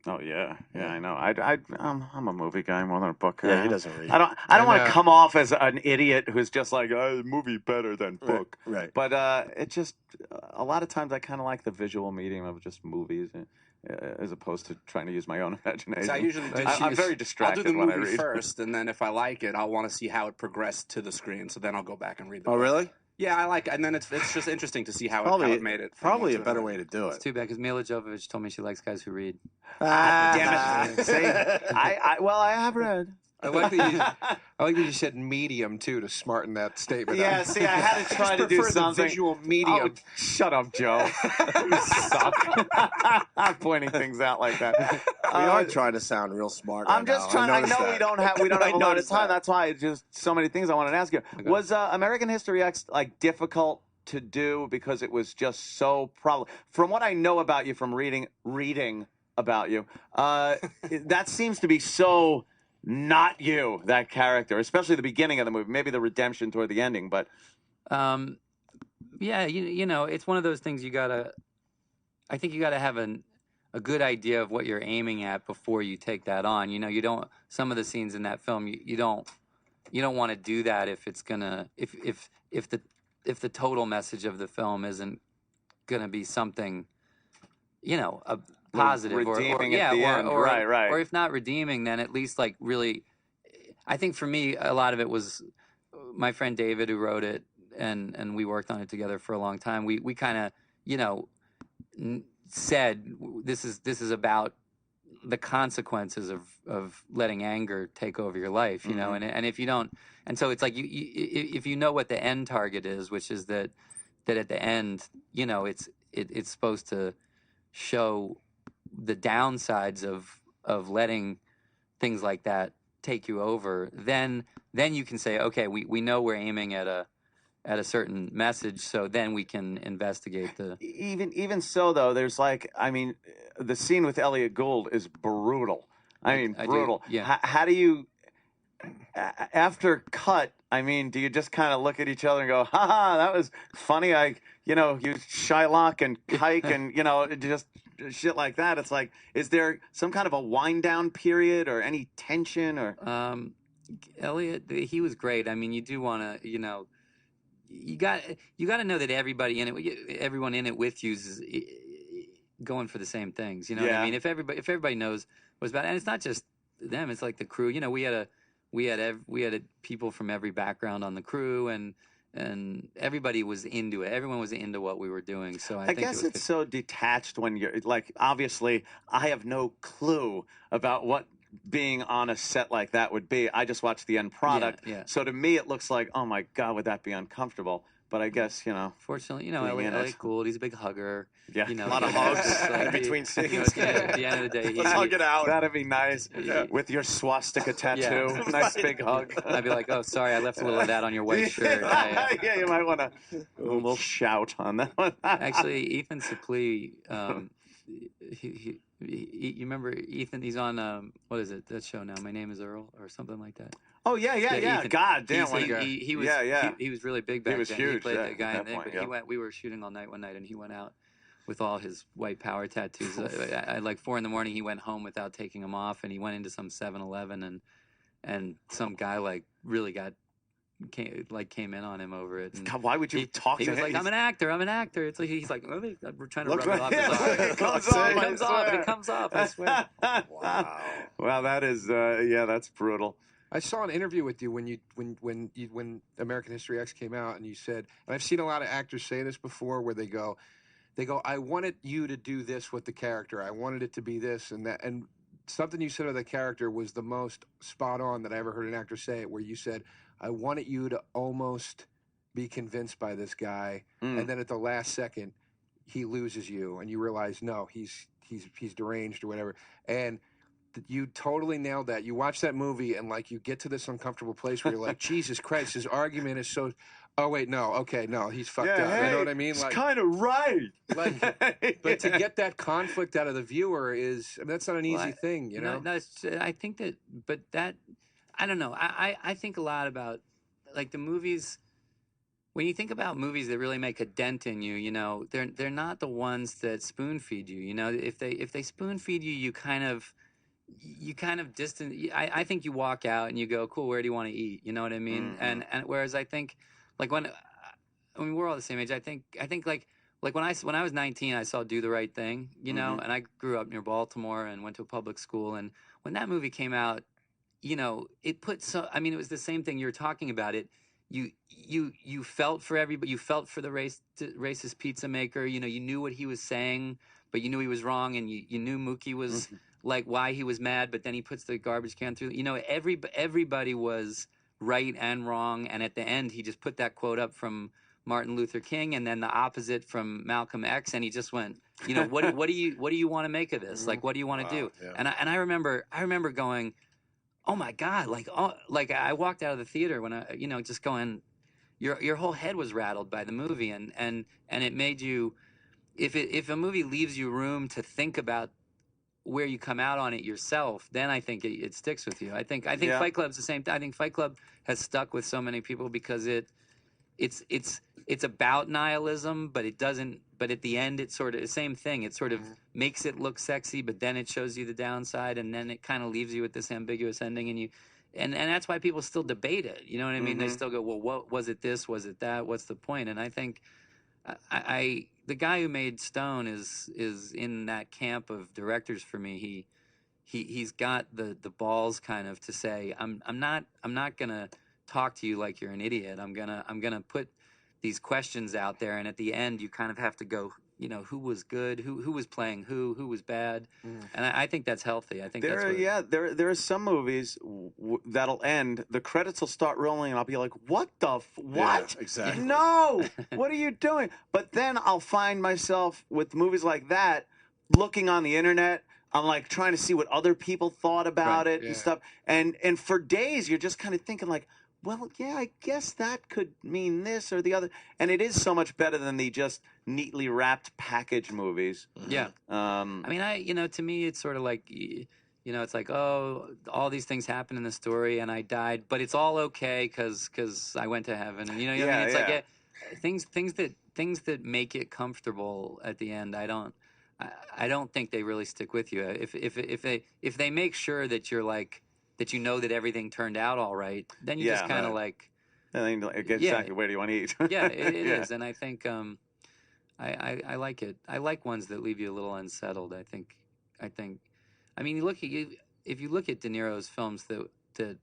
Oh yeah, I know. I'm a movie guy more than a book guy. Yeah, he doesn't read. I don't want to come off as an idiot who's just like, movie better than book. Right. But it just a lot of times I kind of like the visual medium of just movies, as opposed to trying to use my own imagination. So I usually I'm very distracted I'll do the when I movie read first, and then if I like it, I'll want to see how it progressed to the screen. So then I'll go back and read the book. Oh, really? Yeah, I like, and then it's just interesting to see how it made it. Probably a better way to do it. It's too bad because Mila Jovovich told me she likes guys who read. Damn it! See, I have read. I like that you said medium too to smarten that statement up. Yeah, see, I had to try to do something. The visual medium. Oh, shut up, Joe. You suck. I'm pointing things out like that. We are trying to sound real smart. I'm just trying. I know we don't have a lot of time. That. That's why just so many things I wanted to ask you. Okay. Was American History X like difficult to do because it was just so from what I know about you from reading about you, that seems to be so. Not you, that character, especially the beginning of the movie, maybe the redemption toward the ending, but yeah, it's one of those things I think you gotta have a good idea of what you're aiming at before you take that on. You don't some of the scenes in that film you don't want to do that if it's gonna if the total message of the film isn't gonna be something positive redeeming at the end. Right. Or if not redeeming, then at least like really, I think for me, a lot of it was my friend David who wrote it, and we worked on it together for a long time. We kind of, said this is about the consequences of letting anger take over your life, and if you don't, and so it's like if you know what the end target is, which is that at the end, it's supposed to show the downsides of letting things like that take you over, then you can say, okay, we know we're aiming at a certain message, so then we can investigate the. Even so, though, there's like, I mean, the scene with Elliot Gould is brutal. I mean, brutal. Yeah. How do you, after cut? I mean, do you just kind of look at each other and go, "Ha ha, that was funny"? You Shylock and Kike and just shit like that. It's like, is there some kind of a wind down period or any tension or? Elliot, he was great. I mean, you do want to, you got to know that everyone in it with you is going for the same things. You know what I mean? If everybody knows what's about, and it's not just them. It's like the crew. We had people from every background on the crew, and everybody was into it. Everyone was into what we were doing. So I think guess it's so detached when you're like, obviously, I have no clue about what being on a set like that would be. I just watched the end product. Yeah. So to me, it looks like, oh my God, would that be uncomfortable? But I guess, Fortunately, Elliot Gould, he's a big hugger. Yeah. A lot of hugs in between scenes. At the end of the day, let's hug it out. That'd be nice. Yeah. With your swastika tattoo. Yeah. Nice big hug. I'd be like, oh, sorry, I left a little of that on your white shirt. Yeah, you might want to a little shout on that one. Actually, Ethan Suplee, you remember Ethan? He's on what is it? That show now. My Name is Earl or something like that. Oh yeah. Ethan, God damn. He was he was really big back then. Huge, he played that guy. And we were shooting all night one night, and he went out with all his white power tattoos. At like 4 a.m, he went home without taking them off, and he went into some 7-Eleven, and some guy like really came in on him over it. And God, why would you talk to him? He was like, I'm an actor. It's like he's like, we're trying to rub it off. It comes off. I swear. Wow. Well, that is that's brutal. I saw an interview with you when American History X came out, and you said, and I've seen a lot of actors say this before, where they go, I wanted you to do this with the character. I wanted it to be this and that. And something you said of the character was the most spot on that I ever heard an actor say it, where you said, I wanted you to almost be convinced by this guy, and then at the last second, he loses you, and you realize, no, he's deranged or whatever. And you totally nailed that. You watch that movie, and like you get to this uncomfortable place where you're like, Jesus Christ, his argument is so. Oh wait, no, okay, no, he's fucked up. Hey, you know what I mean? It's kind of right. But to get that conflict out of the viewer that's not an easy thing, No, I think that, but that, I don't know. I think a lot about like the movies. When you think about movies that really make a dent in you, they're not the ones that spoon feed you. If they spoon feed you, you kind of distant. I think you walk out and you go, cool, where do you want to eat? You know what I mean? Mm-hmm. And whereas I think, like we're all the same age. I think like when I was 19, I saw Do the Right Thing, and I grew up near Baltimore and went to a public school. And when that movie came out, it put it was the same thing you were talking about. You felt for everybody. You felt for the racist pizza maker. You knew what he was saying, but you knew he was wrong, and you knew Mookie was. Like why he was mad, but then he puts the garbage can through. Everybody was right and wrong, and at the end, he just put that quote up from Martin Luther King, and then the opposite from Malcolm X, and he just went, what do you want to make of this? Like, what do you want to do? Yeah. And I remember going, oh my God, like I walked out of the theater when I, just going, your whole head was rattled by the movie, and it made you, if a movie leaves you room to think about where you come out on it yourself, then I think it sticks with you. I think Fight Club's the same thing. I think Fight Club has stuck with so many people because it's about nihilism, but it doesn't. But at the end, it's sort of the same thing. It sort of makes it look sexy, but then it shows you the downside, and then it kind of leaves you with this ambiguous ending, and that's why people still debate it. You know what I mean? They still go, well, what was it? This was it that? What's the point? And I think the guy who made Stone is in that camp of directors for me. He's got the balls kind of to say, I'm not gonna talk to you like you're an idiot. I'm gonna put these questions out there, and at the end you kind of have to go, who was good, who was playing who was bad, and I think that's healthy. I think there are some movies that'll end, the credits will start rolling, and I'll be like, what? Yeah, exactly. No, what are you doing? But then I'll find myself with movies like that looking on the internet I'm like trying to see what other people thought about it and stuff. And for days, you're just kind of thinking like, well, yeah, I guess that could mean this or the other. And it is so much better than the just neatly wrapped package movies. Yeah. I mean, to me, it's sort of like, it's like, oh, all these things happen in the story and I died, but it's all okay because I went to heaven. And, what I mean? It's like things that make it comfortable at the end. I don't think they really stick with you. If they make sure that you're like, that that everything turned out all right, then you just kind of like... And then exactly where do you want to eat? Yeah, it is. And I think I like it. I like ones that leave you a little unsettled. I think. I mean, if you look at De Niro's films that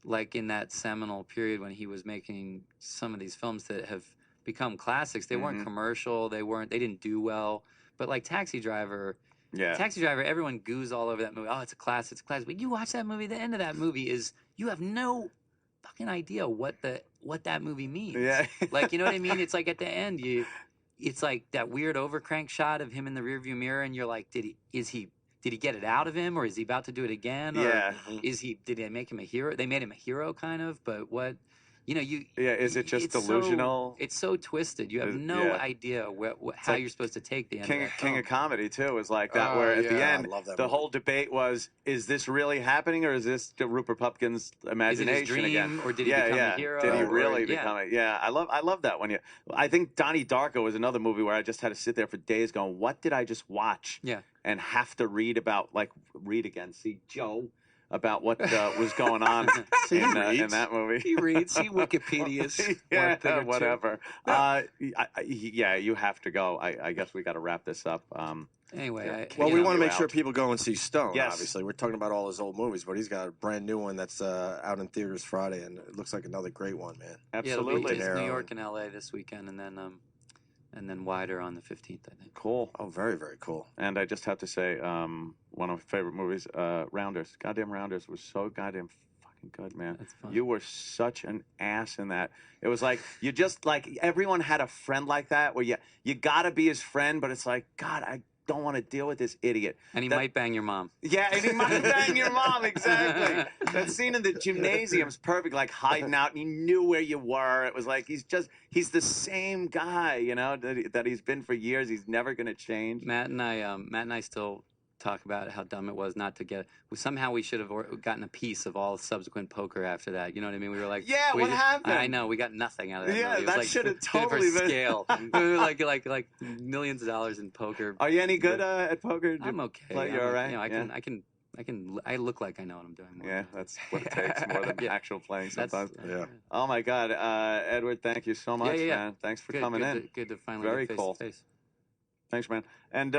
like in that seminal period when he was making some of these films that have become classics, they weren't commercial, they didn't do well. But like Taxi Driver... Yeah. Taxi Driver, everyone goos all over that movie. Oh, it's a classic, it's a classic. But you watch that movie, the end of that movie is, you have no fucking idea what that movie means. Yeah. Like, you know what I mean? It's like at the end, it's like that weird overcrank shot of him in the rearview mirror, and you're like, did he get it out of him, or is he about to do it again? Or did they make him a hero? They made him a hero, kind of, but what... is it just delusional? It's so twisted. You have no idea how you're supposed to take the end. King of Comedy too is like that, where at the end the whole debate was: is this really happening, or is this Rupert Pupkin's imagination is it his dream, again? Or did he become a hero? Did he really become it? Yeah, I love that one. I think Donnie Darko was another movie where I just had to sit there for days going, "What did I just watch?" Yeah, and have to read again. See Joe. About what was going on in that movie. He reads. He Wikipedia's. Whatever. You have to go. I guess we got to wrap this up. Anyway, we want to make sure people go and see Stone. Yes. Obviously, we're talking about all his old movies, but he's got a brand new one that's out in theaters Friday, and it looks like another great one, man. Absolutely. Yeah, it'll be New York and LA this weekend, and then wider on the 15th, I think. Cool. Oh, very, very cool. And I just have to say, one of my favorite movies, Rounders. Goddamn Rounders was so goddamn fucking good, man. That's fun. You were such an ass in that. It was like, you just, like, everyone had a friend like that where you gotta be his friend, but it's like, God, I don't want to deal with this idiot. And he might bang your mom. Yeah, and he might bang your mom, exactly. That scene in the gymnasium's perfect, like hiding out, and he knew where you were. It was like, he's the same guy, that he's been for years. He's never going to change. Matt and I still talk about how dumb it was not to get. Somehow we should have gotten a piece of all subsequent poker after that. You know what I mean? We were like, yeah, what happened? I know, we got nothing out of that. Yeah, movie. that should have totally been scale. like millions of dollars in poker. Are you any good at poker? I'm okay. You're all right. I look like I know what I'm doing. Yeah, that's what it takes more than actual playing sometimes. Yeah. Oh my God, Edward, thank you so much, man. Thanks for coming in. Good to finally very get cool. Face. Thanks, man. And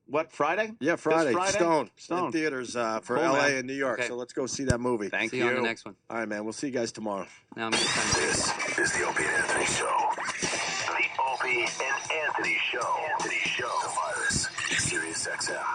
what, Friday? Yeah, Friday. Stone. In theaters for Cool, LA man. and New York. Okay. So let's go see that movie. Thank See you on the next one. All right, man. We'll see you guys tomorrow. Now I'm This is the Opie and Anthony Show. The Opie and Anthony Show. The virus. Sirius XM.